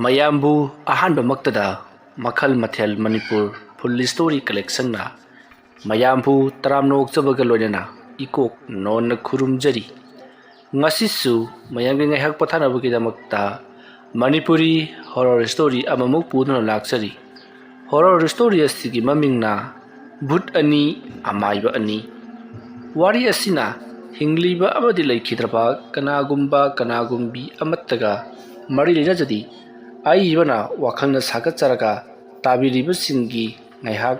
ꯃꯌꯥꯝꯕꯨ ꯑꯍꯥꯟꯕꯃꯛꯇꯗ ꯃꯈꯜ ꯃꯊꯦꯜ ꯃꯅꯤꯄꯨꯔ ꯐꯨꯜ ꯁ꯭ꯇꯣꯔꯤ ꯀꯂꯦꯛꯁꯟꯅ ꯃꯌꯥꯝꯕꯨ ꯇꯔꯥꯝꯅ ꯑꯣꯛꯆꯕꯒ ꯂꯣꯏꯅꯅ ꯏꯀꯣꯛ ꯅꯣꯟꯅ ꯈꯨꯔꯨꯝꯖꯔꯤ꯫ ꯉꯁꯤꯁꯨ ꯃꯌꯥꯝꯒꯤ ꯉꯥꯏꯍꯥꯛ ꯄꯣꯊꯥꯅꯕꯒꯤꯗꯃꯛꯇ ꯃꯅꯤꯄꯨꯔꯤ ꯍꯣꯔꯔ ꯁ꯭ꯇꯣꯔꯤ ꯑꯃꯃꯨꯛ ꯄꯨꯗꯨꯅ ꯂꯥꯛꯆꯔꯤ꯫ ꯍꯣꯔꯔ ꯁ꯭ꯇꯣꯔꯤ ꯑꯁꯤꯒꯤ ꯃꯃꯤꯡꯅ ꯚꯨꯠ ꯑꯅꯤ ꯑꯃꯥꯏꯕ ꯑꯅꯤ꯫ ꯋꯥꯔꯤ ꯑꯁꯤꯅ ꯍꯤꯡꯂꯤꯕ ꯑꯃꯗꯤ ꯂꯩꯈꯤꯗ꯭ꯔꯕ ꯀꯅꯥꯒꯨꯝꯕꯤ ꯑꯃꯠꯇꯒ ꯃꯔꯤ ꯂꯩꯅꯖꯗꯤ ꯑꯏꯕꯅ ꯋꯥꯈꯜꯅ ꯁꯥꯒꯠꯆꯔꯒ ꯇꯥꯕꯤꯔꯤꯕꯁꯤꯡꯒꯤ ꯉꯥꯏꯍꯥꯛ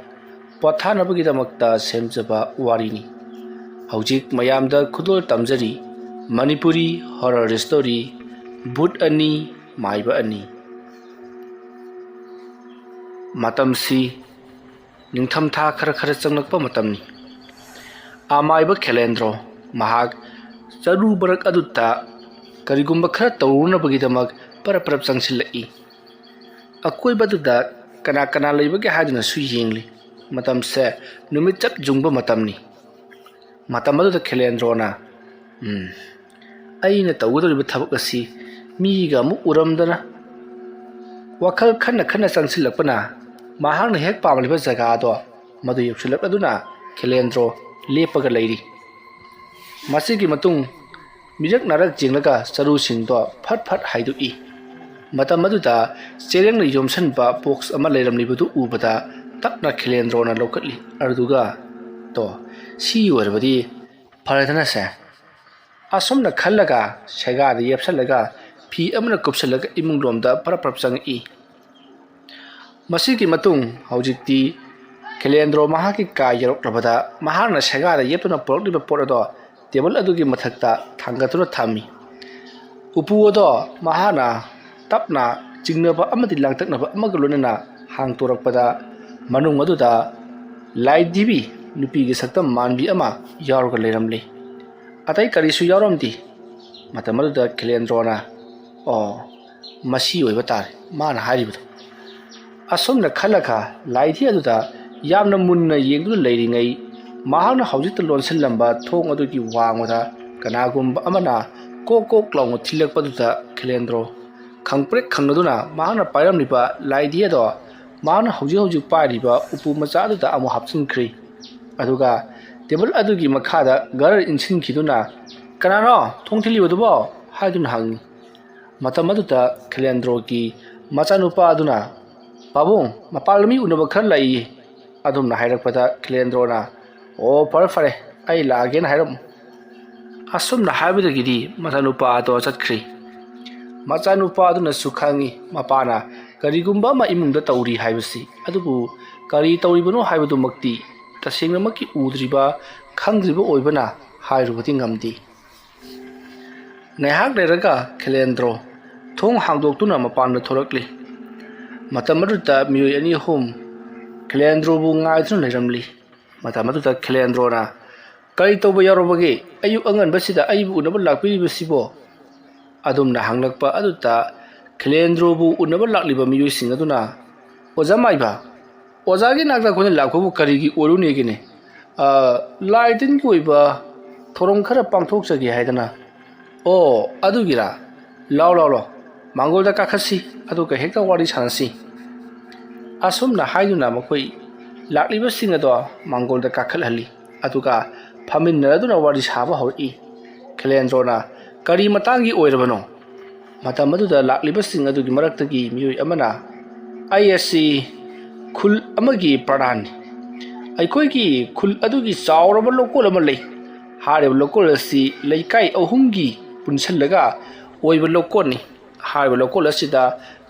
ꯄꯣꯊꯥꯅꯕꯒꯤꯗꯃꯛꯇ ꯁꯦꯝꯖꯕ ꯋꯥꯔꯤꯅꯤ꯫ ꯍꯧꯖꯤꯛ ꯃꯌꯥꯝꯗ ꯈꯨꯗꯣꯜ ꯇꯝꯖꯔꯤ ꯃꯅꯤꯄꯨꯔꯤ ꯍꯣꯔꯔ ꯁ꯭ꯇꯣꯔꯤ ꯚꯨꯠ ꯑꯅꯤ ꯃꯥꯏꯕ ꯑꯅꯤ꯫ ꯃꯇꯝꯁꯤ ꯅꯤꯡꯊꯝꯊꯥ ꯈꯔ ꯆꯪꯂꯛꯄ ꯃꯇꯝꯅꯤ꯫ ꯑꯃꯥꯏꯕ ꯈꯦꯂꯦꯟꯗ꯭ꯔꯣ ꯃꯍꯥꯛ ꯆꯔꯨ ꯃꯔꯛ ꯑꯗꯨꯗ ꯀꯔꯤꯒꯨꯝꯕ ꯈꯔ ꯇꯧꯔꯨꯅꯕꯒꯤꯗꯃꯛ ꯄꯔꯞ ꯆꯪꯁꯤꯜꯂꯛꯏ꯫ ꯑꯀꯣꯏꯕꯗꯨꯗ ꯀꯅꯥ ꯂꯩꯕꯒꯦ ꯍꯥꯏꯗꯨꯅꯁꯨ ꯌꯦꯡꯂꯤ꯫ ꯃꯇꯝꯁꯦ ꯅꯨꯃꯤꯠ ꯆꯞ ꯌꯨꯡꯕ ꯃꯇꯝꯅꯤ꯫ ꯃꯇꯝ ꯑꯗꯨꯗ ꯈꯦꯂꯦꯟꯗ꯭ꯔꯣꯅ ꯑꯩꯅ ꯇꯧꯒꯗꯧꯔꯤꯕ ꯊꯕꯛ ꯑꯁꯤ ꯃꯤꯒ ꯑꯃꯨꯛ ꯎꯔꯝꯗꯅ ꯋꯥꯈꯜ ꯈꯟꯅ ꯆꯪꯁꯤꯜꯂꯛꯄꯅ ꯃꯍꯥꯛꯅ ꯍꯦꯛ ꯄꯥꯝꯂꯤꯕ ꯖꯒꯥꯗꯣ ꯃꯗꯨ ꯌꯧꯁꯤꯜꯂꯛꯂꯗꯨꯅ ꯈꯦꯂꯦꯟꯗ꯭ꯔꯣ ꯂꯦꯞꯄꯒ ꯂꯩꯔꯤ꯫ ꯃꯁꯤꯒꯤ ꯃꯇꯨꯡ ꯃꯤꯔꯛ ꯅꯥꯔꯛ ꯌꯦꯡꯂꯒ ꯆꯔꯨꯁꯤꯡꯗꯣ ꯐꯠ ꯍꯥꯏꯗꯣꯛꯏ꯫ ꯃꯇꯝ ꯑꯗꯨꯗ ꯆꯦꯔꯪꯅ ꯌꯣꯝꯁꯤꯟꯕ ꯕꯣꯛꯁ ꯑꯃ ꯂꯩꯔꯝꯂꯤꯕꯗꯨ ꯎꯕꯗ ꯇꯞꯅ ꯈꯦꯂꯦꯟꯗ꯭ꯔꯣꯅ ꯂꯧꯈꯠꯂꯤ꯫ ꯑꯗꯨꯒ ꯁꯤ ꯑꯣꯏꯔꯕꯗꯤ ꯐꯔꯦꯗꯅꯁꯦ ꯑꯁꯨꯝꯅ ꯈꯜꯂꯒ ꯁꯦꯒꯥꯗ ꯌꯦꯞꯁꯜꯂꯒ ꯐꯤ ꯑꯃꯅ ꯀꯨꯞꯁꯜꯂꯒ ꯏꯃꯨꯡꯂꯣꯝꯗ ꯄꯔꯞ ꯆꯪꯉꯛꯏ꯫ ꯃꯁꯤꯒꯤ ꯃꯇꯨꯡ ꯍꯧꯖꯤꯛꯇꯤ ꯈꯦꯂꯦꯟꯗ꯭ꯔꯣ ꯃꯍꯥꯛꯀꯤ ꯀꯥ ꯌꯧꯔꯛꯂꯕꯗ ꯃꯍꯥꯛꯅ ꯁꯦꯒꯥꯗ ꯌꯦꯞꯇꯨꯅ ꯄꯨꯔꯛꯂꯤꯕ ꯄꯣꯠ ꯑꯗꯣ ꯇꯦꯕꯜ ꯑꯗꯨꯒꯤ ꯃꯊꯛꯇ ꯊꯥꯡꯒꯠꯇꯨꯅ ꯊꯝꯃꯤ꯫ ꯎꯄꯨ ꯑꯗꯣ ꯃꯍꯥꯛꯅ ꯇꯞꯅ ꯆꯤꯡꯅꯕ ꯑꯃꯗꯤ ꯂꯥꯡꯇꯛꯅꯕ ꯑꯃꯒ ꯂꯣꯏꯅꯅ ꯍꯥꯡꯇꯣꯔꯛꯄꯗ ꯃꯅꯨꯡ ꯑꯗꯨꯗ ꯂꯥꯏꯙꯤꯕꯤ ꯅꯨꯄꯤꯒꯤ ꯁꯛꯇꯝ ꯃꯥꯟꯕꯤ ꯑꯃ ꯌꯥꯎꯔꯒ ꯂꯩꯔꯝꯂꯤ꯫ ꯑꯇꯩ ꯀꯔꯤꯁꯨ ꯌꯥꯎꯔꯝꯗꯦ꯫ ꯃꯇꯝ ꯑꯗꯨꯗ ꯈꯦꯂꯦꯟꯗ꯭ꯔꯣꯅ ꯃꯁꯤ ꯑꯣꯏꯕ ꯇꯥꯔꯦ ꯃꯥꯅ ꯍꯥꯏꯔꯤꯕꯗꯣ꯫ ꯑꯁꯨꯝꯅ ꯈꯜꯂꯒ ꯂꯥꯏꯙꯤ ꯑꯗꯨꯗ ꯌꯥꯝꯅ ꯃꯨꯟꯅ ꯌꯦꯡꯗꯨꯅ ꯂꯩꯔꯤꯉꯩ ꯃꯍꯥꯛꯅ ꯍꯧꯖꯤꯛꯇ ꯂꯣꯟꯁꯤꯜꯂꯝꯕ ꯊꯣꯡ ꯑꯗꯨꯒꯤ ꯋꯥꯡꯃꯗ ꯀꯅꯥꯒꯨꯝꯕ ꯑꯃꯅ ꯀꯣꯛ ꯂꯥꯎꯅ ꯊꯤꯜꯂꯛꯄꯗꯨꯗ ꯈꯦꯂꯦꯟꯗ꯭ꯔꯣ ꯈꯪꯄ꯭ꯔꯦꯛ ꯈꯪꯂꯗꯨꯅ ꯃꯍꯥꯛꯅ ꯄꯥꯏꯔꯝꯂꯤꯕ ꯂꯥꯏꯙꯤ ꯑꯗꯣ ꯃꯍꯥꯛꯅ ꯍꯧꯖꯤꯛ ꯄꯥꯏꯔꯤꯕ ꯎꯄꯨ ꯃꯆꯥ ꯑꯗꯨꯗ ꯑꯃꯨꯛ ꯍꯥꯞꯆꯤꯟꯈ꯭ꯔꯤ꯫ ꯑꯗꯨꯒ ꯇꯦꯕꯜ ꯑꯗꯨꯒꯤ ꯃꯈꯥꯗ ꯒꯔ ꯏꯟꯁꯤꯟꯈꯤꯗꯨꯅ ꯀꯅꯥꯅꯣ ꯊꯣꯡ ꯊꯤꯜꯂꯤꯕꯗꯨꯕꯣ ꯍꯥꯏꯗꯨꯅ ꯍꯪꯉꯤ꯫ ꯃꯇꯝ ꯑꯗꯨꯗ ꯈꯦꯂꯦꯟꯗ꯭ꯔꯣꯒꯤ ꯃꯆꯥꯅꯨꯄꯥ ꯑꯗꯨꯅ ꯄꯥꯕꯨꯡ ꯃꯄꯥꯟꯗ ꯃꯤ ꯎꯅꯕ ꯈꯔ ꯂꯩꯌꯦ ꯑꯗꯨꯝꯅ ꯍꯥꯏꯔꯛꯄꯗ ꯈꯦꯂꯦꯟꯗ꯭ꯔꯣꯅ ꯐꯔꯦ ꯑꯩ ꯂꯥꯛꯑꯒꯦꯅ ꯍꯥꯏꯔꯝꯃꯨ꯫ ꯑꯁꯨꯝꯅ ꯍꯥꯏꯕꯗꯒꯤꯗꯤ ꯃꯆꯥꯅꯨꯄꯥ ꯑꯗꯣ ꯆꯠꯈ꯭ꯔꯤ꯫ ꯃꯆꯥꯅꯨꯄꯥ ꯑꯗꯨꯅꯁꯨ ꯈꯪꯉꯤ ꯃꯄꯥꯅ ꯀꯔꯤꯒꯨꯝꯕ ꯑꯃ ꯏꯃꯨꯡꯗ ꯇꯧꯔꯤ ꯍꯥꯏꯕꯁꯤ, ꯑꯗꯨꯕꯨ ꯀꯔꯤ ꯇꯧꯔꯤꯕꯅꯣ ꯍꯥꯏꯕꯗꯨꯃꯛꯇꯤ ꯇꯁꯦꯡꯅꯃꯛꯀꯤ ꯎꯗ꯭ꯔꯤꯕ ꯈꯪꯗ꯭ꯔꯤꯕ ꯑꯣꯏꯕꯅ ꯍꯥꯏꯔꯨꯕꯗꯤ ꯉꯝꯗꯦ꯫ ꯉꯥꯏꯍꯥꯛ ꯂꯩꯔꯒ ꯈꯦꯂꯦꯟꯗ꯭ꯔꯣ ꯊꯣꯡ ꯍꯥꯡꯗꯣꯛꯇꯨꯅ ꯃꯄꯥꯟꯗ ꯊꯣꯔꯛꯂꯤ꯫ ꯃꯇꯝ ꯑꯗꯨꯗ ꯃꯤꯑꯣꯏ ꯑꯅꯤ ꯑꯍꯨꯝ ꯈꯦꯂꯦꯟꯗ꯭ꯔꯣꯕꯨ ꯉꯥꯏꯗꯨꯅ ꯂꯩꯔꯝꯂꯤ꯫ ꯃꯇꯝ ꯑꯗꯨꯗ ꯈꯦꯂꯦꯟꯗ꯭ꯔꯣꯅ ꯀꯔꯤ ꯇꯧꯕ ꯌꯥꯎꯔꯕꯒꯦ ꯑꯌꯨꯛ ꯑꯉꯟꯕꯁꯤꯗ ꯑꯩꯕꯨ ꯎꯅꯕ ꯂꯥꯛꯄꯤꯔꯤꯕꯁꯤꯕꯣ ꯑꯗꯨꯝꯅ ꯍꯪꯂꯛꯄ ꯑꯗꯨꯗ ꯈꯦꯂꯦꯟꯗ꯭ꯔꯣꯕꯨ ꯎꯅꯕ ꯂꯥꯛꯂꯤꯕ ꯃꯤꯑꯣꯏꯁꯤꯡ ꯑꯗꯨꯅ ꯑꯣꯖꯥ ꯃꯥꯏꯕ, ꯑꯣꯖꯥꯒꯤ ꯅꯥꯛꯇ ꯑꯩꯈꯣꯏꯅ ꯂꯥꯛꯄꯕꯨ ꯀꯔꯤꯒꯤ ꯑꯣꯏꯔꯨꯅꯦꯒꯦꯅꯦ? ꯂꯥꯏ ꯇꯤꯟꯒꯤ ꯑꯣꯏꯕ ꯊꯧꯔꯝ ꯈꯔ ꯄꯥꯡꯊꯣꯛꯆꯒꯦ ꯍꯥꯏꯗꯅ꯫ ꯑꯗꯨꯒꯤꯔꯥ? ꯂꯥꯎ ꯃꯥꯡꯒꯣꯜꯗ ꯀꯥꯈꯠꯁꯤ ꯑꯗꯨꯒ ꯍꯦꯛꯇ ꯋꯥꯔꯤ ꯁꯥꯟꯅꯁꯤ꯫ ꯑꯁꯨꯝꯅ ꯍꯥꯏꯗꯨꯅ ꯃꯈꯣꯏ ꯂꯥꯛꯂꯤꯕꯁꯤꯡ ꯑꯗꯣ ꯃꯥꯡꯒꯣꯜꯗ ꯀꯥꯈꯠꯍꯜꯂꯤ꯫ ꯑꯗꯨꯒ ꯐꯝꯃꯤꯟꯅꯔꯗꯨꯅ ꯋꯥꯔꯤ ꯁꯥꯕ ꯍꯧꯔꯛꯏ꯫ ꯈꯦꯂꯦꯟꯗ꯭ꯔꯣꯅ ꯀꯔꯤ ꯃꯇꯥꯡꯒꯤ ꯑꯣꯏꯔꯕꯅꯣ? ꯃꯇꯝ ꯑꯗꯨꯗ ꯂꯥꯛꯂꯤꯕꯁꯤꯡ ꯑꯗꯨꯒꯤ ꯃꯔꯛꯇꯒꯤ ꯃꯤꯑꯣꯏ ꯑꯃꯅ ꯑꯩ ꯑꯁꯤ ꯈꯨꯜ ꯑꯃꯒꯤ ꯄ꯭ꯔꯙꯥꯟꯅꯤ꯫ ꯑꯩꯈꯣꯏꯒꯤ ꯈꯨꯜ ꯑꯗꯨꯒꯤ ꯆꯥꯎꯔꯕ ꯂꯧꯀꯣꯜ ꯑꯃ ꯂꯩ꯫ ꯍꯥꯏꯔꯤꯕ ꯂꯧꯀꯣꯜ ꯑꯁꯤ ꯂꯩꯀꯥꯏ ꯑꯍꯨꯝꯒꯤ ꯄꯨꯟꯁꯤꯜꯂꯒ ꯑꯣꯏꯕ ꯂꯧꯀꯣꯜꯅꯤ꯫ ꯍꯥꯏꯔꯤꯕ ꯂꯧꯀꯣꯜ ꯑꯁꯤꯗ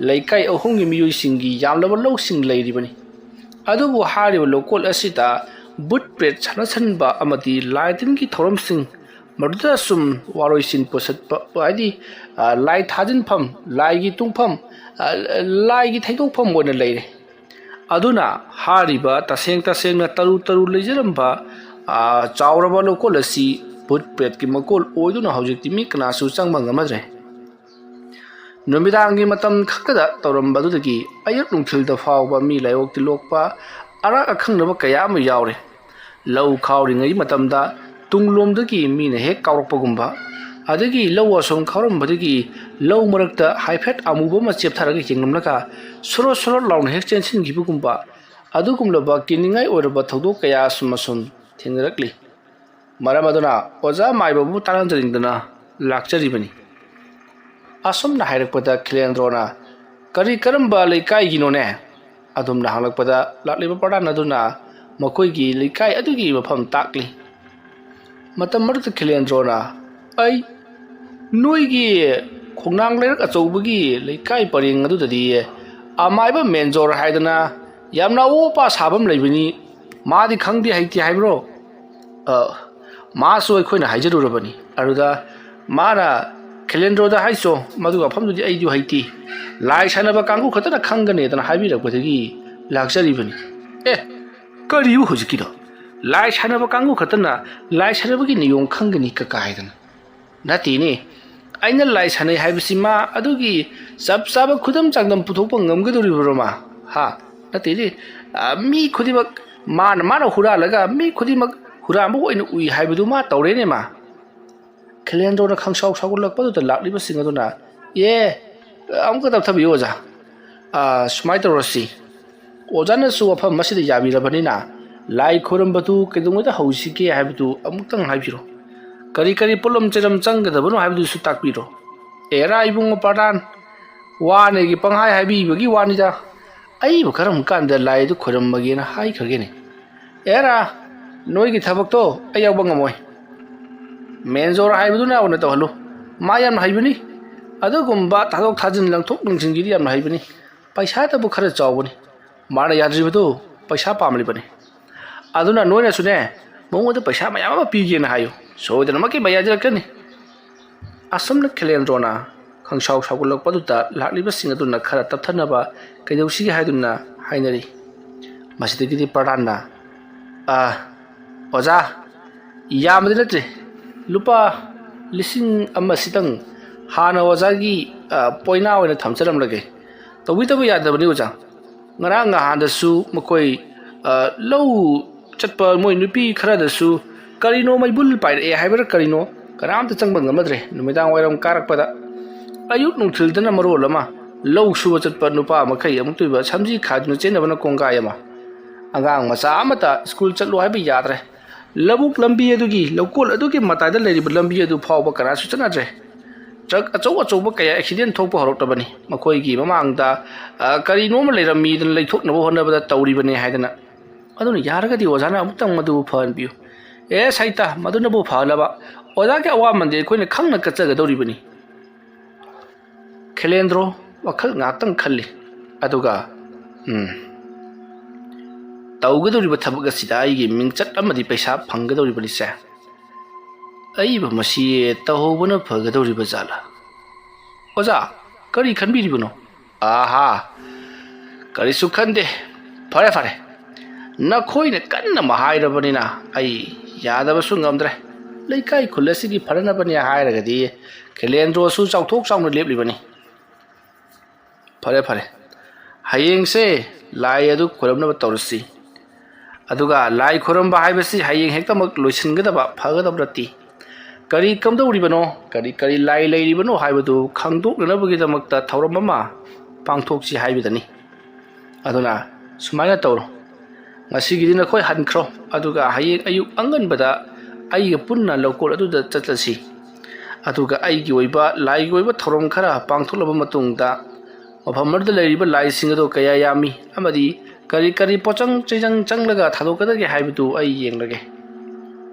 ꯂꯩꯀꯥꯏ ꯑꯍꯨꯝꯒꯤ ꯃꯤꯑꯣꯏꯁꯤꯡꯒꯤ ꯌꯥꯝꯂꯕ ꯂꯧꯁꯤꯡ ꯂꯩꯔꯤꯕꯅꯤ꯫ ꯑꯗꯨꯕꯨ ꯍꯥꯏꯔꯤꯕ ꯂꯧꯀꯣꯜ ꯑꯁꯤꯗ ꯚꯨꯠ ꯄ꯭ꯔꯦꯠ ꯁꯥꯟꯅꯁꯟꯕ ꯑꯃꯗꯤ ꯂꯥꯏ ꯇꯤꯟꯒꯤ ꯊꯧꯔꯝꯁꯤꯡ ꯃꯗꯨꯗ ꯁꯨꯝ ꯋꯥꯔꯣꯏꯁꯤꯟ ꯄꯨꯁꯠꯄ ꯍꯥꯏꯗꯤ ꯂꯥꯏ ꯊꯥꯖꯤꯟꯐꯝ, ꯂꯥꯏꯒꯤ ꯇꯨꯡꯐꯝ, ꯂꯥꯏꯒꯤ ꯊꯩꯗꯣꯛꯐꯝ ꯑꯣꯏꯅ ꯂꯩꯔꯦ꯫ ꯑꯗꯨꯅ ꯍꯥꯏꯔꯤꯕ ꯇꯁꯦꯡꯅ ꯇꯔꯨ ꯂꯩꯖꯔꯝꯕ ꯆꯥꯎꯔꯕ ꯂꯧꯀꯣꯜ ꯑꯁꯤ ꯚꯨꯠ ꯄ꯭ꯔꯦꯠꯀꯤ ꯃꯀꯣꯜ ꯑꯣꯏꯗꯨꯅ ꯍꯧꯖꯤꯛꯇꯤ ꯃꯤ ꯀꯅꯥꯁꯨ ꯆꯪꯕ ꯉꯝꯅꯗ꯭ꯔꯦ꯫ ꯅꯨꯃꯤꯗꯥꯡꯒꯤ ꯃꯇꯝ ꯈꯛꯇꯗ ꯇꯧꯔꯝꯕꯗꯨꯗꯒꯤ ꯑꯌꯨꯛ ꯅꯨꯡꯊꯤꯜꯗ ꯐꯥꯎꯕ ꯃꯤ ꯂꯥꯏꯑꯣꯛ ꯇꯤꯜꯂꯣꯛꯄ ꯑꯔꯥꯛ ꯑꯈꯪꯅꯕ ꯀꯌꯥ ꯑꯃ ꯌꯥꯎꯔꯦ꯫ ꯂꯧ ꯈꯥꯎꯔꯤꯉꯩ ꯃꯇꯝꯗ ꯇꯨꯡꯂꯣꯝꯗꯒꯤ ꯃꯤꯅ ꯍꯦꯛ ꯀꯥꯎꯔꯛꯄꯒꯨꯝꯕ, adagi law som kharam badagi law marakta haifet amuba ma cheptharaga yengamlaka soro soro lawn hek chensin gibugumba adugumlaba kiningai oraba thodok kaya sumasum thengrakli maramaduna oja maibabu taranjaringdana lakcharibani asomna hairakpada khilendrona kari karamba leikai ginone adumna halakpada lakliba padan aduna makoigi leikai adugi mafam takli matam marta khilendrona ai noigi khongnang lerak achobagi leikai paring adudadi amaiba menjor haidana yamna opa sabam leibani madi khangdi haiti haibro ma so khoina haijarurabani aruda mara khilendro da haiso maduga famdudi aidu haiti lai sanaba kangu khatana khangane dana haibirakpadagi lakjaribani kariu hujikiro lai sanaba kangu khatana lai sanabagi niyong khangani ka kaidana natini aina lai sanai haibisima adugi sab saba khudam changdam puthokpa ngamgadoribro ma ha natini mi khudimak mana hura laga mi khudimak hura mo oi ui haibidu ma tawrene ma khilendro na khangsau sagulakpadu ta lakliba singaduna ye amka tab thabi oja smai tawrasi ojana su wafam masida yabirabani na lai khorambatu kedungda hausike haibidu amuktang haibiro kari kari polom cheram changgadabano haibidu su takpiro era ibung padan wane gi panghai haibi bagi wanida ai bu karam kanda lai du khorambagi na hai khagene era noi gi thabak to ayaw bangamoi menjor haibuduna ona tawhalu mayam haibani adugumba thadok thajin langthok nungsingiri yam haibani paisa tabu khara chawbani mana yadribadu paisa pamlibani aduna noina sune mongoda paisa mayam pigena hayo sodana maki bayajrakani asamna khilendrona khangsau sagulak paduta lakliba singaduna khara tapthanaba kaidausi haiduna hainari masidagi padanna oja yamadi natre lupa lising amma sitang hana ojagi poina oina thamcharam lage tawi tabu yadabani oja ngaranga handasu makoi low chatpa moi nupi khara dasu karino mai bul pai e haibar karino karam ta changbang ngamadre numidang wairam karakpada ayuk nungthil dana maro lama low su chatpa nupa makai amuk tuiba samji khadnu chenabana konga yama angang macha amata school chatlo haibi yadre labuk lambi adugi lokol adugi matada lerib lambi adu phawba kara su chanadre truck achou kaya accident thokpa horoktabani makoi gi mamangda kari nom lerami dan leithoknabo honabada tawribani haidana aduna yaragadi ojana amutang madu phan biu saita maduna bo phalaba oja ke awa mande koina khangna kachaga doribani khilendro wakhal ngatang khalli aduga tawgadoriba thabak asida aigi mingchat amadi paisa phanggadoribani se aiba masi tahobana phagadoriba jala oja kari khanbiribano aha kari su khande fare nakhoina kanna mahairabani na ai yadaba su ngamdre leikai khulasi gi pharana bani hairagadi khilendro su chauthok chauna leblibani fare hayeng se lai adu khoramna tawrasi aduga lai khoramba haibasi hayeng hektamak loisingadaba phagadabati kari kamdoribano kari lai leiribano haibadu khangdoknabagi damakta thauramama pangthokchi haibidani aduna sumaina tawro ngasigi dina khoi hankhro aduga hayeng ayuk anganbada aiga punna lokol aduda chatlasi aduga aigi oiba lai oiba thorom khara pangtholaba matungda mafammarda leiriba lai singado kaya yami amadi kari pochang chejang changlaga thadokadagi haibidu ai yenglage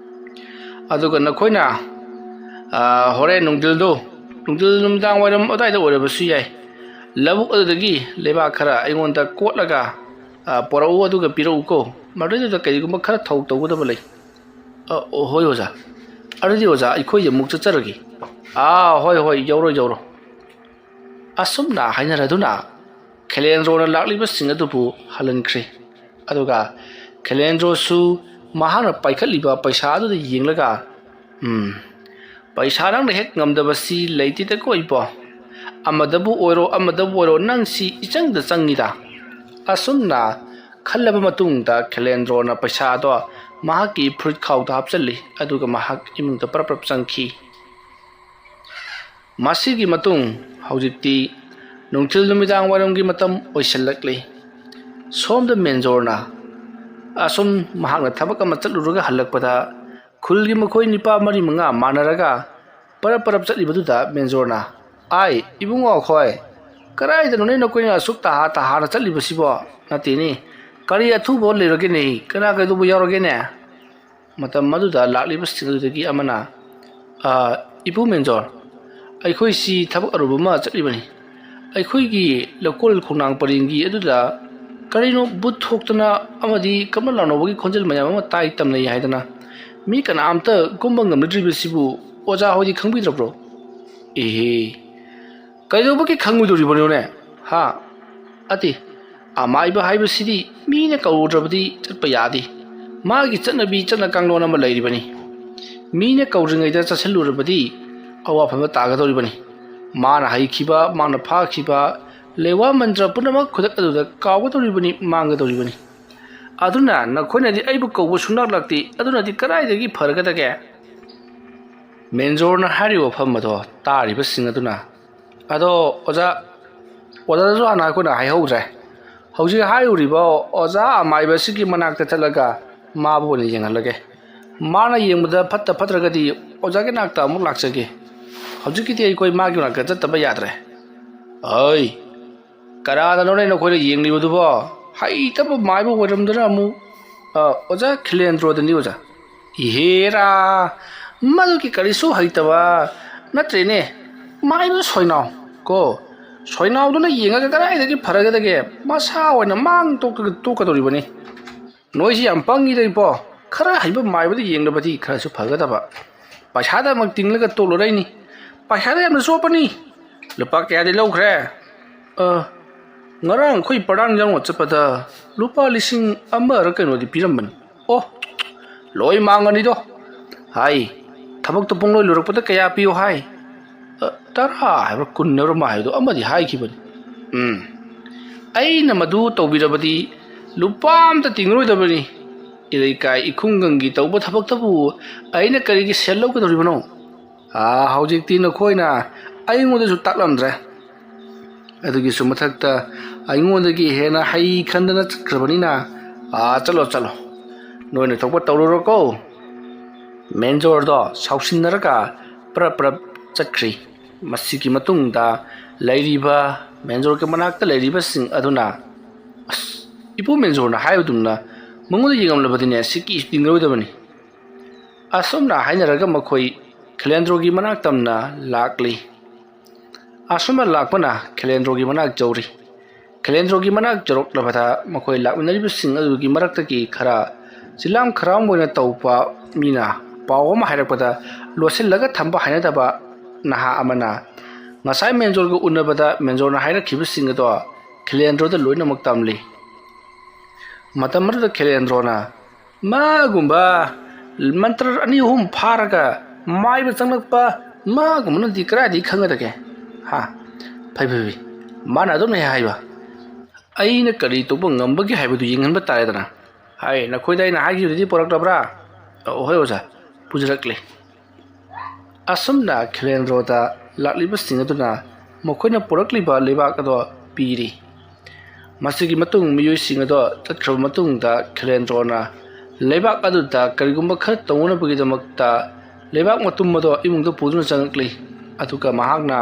aduga nakhoina hore nungdil numdang wairam odaida orabasu yai labuk adagi leba khara aingonda kotlaga porau aduga pirau ko marida kaigumba khara thau tawgudaba lei hoi oja ardi oja ikoi yamuk chacharagi hoi yawro asumna hainaraduna khilendro na lakliba singadu halankre aduga khilendro su mahana paikhaliba paisa adu yenglaga paisa nang hek ngamdabasi leiti ta koipo amadabu oiro nang si ichangda changida asumna khallaba matungda khilendro na paisa do mahaki fruit khau da hapchali aduga mahak imungda prap changki ꯃꯁꯤꯒꯤ ꯃꯇꯨꯡ ꯍꯧꯖꯤꯛꯇꯤ ꯅꯨꯡꯊꯤꯜ ꯅꯨꯃꯤꯗꯥꯡ ꯋꯥꯏꯔꯝꯒꯤ ꯃꯇꯝ ꯑꯣꯏꯁꯤꯜꯂꯛꯂꯤ ꯁꯣꯝꯗ ꯃꯦꯟꯖꯣꯔꯅ ꯑꯁꯨꯝ ꯃꯍꯥꯛꯅ ꯊꯕꯛ ꯑꯃ ꯆꯠꯂꯨꯔꯒ ꯍꯜꯂꯛꯄꯗ ꯈꯨꯜꯒꯤ ꯃꯈꯣꯏ ꯅꯤꯄꯥ ꯃꯔꯤ ꯃꯉꯥ ꯃꯥꯟꯅꯔꯒ ꯄꯔꯞ ꯄꯔꯞ ꯆꯠꯂꯤꯕꯗꯨꯗ ꯃꯦꯟꯖꯣꯔꯅ ꯑꯥꯏ ꯏꯕꯨꯡꯉꯣ ꯑꯩꯈꯣꯏ ꯀꯗꯥꯏꯗꯅꯣꯅꯦ ꯅꯈꯣꯏꯅ ꯑꯁꯨꯛ ꯇꯥꯍꯥꯅ ꯆꯠꯂꯤꯕꯁꯤꯕꯣ ꯅꯠꯇꯦꯅꯦ ꯀꯔꯤ ꯑꯊꯨꯕ ꯂꯩꯔꯒꯦꯅꯦ ꯀꯅꯥ ꯀꯩꯗꯧꯕ ꯌꯥꯎꯔꯒꯦꯅꯦ ꯃꯇꯝ ꯑꯗꯨꯗ ꯂꯥꯛꯂꯤꯕꯁꯤꯡ ꯑꯗꯨꯗꯒꯤ ꯑꯃꯅ ꯏꯄꯨ ꯃꯦꯟꯖꯣꯔ ꯑꯩꯈꯣꯏꯁꯤ ꯊꯕꯛ ꯑꯔꯨꯕ ꯑꯃ ꯆꯠꯂꯤꯕꯅꯤ ꯑꯩꯈꯣꯏꯒꯤ ꯂꯧꯀꯣꯜ ꯈꯣꯡꯅꯥꯡ ꯄꯔꯦꯡꯒꯤ ꯑꯗꯨꯗ ꯀꯔꯤꯅꯣ ꯕꯨꯠ ꯊꯣꯛꯇꯅ ꯑꯃꯗꯤ ꯀꯞꯅ ꯂꯥꯎꯅꯕꯒꯤ ꯈꯣꯟꯖꯦꯜ ꯃꯌꯥꯝ ꯑꯃ ꯇꯥꯏ ꯇꯝꯅꯩ ꯍꯥꯏꯗꯅ ꯃꯤ ꯀꯅꯥꯝꯇ ꯀꯨꯝꯕ ꯉꯝꯅꯗ꯭ꯔꯤꯕꯁꯤꯕꯨ ꯑꯣꯖꯥ ꯍꯣꯏꯗꯤ ꯈꯪꯕꯤꯗ꯭ꯔꯕ꯭ꯔꯣ ꯏꯍꯦ ꯀꯩꯗꯧꯕꯒꯤ ꯈꯪꯉꯣꯏꯗꯣꯔꯤꯕꯅꯣꯅꯦ ꯍꯥ ꯑꯇꯦ ꯑꯃꯥꯏꯕ ꯍꯥꯏꯕꯁꯤꯗꯤ ꯃꯤꯅ ꯀꯧꯔꯨꯗ꯭ꯔꯕꯗꯤ ꯆꯠꯄ ꯌꯥꯗꯦ ꯃꯥꯒꯤ ꯆꯠꯅꯕꯤ ꯆꯠꯅ ꯀꯥꯡꯂꯣꯟ ꯑꯃ ꯂꯩꯔꯤꯕꯅꯤ ꯃꯤꯅ ꯀꯧꯗ꯭ꯔꯤꯉꯩꯗ ꯆꯠꯁꯤꯜꯂꯨꯔꯕꯗꯤ ꯑꯋꯥꯐꯝꯗ ꯇꯥꯒꯗꯧꯔꯤꯕꯅꯤ ꯃꯥꯅ ꯍꯩꯈꯤꯕ ꯃꯥꯅ ꯐꯥꯈꯤꯕ ꯂꯩꯋꯥ ꯃꯟꯇ꯭ꯔ ꯄꯨꯝꯅꯃꯛ ꯈꯨꯗꯛ ꯑꯗꯨꯗ ꯀꯥꯎꯒꯗꯧꯔꯤꯕꯅꯤ ꯃꯥꯡꯒꯗꯧꯔꯤꯕꯅꯤ ꯑꯗꯨꯅ ꯅꯈꯣꯏꯅꯗꯤ ꯑꯩꯕꯨ ꯀꯧꯕ ꯁꯨꯡꯂꯥꯛꯂꯛꯇꯦ ꯑꯗꯨꯅꯗꯤ ꯀꯗꯥꯏꯗꯒꯤ ꯐꯔꯒꯗꯒꯦ ꯃꯦꯟꯖꯣꯔꯅ ꯍꯥꯏꯔꯤꯕ ꯋꯥꯐꯝ ꯑꯗꯣ ꯇꯥꯔꯤꯕꯁꯤꯡ ꯑꯗꯨꯅ ꯑꯗꯣ ꯑꯣꯖꯥꯗꯁꯨ ꯍꯥꯟꯅ ꯑꯩꯈꯣꯏꯅ ꯍꯥꯏꯍꯧꯗ꯭ꯔꯦ ꯍꯧꯖꯤꯛ ꯍꯥꯏꯔꯤꯕ ꯑꯣꯖꯥ ꯑꯃꯥꯏꯕꯁꯤꯒꯤ ꯃꯅꯥꯛꯇ ꯆꯠꯂꯒ ꯃꯥꯕꯨ ꯑꯣꯏꯅ ꯌꯦꯡꯍꯜꯂꯒꯦ ꯃꯥꯅ ꯌꯦꯡꯕꯗ ꯐꯠꯇ ꯐꯠꯇ꯭ꯔꯒꯗꯤ ꯑꯣꯖꯥꯒꯤ ꯅꯥꯛꯇ ꯑꯃꯨꯛ ꯂꯥꯛꯆꯒꯦ ꯍꯧꯖꯤꯛꯀꯤꯗꯤ ꯑꯩꯈꯣꯏ ꯃꯥꯒꯤ ꯃꯅꯥꯛꯇ ꯆꯠꯇꯕ ꯌꯥꯗ꯭ꯔꯦ ꯑꯩ ꯀꯅꯥꯗꯅꯣꯅꯦ ꯅꯈꯣꯏꯅ ꯌꯦꯡꯂꯤꯕꯗꯨꯕꯣ ꯍꯩꯇꯕ ꯃꯥꯏꯕ ꯑꯣꯏꯔꯝꯗꯅ ꯑꯃꯨꯛ ꯑꯣꯖꯥ ꯈꯤꯂꯦꯟꯗ꯭ꯔꯣꯗꯅꯤ ꯑꯣꯖꯥ ꯏꯍꯦꯔꯥ ꯃꯗꯨꯒꯤ ꯀꯔꯤꯁꯨ ꯍꯩꯇꯕ ꯅꯠꯇ꯭ꯔꯦꯅꯦ ꯃꯥꯏꯕ ꯁꯣꯏꯅꯥꯎ ꯀꯣ ꯁꯣꯏꯅꯥꯎꯗꯨꯅ ꯌꯦꯡꯉꯒ ꯀꯗꯥꯏꯗꯒꯤ ꯐꯔꯒꯗꯒꯦ ꯃꯁꯥ ꯑꯣꯏꯅ ꯃꯥꯡ ꯇꯣꯛꯀꯗꯧꯔꯤꯕꯅꯤ ꯅꯣꯏꯁꯤ ꯌꯥꯝ ꯄꯪꯉꯤꯗꯩꯄꯣ ꯈꯔ ꯍꯩꯕ ꯃꯥꯏꯕꯗ ꯌꯦꯡꯂꯕꯗꯤ ꯈꯔꯁꯨ ꯐꯒꯗꯕ ꯄꯩꯁꯥꯗꯃꯛ ꯇꯤꯡꯂꯒ ꯇꯣꯛꯂꯨꯔꯩꯅꯤ ꯄꯩꯁꯥꯗ ꯌꯥꯝꯅ ꯆꯣꯞꯄꯅꯤ ꯂꯨꯄꯥ ꯀꯌꯥꯗꯤ ꯂꯧꯈ꯭ꯔꯦ ꯉꯔꯥꯡ ꯑꯩꯈꯣই ꯄꯔꯥꯡ ꯌꯥꯎꯅ ꯆꯠꯄꯗ ꯂꯨꯄꯥ 1,000 ꯀꯩꯅꯣꯗꯤ ꯄꯤꯔꯝꯕꯅꯤ ꯑꯣ ꯂꯣꯏ ꯃꯥꯡꯒꯅꯤꯗꯣ ꯍꯥꯏ ꯊꯕꯛꯇꯣ ꯄꯨꯡꯂꯣꯏ ꯂꯣꯏꯔꯛꯄꯗ ꯀꯌꯥ ꯄꯤꯌꯣ ꯍꯥꯏ 10 ꯍꯥꯏꯕ꯭ꯔꯥ 20 ꯍꯥꯏꯕ꯭ꯔꯥ ꯃꯥꯏꯗꯣ ꯑꯃꯗꯤ ꯍꯥꯏꯈꯤꯕꯅꯤ ꯑꯩꯅ ꯃꯗꯨ ꯇꯧꯕꯤꯔꯕꯗꯤ ꯂꯨꯄꯥ ꯑꯝꯇ ꯇꯤꯡꯉꯔꯣꯏꯗꯕꯅꯤ ꯏꯔꯩꯀꯥꯏ ꯏꯈꯨꯡꯒꯪꯒꯤ ꯇꯧꯕ ꯊꯕꯛꯇꯕꯨ ꯑꯩꯅ ꯀꯔꯤꯒꯤ ꯁꯦꯜ ꯂꯧꯒꯗꯧꯔꯤꯕꯅꯣ ꯍꯧꯖꯤꯛꯇꯤ ꯅꯈꯣꯏꯅ ꯑꯩꯉꯣꯟꯗꯁꯨ ꯇꯥꯛꯂꯝꯗ꯭ꯔꯦ ꯑꯗꯨꯒꯤꯁꯨ ꯃꯊꯛꯇ ꯑꯩꯉꯣꯟꯗꯒꯤ ꯍꯦꯟꯅ ꯍꯩ ꯈꯟꯗꯅ ꯆꯠꯈ꯭ꯔꯕꯅꯤꯅ ꯆꯠꯂꯣ ꯅꯣꯏꯅ ꯊꯣꯛꯄ ꯇꯧꯔꯨꯔꯣꯀꯣ ꯃꯦꯟꯖꯣꯔꯗꯣ ꯁꯥꯎꯁꯤꯟꯅꯔꯒ ꯄꯔꯞ ꯆꯠꯈ꯭ꯔꯤ ꯃꯁꯤꯒꯤ ꯃꯇꯨꯡꯗ ꯂꯩꯔꯤꯕ ꯃꯦꯟꯖꯣꯔꯒꯤ ꯃꯅꯥꯛꯇ ꯂꯩꯔꯤꯕꯁꯤꯡ ꯑꯗꯨꯅ ꯏꯄꯨ ꯃꯦꯟꯖꯣꯔꯅ ꯍꯥꯏꯕꯗꯨꯝꯅ ꯃꯉꯣꯟꯗ ꯌꯦꯡꯂꯕꯗꯤꯅꯦ ꯁꯤꯀꯤ ꯇꯤꯡꯒꯔꯣꯏꯗꯕꯅꯤ ꯑꯁꯨꯝꯅ ꯍꯥꯏꯅꯔꯒ ꯃꯈꯣꯏ ꯈꯤꯂꯦꯟꯗ꯭ꯔꯣꯒꯤ ꯃꯅꯥꯛ ꯇꯝꯅ ꯂꯥꯛꯂꯤ ꯑꯁꯨꯝꯅ ꯂꯥꯛꯄꯅ ꯈꯤꯂꯦꯟꯗ꯭ꯔꯣꯒꯤ ꯃꯅꯥꯛ ꯌꯧꯔꯤ ꯈꯤꯂꯦꯟꯗ꯭ꯔꯣꯒꯤ ꯃꯅꯥꯛ ꯌꯧꯔꯛꯂꯕꯗ ꯃꯈꯣꯏ ꯂꯥꯛꯃꯤꯟꯅꯔꯤꯕꯁꯤꯡ ꯑꯗꯨꯒꯤ ꯃꯔꯛꯇꯒꯤ ꯈꯔ ꯆꯤꯂꯥꯝ ꯈꯔꯥꯝ ꯑꯣꯏꯅ ꯇꯧꯕ ꯃꯤꯅ ꯄꯥꯎ ꯑꯃ ꯍꯥꯏꯔꯛꯄꯗ ꯂꯣꯠꯁꯤꯜꯂꯒ ꯊꯝꯕ ꯍꯩꯅꯗꯕ ꯅꯍꯥ ꯑꯃꯅ ꯉꯁꯥꯏ ꯃꯦꯟꯖꯣꯔꯒ ꯎꯅꯕꯗ ꯃꯦꯟꯖꯣꯔꯅ ꯍꯥꯏꯔꯛꯈꯤꯕꯁꯤꯡ ꯑꯗꯣ ꯈꯤꯂꯦꯟꯗ꯭ꯔꯣꯗ ꯂꯣꯏꯅꯃꯛ ꯇꯝꯂꯤ ꯃꯇꯝ ꯑꯗꯨꯗ ꯈꯤꯂꯦꯟꯗ꯭ꯔꯣꯅ ꯃꯥꯒꯨꯝꯕ ꯃꯟꯇ꯭ꯔ 2-3 ꯐꯥꯔꯒ ꯃꯥꯏꯕ ꯆꯪꯂꯛꯄ ꯃꯥꯒꯨꯝꯕꯅꯗꯤ ꯀꯗꯥꯏꯗꯒꯤ ꯈꯪꯒꯗꯒꯦ ꯐꯩ ꯃꯥꯅ ꯑꯗꯨꯝ ꯍꯥꯏꯕ ꯑꯩꯅ ꯀꯔꯤ ꯇꯧꯕ ꯉꯝꯕꯒꯦ ꯍꯥꯏꯕꯗꯨ ꯌꯦꯡꯍꯟꯕ ꯇꯥꯔꯦꯗꯅ ꯅꯈꯣꯏꯗ ꯑꯩꯅ ꯍꯥꯏꯈꯤꯕꯗꯨꯗꯤ ꯄꯨꯔꯛꯇꯕ꯭ꯔꯥ ꯍꯣꯏ ꯑꯣꯖꯥ ꯄꯨꯖꯔꯛꯂꯦ ꯑꯁꯨꯝꯅ ꯈꯤꯂꯦꯟꯗ꯭ꯔꯣꯗ ꯂꯥꯛꯂꯤꯕꯁꯤꯡ ꯑꯗꯨꯅ ꯃꯈꯣꯏꯅ ꯄꯨꯔꯛꯂꯤꯕ ꯂꯩꯕꯥꯛ ꯑꯗꯣ ꯄꯤꯔꯤ ꯃꯁꯤꯒꯤ ꯃꯇꯨꯡ ꯃꯤꯑꯣꯏꯁꯤꯡ ꯑꯗꯣ ꯆꯠꯈ꯭ꯔꯕ ꯃꯇꯨꯡꯗ ꯈꯤꯂꯦꯟꯗ꯭ꯔꯣꯅ ꯂꯩꯕꯥꯛ ꯑꯗꯨꯗ ꯀꯔꯤꯒꯨꯝꯕ ꯈꯔ ꯇꯧꯅꯕꯒꯤꯗꯃꯛꯇ ꯂꯩꯕꯥꯛ ꯃꯇꯨꯝ ꯑꯗꯣ ꯏꯃꯨꯡꯗ ꯄꯨꯗꯨꯅ ꯆꯪꯂꯛꯂꯤ ꯑꯗꯨꯒ ꯃꯍꯥꯛꯅ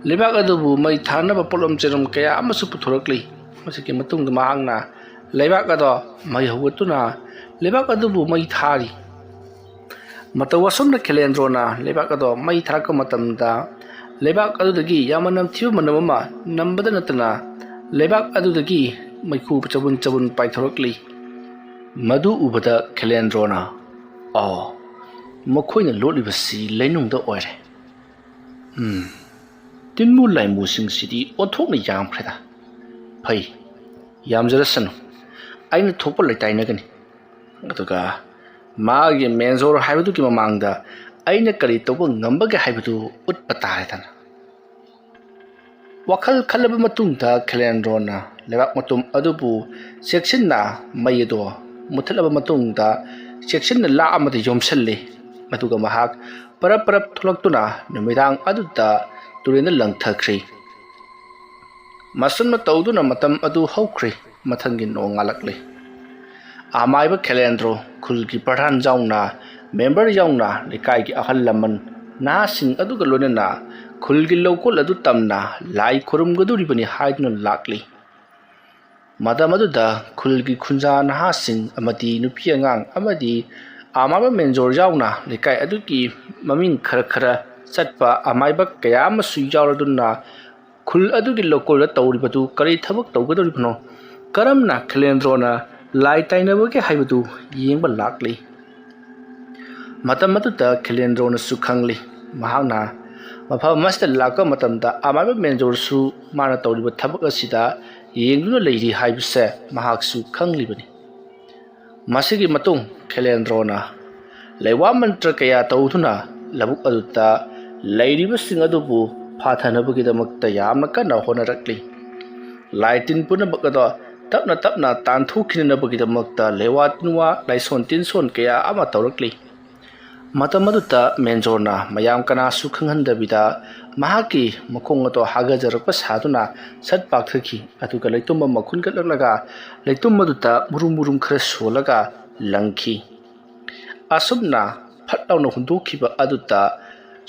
ꯂꯩꯕꯥꯛ ꯑꯗꯨꯕు ꯃꯩ ꯊꯥꯅꯕ ꯄꯣꯠꯂꯝ ꯆꯩꯔꯝ ꯀꯌꯥ ꯑꯃꯁꯨ ꯄꯨꯊꯣꯔꯛꯂꯤ ꯃꯁꯤꯒꯤ ꯃꯇꯨꯡꯗ ꯃꯍꯥꯛꯅ ꯂꯩꯕꯥꯛ ꯑꯗꯣ ꯃꯩ ꯍꯧꯒꯠꯇꯨꯅ ꯂꯩꯕꯥꯛ ꯑꯗꯨꯕꯨ ꯃꯩ ꯊꯥꯔꯤ ꯃꯇꯧ ꯑꯁꯨꯝꯅ ꯈꯤꯂꯦꯟꯗ꯭ꯔꯣꯅ ꯂꯩꯕꯥꯛ ꯑꯗꯣ ꯃꯩ ꯊꯥꯔꯛꯄ ꯃꯇꯝꯗ ꯂꯩꯕꯥꯛ ꯑꯗꯨꯗꯒꯤ ꯌꯥꯝꯅ ꯅꯝꯊꯤꯕ ꯃꯅꯝ ꯑꯃ ꯅꯝꯕꯗ ꯅꯠꯇꯅ ꯂꯩꯕꯥꯛ ꯑꯗꯨꯗꯒꯤ ꯃꯩꯈꯨ ꯆꯕꯨꯟ ꯄꯥꯏꯊꯣꯔꯛꯂꯤ ꯃꯗꯨ ꯎꯕꯗ ꯈꯤꯂꯦꯟꯗ꯭ꯔꯣꯅ ꯃꯈꯣꯏꯅ ꯂꯣꯠꯂꯤꯕꯁꯤ ꯂꯩꯅꯨꯡꯗ ꯑꯣꯏꯔꯦ ꯇꯤꯟꯃꯨ ꯂꯥꯏꯃꯨꯁꯤꯡꯁꯤꯗꯤ ꯑꯣꯟꯊꯣꯛꯅ ꯌꯥꯝꯈ꯭ꯔꯦꯗ ꯐꯩ ꯌꯥꯝꯖꯔꯁꯅꯨ ꯑꯩꯅ ꯊꯣꯛꯄ ꯂꯩꯇꯥꯏꯅꯒꯅꯤ ꯑꯗꯨꯒ ꯃꯥꯒꯤ ꯃꯦꯟꯖꯣꯔ ꯍꯥꯏꯕꯗꯨꯒꯤ ꯃꯃꯥꯡꯗ ꯑꯩꯅ ꯀꯔꯤ ꯇꯧꯕ ꯉꯝꯕꯒꯦ ꯍꯥꯏꯕꯗꯨ ꯎꯠꯄ ꯇꯥꯔꯦꯗꯅ ꯋꯥꯈꯜ ꯈꯜꯂꯕ ꯃꯇꯨꯡꯗ ꯈꯤꯂꯦꯟꯗ꯭ꯔꯣꯅ ꯂꯩꯕꯥꯛ ꯃꯇꯨꯝ ꯑꯗꯨꯕꯨ ꯆꯦꯛꯁꯤꯟꯅ ꯃꯩ ꯑꯗꯣ ꯃꯨꯊꯠꯂꯕ ꯃꯇꯨꯡꯗ ꯆꯦꯛꯁꯤꯟꯅ ꯂꯥꯛ ꯑꯃꯗ ꯌꯣꯝꯁꯤꯜꯂꯤ ꯃꯗꯨꯒ ꯃꯍꯥꯛ ꯄꯔꯞ ꯄꯔꯞ ꯊꯣꯛꯂꯛꯇꯨꯅ ꯅꯨꯃꯤꯗꯥꯡ ꯑꯗꯨꯗ ꯇꯨꯔꯦꯟꯗ ꯂꯪꯊꯈ꯭ꯔꯦ꯫ ꯃꯁꯨꯝꯅ ꯇꯧꯗꯨꯅ ꯃꯇꯝ ꯑꯗꯨ ꯍꯧꯈ꯭ꯔꯦ꯫ ꯃꯊꯪꯒꯤ ꯅꯣꯡ ꯉꯥꯜꯂꯛꯂꯦ꯫ ꯑꯃꯥꯏꯕ ꯈꯦꯂꯦꯟꯗ꯭ꯔꯣ, ꯈꯨꯜꯒꯤ ꯄ꯭ꯔꯙꯥꯟ ꯌꯥꯎꯅ, ꯃꯦꯝꯕꯔ ꯌꯥꯎꯅ, ꯂꯩꯀꯥꯏꯒꯤ ꯑꯍꯜ ꯂꯃꯟ ꯅꯍꯥꯁꯤꯡ ꯑꯗꯨꯒ ꯂꯣꯏꯅꯅ ꯈꯨꯜꯒꯤ ꯂꯧꯀꯣꯜ ꯑꯗꯨ ꯇꯝꯅ ꯂꯥꯏ ꯈꯨꯔꯨꯝꯒꯗꯧꯔꯤꯕꯅꯤ ꯍꯥꯏꯗꯨꯅ ꯂꯥꯛꯂꯤ꯫ ꯃꯇꯝ ꯑꯗꯨꯗ ꯈꯨꯜꯒꯤ ꯈꯨꯟꯖꯥ ꯅꯍꯥꯁꯤꯡ ꯑꯃꯗꯤ ꯅꯨꯄꯤ ꯑꯉꯥꯡ ꯑꯃꯗꯤ ꯑꯃꯥꯏꯕ ꯃꯦꯟꯖꯣꯔ ꯌꯥꯎꯅ ꯂꯩꯀꯥꯏ ꯑꯗꯨꯒꯤ ꯃꯃꯤꯡ ꯈꯔ ꯈꯔ ꯆꯠꯄ ꯑꯃꯥꯏꯕ ꯀꯌꯥ ꯑꯃꯁꯨ ꯌꯥꯎꯔꯗꯨꯅ ꯈꯨꯜ ꯑꯗꯨꯒꯤ ꯂꯧꯀꯣꯜꯗ ꯇꯧꯔꯤꯕꯗꯨ ꯀꯔꯤ ꯊꯕꯛ ꯇꯧꯒꯗꯧꯔꯤꯕꯅꯣ, ꯀꯔꯝꯅ ꯈꯦꯂꯦꯟꯗ꯭ꯔꯣꯅ ꯂꯥꯏ ꯇꯥꯏꯅꯕꯒꯦ ꯍꯥꯏꯕꯗꯨ ꯌꯦꯡꯕ ꯂꯥꯛꯂꯤ꯫ ꯃꯇꯝ ꯑꯗꯨꯗ ꯈꯦꯂꯦꯟꯗ꯭ꯔꯣꯅꯁꯨ ꯈꯪꯂꯤ ꯃꯍꯥꯛꯅ ꯃꯐꯝ ꯑꯁꯤꯗ ꯂꯥꯛꯄ ꯃꯇꯝꯗ ꯑꯃꯥꯏꯕ ꯃꯦꯟꯖꯣꯔꯁꯨ ꯃꯥꯅ ꯇꯧꯔꯤꯕ ꯊꯕꯛ ꯑꯁꯤꯗ ꯌꯦꯡꯗꯨꯅ ꯂꯩꯔꯤ ꯍꯥꯏꯕꯁꯦ ꯃꯍꯥꯛꯁꯨ ꯈꯪꯂꯤꯕꯅꯤ꯫ ꯃꯁꯤꯒꯤ ꯃꯇꯨꯡ ꯈꯦꯂꯦꯟꯗ꯭ꯔꯣꯅ ꯂꯩꯋꯥ ꯃꯟꯇ꯭ꯔ ꯀꯌꯥ ꯇꯧꯗꯨꯅ ꯂꯧꯕꯨꯛ ꯑꯗꯨꯗ ꯂꯩꯔꯤꯕꯁꯤꯡ ꯑꯗꯨꯕꯨ ꯐꯥꯊꯅꯕꯒꯤꯗꯃꯛꯇ ꯌꯥꯝꯅ ꯀꯟꯅ ꯍꯣꯠꯅꯔꯛꯂꯤ꯫ ꯂꯥꯏ ꯇꯤꯟ ꯄꯨꯝꯅꯃꯛ ꯑꯗꯣ ꯇꯞꯅ ꯇꯞꯅ ꯇꯥꯟꯊꯣꯛꯈꯤꯅꯕꯒꯤꯗꯃꯛꯇ ꯂꯩꯋꯥ ꯇꯤꯟꯋꯥ ꯂꯥꯏꯁꯣꯟ ꯇꯤꯟꯁꯣꯟ ꯀꯌꯥ ꯑꯃ ꯇꯧꯔꯛꯂꯤ꯫ ꯃꯇꯝ ꯑꯗꯨꯗ ꯃꯦꯟꯖꯣꯔꯅ ꯃꯌꯥꯝ ꯀꯅꯥꯁꯨ ꯈꯪꯍꯟꯗꯕꯤꯗ ꯃꯍꯥꯛꯀꯤ ꯃꯈꯣꯡ ꯑꯗꯣ ꯍꯥꯒꯖꯔꯛꯄ ꯁꯥꯗꯨꯅ ꯁꯠ ꯄꯥꯛꯊꯈꯤ꯫ ꯑꯗꯨꯒ ꯂꯩꯇꯨꯝ ꯑꯃ ꯈꯨꯟꯒꯠꯂꯛꯂꯒ ꯂꯩꯇꯨꯝ ꯑꯗꯨꯗ ꯃꯨꯔꯨꯝ ꯃꯨꯔꯨꯝ ꯈꯔ ꯁꯣꯜꯂꯒ ꯂꯪꯈꯤ꯫ ꯑꯁꯨꯝꯅ ꯐꯠ ꯂꯥꯎꯅ ꯍꯨꯟꯗꯣꯛꯈꯤꯕ ꯑꯗꯨꯗ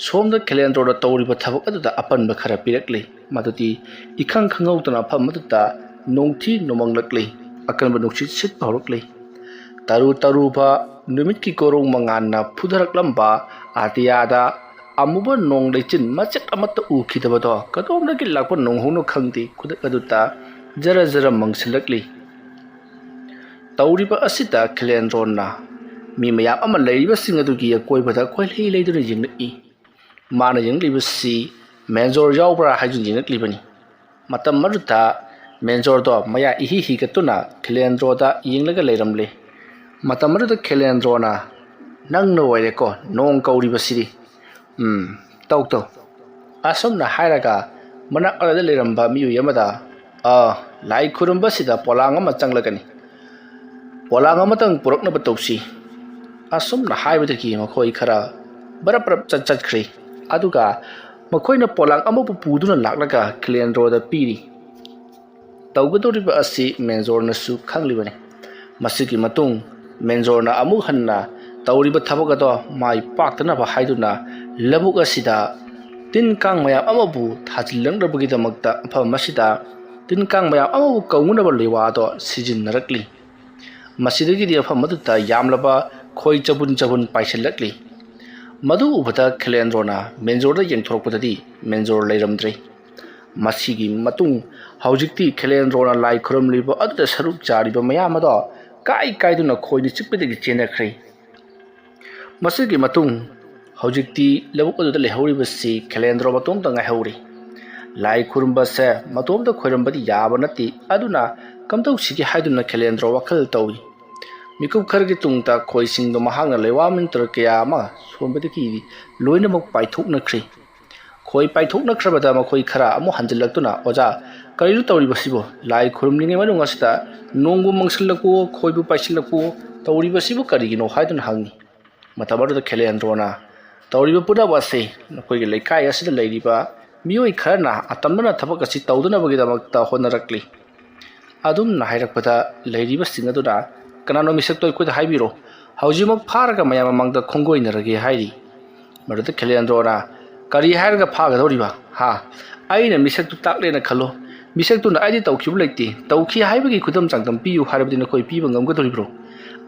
ꯁꯣꯝꯗ ꯈꯦꯂꯦꯟꯗ꯭ꯔꯣꯅ ꯇꯧꯔꯤꯕ ꯊꯕꯛ ꯑꯗꯨꯗ ꯑꯄꯟꯕ ꯈꯔ ꯄꯤꯔꯛꯂꯤ꯫ ꯃꯗꯨꯗꯤ ꯏꯈꯪ ꯈꯪꯍꯧꯗꯅ ꯃꯐꯝ ꯑꯗꯨꯗ ꯅꯣꯡꯊꯤ ꯅꯣꯡꯃꯪꯂꯛꯂꯤ꯫ ꯑꯀꯟꯕ ꯅꯨꯡꯁꯤꯠ ꯁꯤꯠꯄ ꯍꯧꯔꯛꯂꯤ꯫ ꯇꯔꯨ ꯇꯔꯨꯕ ꯅꯨꯃꯤꯠꯀꯤ ꯀꯣꯔꯣꯡ ꯃꯉꯥꯟꯅ ꯐꯨꯊꯔꯛꯂꯝꯕ ꯑꯇꯤꯌꯥꯗ ꯑꯃꯨꯕ ꯅꯣꯡ ꯂꯩꯆꯤꯟ ꯃꯆꯦꯠ ꯑꯃꯠꯇ ꯎꯈꯤꯗꯕꯗꯣ ꯀꯗꯣꯝꯗꯒꯤ ꯂꯥꯛꯄ ꯅꯣꯡꯍꯧꯅꯣ ꯈꯪꯗꯦ ꯈꯨꯗꯛ ꯑꯗꯨꯗ ꯖꯔ ꯖꯔ ꯃꯪꯁꯤꯜꯂꯛꯂꯤ꯫ ꯇꯧꯔꯤꯕ ꯑꯁꯤꯗ ꯈꯦꯂꯦꯟꯗ꯭ꯔꯣꯅ ꯃꯤ ꯃꯌꯥꯝ ꯑꯃ ꯂꯩꯔꯤꯕꯁꯤꯡ ꯑꯗꯨꯒꯤ ꯑꯀꯣꯏꯕꯗ ꯀꯣꯏꯂꯩ ꯂꯩꯗꯨꯅ ꯌꯦꯡꯂꯛꯏ꯫ ꯃꯥꯅ ꯌꯦꯡꯂꯤꯕꯁꯤ ꯃꯦꯟꯖꯣꯔ ꯌꯥꯎꯕ꯭ꯔꯥ ꯍꯥꯏꯗꯨꯅ ꯌꯦꯡꯂꯛꯂꯤꯕꯅꯤ꯫ ꯃꯇꯝ ꯑꯗꯨꯗ ꯃꯦꯟꯖꯣꯔꯗꯣ ꯃꯌꯥ ꯏꯍꯤ ꯍꯤꯒꯠꯇꯨꯅ ꯈꯦꯂꯦꯟꯗ꯭ꯔꯣꯗ ꯌꯦꯡꯂꯒ ꯂꯩꯔꯝꯂꯦ꯫ ꯃꯇꯝ ꯑꯗꯨꯗ ꯈꯦꯂꯦꯟꯗ꯭ꯔꯣꯅ "ꯅꯪꯅ ꯑꯣꯏꯔꯦꯀꯣ ꯅꯣꯡ ꯀꯧꯔꯤꯕꯁꯤꯗꯤ? ꯇꯧ ꯇꯧ" ꯑꯁꯨꯝꯅ ꯍꯥꯏꯔꯒ ꯃꯅꯥꯛ ꯑꯗꯨꯗ ꯂꯩꯔꯝꯕ ꯃꯤꯑꯣꯏ ꯑꯃꯗ "ꯂꯥꯏ ꯈꯨꯔꯨꯝꯕꯁꯤꯗ ꯄꯣꯂꯥꯡ ꯑꯃ ꯆꯪꯂꯒꯅꯤ. ꯄꯣꯂꯥꯡ ꯑꯃꯇꯪ ꯄꯨꯔꯛꯅꯕ ꯇꯧꯁꯤ" ꯑꯁꯨꯝꯅ ꯍꯥꯏꯕꯗꯒꯤ ꯃꯈꯣꯏ ꯈꯔ ꯕꯔꯞ ꯕꯔꯞ ꯆꯠꯈ꯭ꯔꯦ꯫ ꯑꯗꯨꯒ ꯃꯈꯣꯏꯅ ꯄꯣꯂꯥꯡ ꯑꯃꯕꯨ ꯄꯨꯗꯨꯅ ꯂꯥꯛꯂꯒ ꯈꯦꯂꯦꯟꯗ꯭ꯔꯣꯗ ꯄꯤꯔꯤ꯫ ꯇꯧꯒꯗꯧꯔꯤꯕ ꯑꯁꯤ ꯃꯦꯟꯖꯣꯔꯅꯁꯨ ꯈꯪꯂꯤꯕꯅꯤ꯫ ꯃꯁꯤꯒꯤ ꯃꯇꯨꯡ ꯃꯦꯟꯖꯣꯔꯅ ꯑꯃꯨꯛ ꯍꯟꯅ ꯇꯧꯔꯤꯕ ꯊꯕꯛ ꯑꯗꯣ ꯃꯥꯏ ꯄꯥꯛꯇꯅꯕ ꯍꯥꯏꯗꯨꯅ ꯂꯧꯕꯨꯛ ꯑꯁꯤꯗ ꯇꯤꯟ ꯀꯥꯡ ꯃꯌꯥꯝ ꯑꯃꯕꯨ ꯊꯥꯖꯤꯜꯂꯛꯅꯕꯒꯤꯗꯃꯛꯇ ꯃꯐꯝ ꯑꯁꯤꯗ ꯇꯤꯟ ꯀꯥꯡ ꯃꯌꯥꯝ ꯑꯃꯕꯨ ꯀꯧꯅꯕ ꯂꯩꯋꯥ ꯑꯗꯣ ꯁꯤꯖꯤꯟꯅꯔꯛꯂꯤ꯫ ꯃꯁꯤꯗꯒꯤꯗꯤ ꯃꯐꯝ ꯑꯗꯨꯗ ꯌꯥꯝꯂꯕ ꯈꯣꯏ ꯆꯕꯨꯟ ꯆꯕꯨꯟ ꯄꯥꯏꯁꯤꯜꯂꯛꯂꯤ꯫ ꯃꯗꯨ ꯎꯕꯗ ꯈꯦꯂꯦꯟꯗ꯭ꯔꯣꯅ ꯃꯦꯟꯖꯣꯔꯗ ꯌꯦꯡꯊꯣꯔꯛꯄꯗꯗꯤ ꯃꯦꯟꯖꯣꯔ ꯂꯩꯔꯝꯗ꯭ꯔꯦ꯫ ꯃꯁꯤꯒꯤ ꯃꯇꯨꯡ ꯍꯧꯖꯤꯛꯇꯤ ꯈꯦꯂꯦꯟꯗ꯭ꯔꯣꯅ ꯂꯥꯏ ꯈꯨꯔꯨꯝꯂꯤꯕ ꯑꯗꯨꯗ ꯁꯔꯨꯛ ꯆꯥꯔꯤꯕ ꯃꯌꯥꯝ ꯑꯗꯣ ꯀꯥꯏꯗꯨꯅ ꯈꯣꯏꯅ ꯆꯤꯛꯄꯗꯒꯤ ꯆꯦꯟꯅꯈ꯭ꯔꯦ꯫ ꯃꯁꯤꯒꯤ ꯃꯇꯨꯡ ꯍꯧꯖꯤꯛꯇꯤ ꯂꯧꯕꯨꯛ ꯑꯗꯨꯗ ꯂꯩꯍꯧꯔꯤꯕꯁꯤ ꯈꯦꯂꯦꯟꯗ꯭ꯔꯣ ꯃꯇꯣꯝꯇ ꯉꯥꯏꯍꯧꯔꯤ꯫ ꯂꯥꯏ ꯈꯨꯔꯨꯝꯕꯁꯦ ꯃꯇꯣꯝꯇ ꯈꯣꯏꯔꯝꯕꯗꯤ ꯌꯥꯕ ꯅꯠꯇꯦ꯫ ꯑꯗꯨꯅ ꯀꯝꯗꯧꯁꯤꯒꯦ ꯍꯥꯏꯗꯨꯅ ꯈꯦꯂꯦꯟꯗ꯭ꯔꯣ ꯋꯥꯈꯜ ꯇꯧꯏ꯫ ꯃꯤꯀꯨꯞ ꯈꯔꯒꯤ ꯇꯨꯡꯗ ꯈꯣꯏꯁꯤꯡꯗꯣ ꯃꯍꯥꯛꯅ ꯂꯩꯋꯥ ꯃꯟꯇ꯭ꯔ ꯀꯌꯥ ꯑꯃ ꯁꯣꯟꯕꯗꯒꯤ ꯂꯣꯏꯅꯃꯛ ꯄꯥꯏꯊꯣꯛꯅꯈ꯭ꯔꯦ꯫ ꯈꯣꯏ ꯄꯥꯏꯊꯣꯛꯅꯈ꯭ꯔꯕꯗ ꯃꯈꯣꯏ ꯈꯔ ꯑꯃꯨꯛ ꯍꯟꯖꯤꯜꯂꯛꯇꯨꯅ "ꯑꯣꯖꯥ, ꯀꯔꯤꯅꯣ ꯇꯧꯔꯤꯕꯁꯤꯕꯨ? ꯂꯥꯏ ꯈꯨꯔꯨꯝꯂꯤꯉꯩ ꯃꯅꯨꯡ ꯑꯁꯤꯗ ꯅꯣꯡꯕꯨ ꯃꯪꯁꯤꯜꯂꯛꯄꯋꯣ ꯈꯣꯏꯕꯨ ꯄꯥꯏꯁꯤꯜꯂꯛꯄꯋꯣ ꯇꯧꯔꯤꯕꯁꯤꯕꯨ ꯀꯔꯤꯒꯤꯅꯣ?" ꯍꯥꯏꯗꯨꯅ ꯍꯪꯉꯤ꯫ ꯃꯇꯝ ꯑꯗꯨꯗ ꯈꯦꯂꯦꯟꯗ꯭ꯔꯣꯅ "ꯇꯧꯔꯤꯕ ꯄꯨꯝꯅꯃꯛ ꯑꯁꯤ ꯅꯈꯣꯏꯒꯤ ꯂꯩꯀꯥꯏ ꯑꯁꯤꯗ ꯂꯩꯔꯤꯕ ꯃꯤꯑꯣꯏ ꯈꯔꯅ ꯑꯇꯝꯅꯅ ꯊꯕꯛ ꯑꯁꯤ ꯇꯧꯗꯅꯕꯒꯤꯗꯃꯛꯇ ꯍꯣꯠꯅꯔꯛꯂꯤ." ꯑꯗꯨꯝꯅ ꯍꯥꯏꯔꯛꯄꯗ ꯂꯩꯔꯤꯕꯁꯤꯡ ꯑꯗꯨꯅ "ꯀꯅꯥꯅꯣ ꯃꯤꯁꯛꯇꯣ ꯑꯩꯈꯣꯏꯗ ꯍꯥꯏꯕꯤꯔꯣ, ꯍꯧꯖꯤꯛꯃꯛ ꯐꯥꯔꯒ ꯃꯌꯥꯝ ꯃꯃꯥꯡꯗ ꯈꯣꯡꯒꯣꯏꯅꯔꯒꯦ" ꯍꯥꯏꯔꯤ꯫ ꯃꯗꯨꯗ ꯈꯦꯂꯦꯟꯗ꯭ꯔꯣꯅ "ꯀꯔꯤ ꯍꯥꯏꯔꯒ ꯐꯥꯒꯗꯧꯔꯤꯕ? ꯑꯩꯅ ꯃꯤꯁꯛꯇꯨ ꯇꯥꯛꯂꯦꯅ ꯈꯜꯂꯣ. ꯃꯤꯁꯛꯇꯨꯅ ꯑꯩꯗꯤ ꯇꯧꯈꯤꯕ ꯂꯩꯇꯦ, ꯇꯧꯈꯤ ꯍꯥꯏꯕꯒꯤ ꯈꯨꯗꯝ ꯆꯥꯡꯗꯝ ꯄꯤꯌꯨ ꯍꯥꯏꯔꯕꯗꯤ ꯅꯈꯣꯏ ꯄꯤꯕ ꯉꯝꯒꯗꯧꯔꯤꯕ꯭ꯔꯣ?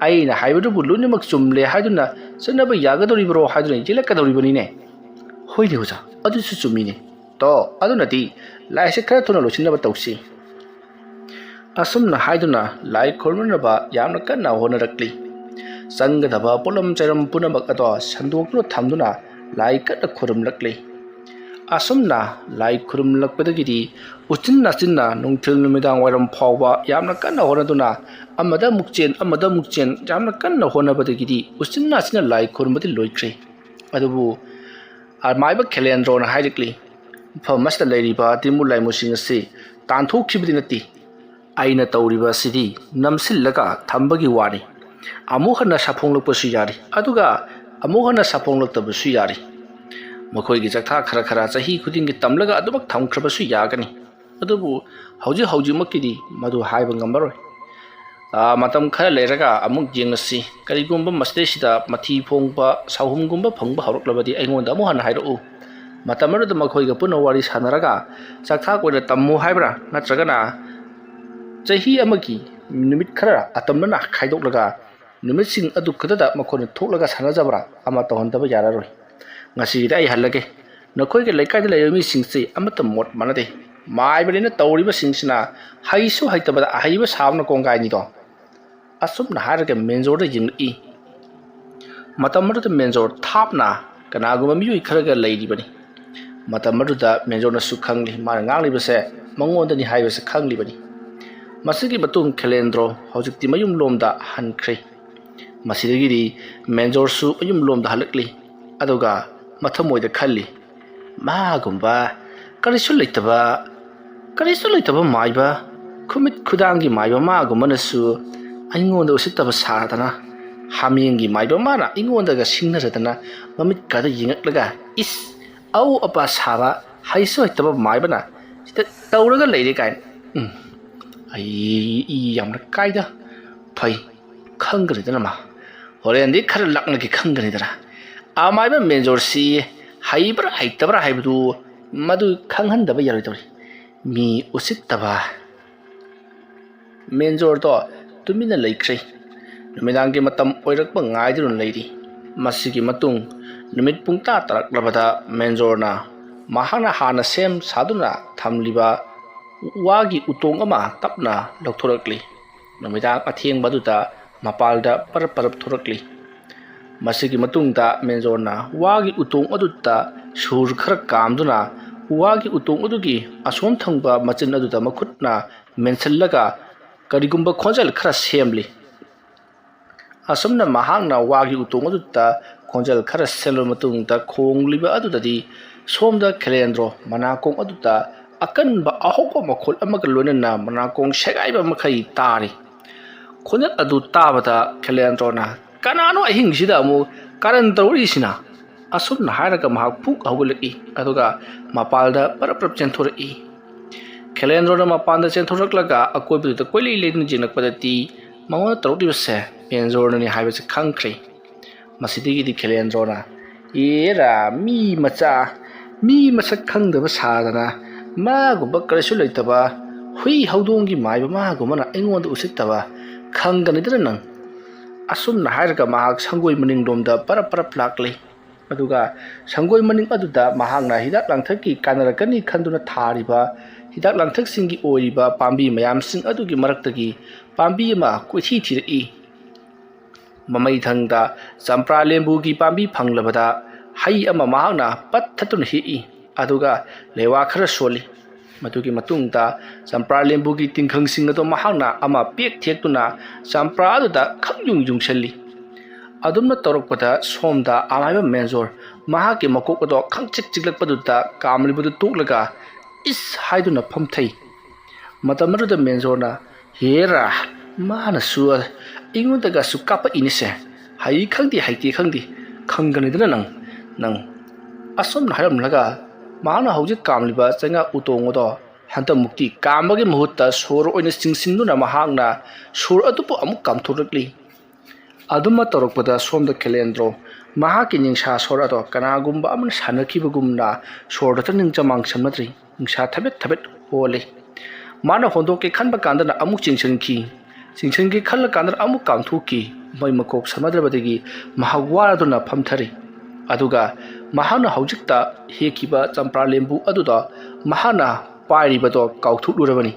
ꯑꯩꯅ ꯍꯥꯏꯕꯗꯨꯕꯨ ꯂꯣꯏꯅꯃꯛ ꯆꯨꯝꯂꯦ ꯍꯥꯏꯗꯨꯅ ꯆꯠꯅꯕ ꯌꯥꯒꯗꯧꯔꯤꯕ꯭ꯔꯣ ꯍꯥꯏꯗꯨꯅ ꯌꯦꯠꯂꯛꯀꯗꯧꯔꯤꯕꯅꯤꯅꯦ." "ꯍꯣꯏꯅꯦ ꯑꯣꯖꯥ, ꯑꯗꯨꯁꯨ ꯆꯨꯝꯃꯤꯅꯦ. ꯑꯗꯨꯅꯗꯤ ꯂꯥꯏꯁꯦ ꯈꯔ ꯊꯨꯅ ꯂꯣꯏꯁꯤꯟꯅꯕ ꯇꯧꯁꯤ." ꯑꯁꯨꯝꯅ ꯍꯥꯏꯗꯨꯅ ꯂꯥꯏ ꯈꯨꯔꯨꯝꯅꯕ ꯌꯥꯝꯅ ꯀꯟꯅ ꯍꯣꯠꯅꯔꯛꯂꯤ꯫ ꯆꯪꯒꯗꯕ ꯄꯣꯠꯂꯝ ꯆꯩꯔꯝ ꯄꯨꯝꯅꯃꯛ ꯑꯗꯣ ꯁꯟꯗꯣꯛꯇꯨꯅ ꯊꯝꯗꯨꯅ ꯂꯥꯏ ꯀꯟꯅ ꯈꯨꯔꯨꯝꯂꯛꯂꯤ꯫ ꯑꯁꯨꯝꯅ ꯂꯥꯏ ꯈꯨꯔꯨꯝꯂꯛꯄꯗꯒꯤꯗꯤ ꯎꯆꯤꯟ ꯅꯥꯆꯤꯟꯅ ꯅꯨꯡꯊꯤꯜ ꯅꯨꯃꯤꯗꯥꯡ ꯋꯥꯏꯔꯝ ꯐꯥꯎꯕ ꯌꯥꯝꯅ ꯀꯟꯅ ꯍꯣꯠꯅꯗꯨꯅ ꯑꯃꯗ ꯑꯃꯨꯛ ꯆꯦꯟ ꯑꯃꯗ ꯑꯃꯨꯛ ꯆꯦꯟ ꯌꯥꯝꯅ ꯀꯟꯅ ꯍꯣꯠꯅꯕꯗꯒꯤꯗꯤ ꯎꯆꯤꯟ ꯅꯥꯆꯤꯟꯅ ꯂꯥꯏ ꯈꯨꯔꯨꯝꯕꯗꯤ ꯂꯣꯏꯈ꯭ꯔꯦ꯫ ꯑꯗꯨꯕꯨ ꯑꯃꯥꯏꯕ ꯈꯦꯂꯦꯟꯗ꯭ꯔꯣꯅ ꯍꯥꯏꯔꯛꯂꯤ, "ꯃꯐꯝ ꯑꯁꯤꯗ ꯂꯩꯔꯤꯕ ꯇꯤꯟꯃꯨ ꯂꯥꯏꯃꯨꯁꯤꯡ ꯑꯁꯤ ꯇꯥꯟꯊꯣꯛꯈꯤꯕꯗꯤ ꯅꯠꯇꯦ. ꯑꯩꯅ ꯇꯧꯔꯤꯕ ꯑꯁꯤꯗꯤ ꯅꯝꯁꯤꯜꯂꯒ ꯊꯝꯕꯒꯤ ꯋꯥꯅꯤ. ꯑꯃꯨꯛ ꯍꯟꯅ ꯁꯥꯐꯣꯡꯂꯛꯄꯁꯨ ꯌꯥꯔꯤ. ꯑꯗꯨꯒ ꯑꯃꯨꯛ ꯍꯟꯅ ꯁꯥꯐꯣꯡꯂꯛꯇꯕꯁꯨ ꯌꯥꯔꯤ ꯃꯈꯣꯏꯒꯤ ꯆꯥꯛꯊꯥ ꯈꯔ ꯈꯔ ꯆꯍꯤ ꯈꯨꯗꯤꯡꯒꯤ ꯇꯝꯂꯒ ꯑꯗꯨꯃꯛ ꯊꯝꯈ꯭ꯔꯕꯁꯨ ꯌꯥꯒꯅꯤ ꯑꯗꯨꯕꯨ ꯍꯧꯖꯤꯛꯃꯛꯀꯤꯗꯤ ꯃꯗꯨ ꯍꯥꯏꯕ ꯉꯝꯃꯔꯣꯏ matam khara leraga amuk jengasi karigumba masdesida mathi phongba sahumgumba phongba hauruklabadi aingonda amu han hairu matamadu makhoi ga puna wari sanaraga chakha koina tammu haibra natragana chahi amagi numit khara atamna khaidoklaga numit sing adu khadada makhona thoklaga sanajabra ama tohondaba yararoi ngasi dai halage nakhoi ga laikai da layami singse amata mot manade maibadina tawriba singsina haisu haitabada haiba sabna kongai ni do asumna haraga menjor da ying'i matamadu da menjor thapna kanaguma miyui kharaga laidi bani matamadu da menjor na sukhangli mar ngangli base mangonda ni haibase khangli bani masigi batung kelendro hojikti mayum lomda hankhre masidagi di menjor su ayum lomda halakli aduga mathamoi da khalli ma gumba karisu leitaba maiba khumit khudangi maiba ma gumana su aingonda usitaba saradana hamiengi maiba mana ingonda ga singnaradana mamit kada yingaklaga is au apa saba haiso itaba maibana sita tawraga leire kain ai yamna kaida phai khangridana ma horendi khara lakna ki khangridana a maiba menjor si haibra haitabra haibudu madu khanghandaba yaroidori mi usitaba menjor to tumina laikrai numidangi matam oirakpa ngaidurun leiri masigi matung numit pungta taraklabada menjorna mahana hana sem saduna thamliba wagi utong ama tapna lokthorakli numidang atheng baduta mapalda parap thorakli masigi matungta menjorna wagi utong adutta sur khara kamduna wagi utong adugi asom thangba machin aduta makhutna mensallaga karigumba khonjal khara semli asumna mahangna wagi utong adutta khonjal khara selo matungta khongliba adudadi somda kelendro manakong aduta akanba ahoko makhol amaga lonena manakong segaiba makhai tari khonjal adu tabada kelendro na kanano ahingsida amu karan tawrisina asumna haraga mahak puk hawlaki aduga mapalda parap chenthorei kelendro na mapanda chenthораklaga akoibuda koili leidin jinakpadati mangon tawribase menjor ni haibase khangkhre masidigi di kelendro na era mi masak khangdaba sadana ma gumba karasu leitaba hui haudongi maiba ma gumana aingonda usittaba khangganidra nang asumna haraga mahak sangoi maning domda parap lakle aduga sangoi maning aduda mahangna hidak langthaki kanarakani khanduna thariba hidak langthak singi oiba pambi mayam sing adugi maraktagi pambi ma koithi thirei mamai thangda champra lembu gi pambi phanglabada hai ama mahangna pathatun hi aduga lewa khara soli matugi matungta champra lembu gi tingkhang sing ado mahangna ama pek thektuna champra aduda khangjung jungselli adumna torokpada somda amaiba menjor mahaki makok ado khangchik chiklakpaduta kamlibudu tuklaga is haiduna phamthai matamaruda menjorna hera mana su ingondaga su kapa inise hai khangdi haiti khangdi khangganidana nang asomna haram laga mana hauji kamliba changa utongodo hanta mukti kambagi muhutta sor oina singsingduna mahangna sur atupu amuk kamthurakli aduma torokpada somda kelendro mahaki ningsha sorado kanagumba aman sanakibagumna sordata ningchamang samnatri ningsha thabet hole mana hondoke khanba kandana amuk chingchangki khalla kandana amuk kamthuki mai makok samadrabadagi mahagwaraduna phamthari aduga mahana haujikta hekiba champra lembu aduda mahana pairibado kauthulurabani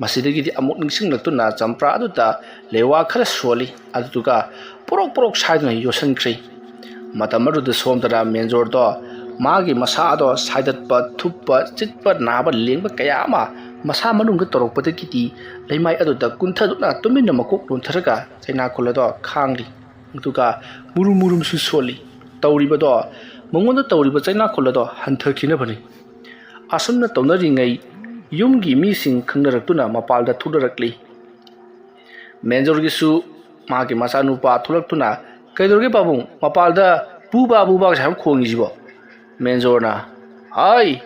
masidagi amuk ningsinglaktuna champra aduda lewa khara soli aduga porok saiduna yosankhre matamaruda somdara menjor do magi masa ado saidatpa thuppa chitpa naba lengba kayama masa manungga torokpadagi ti leimai aduda kunthaduna tuminna makok lontharaga chaina kholado khangli aduga murum su soli tawribado mangonda tawriba chaina kholado hanthakina bani asumna tawnaringai yumgi mising khangnaratuna mapalda thudarakli menjor gisu magi masanupa thulaktuna ꯀꯩꯗꯧꯔꯒꯦ ꯄꯥꯕꯨꯡ ꯃꯄꯥꯜꯗ ꯕꯨꯕꯥ ꯁꯥꯏꯕ ꯈꯣꯡꯉꯤꯁꯤꯕꯣ ꯃꯦꯟꯖꯣꯔꯅ ꯍꯥꯏ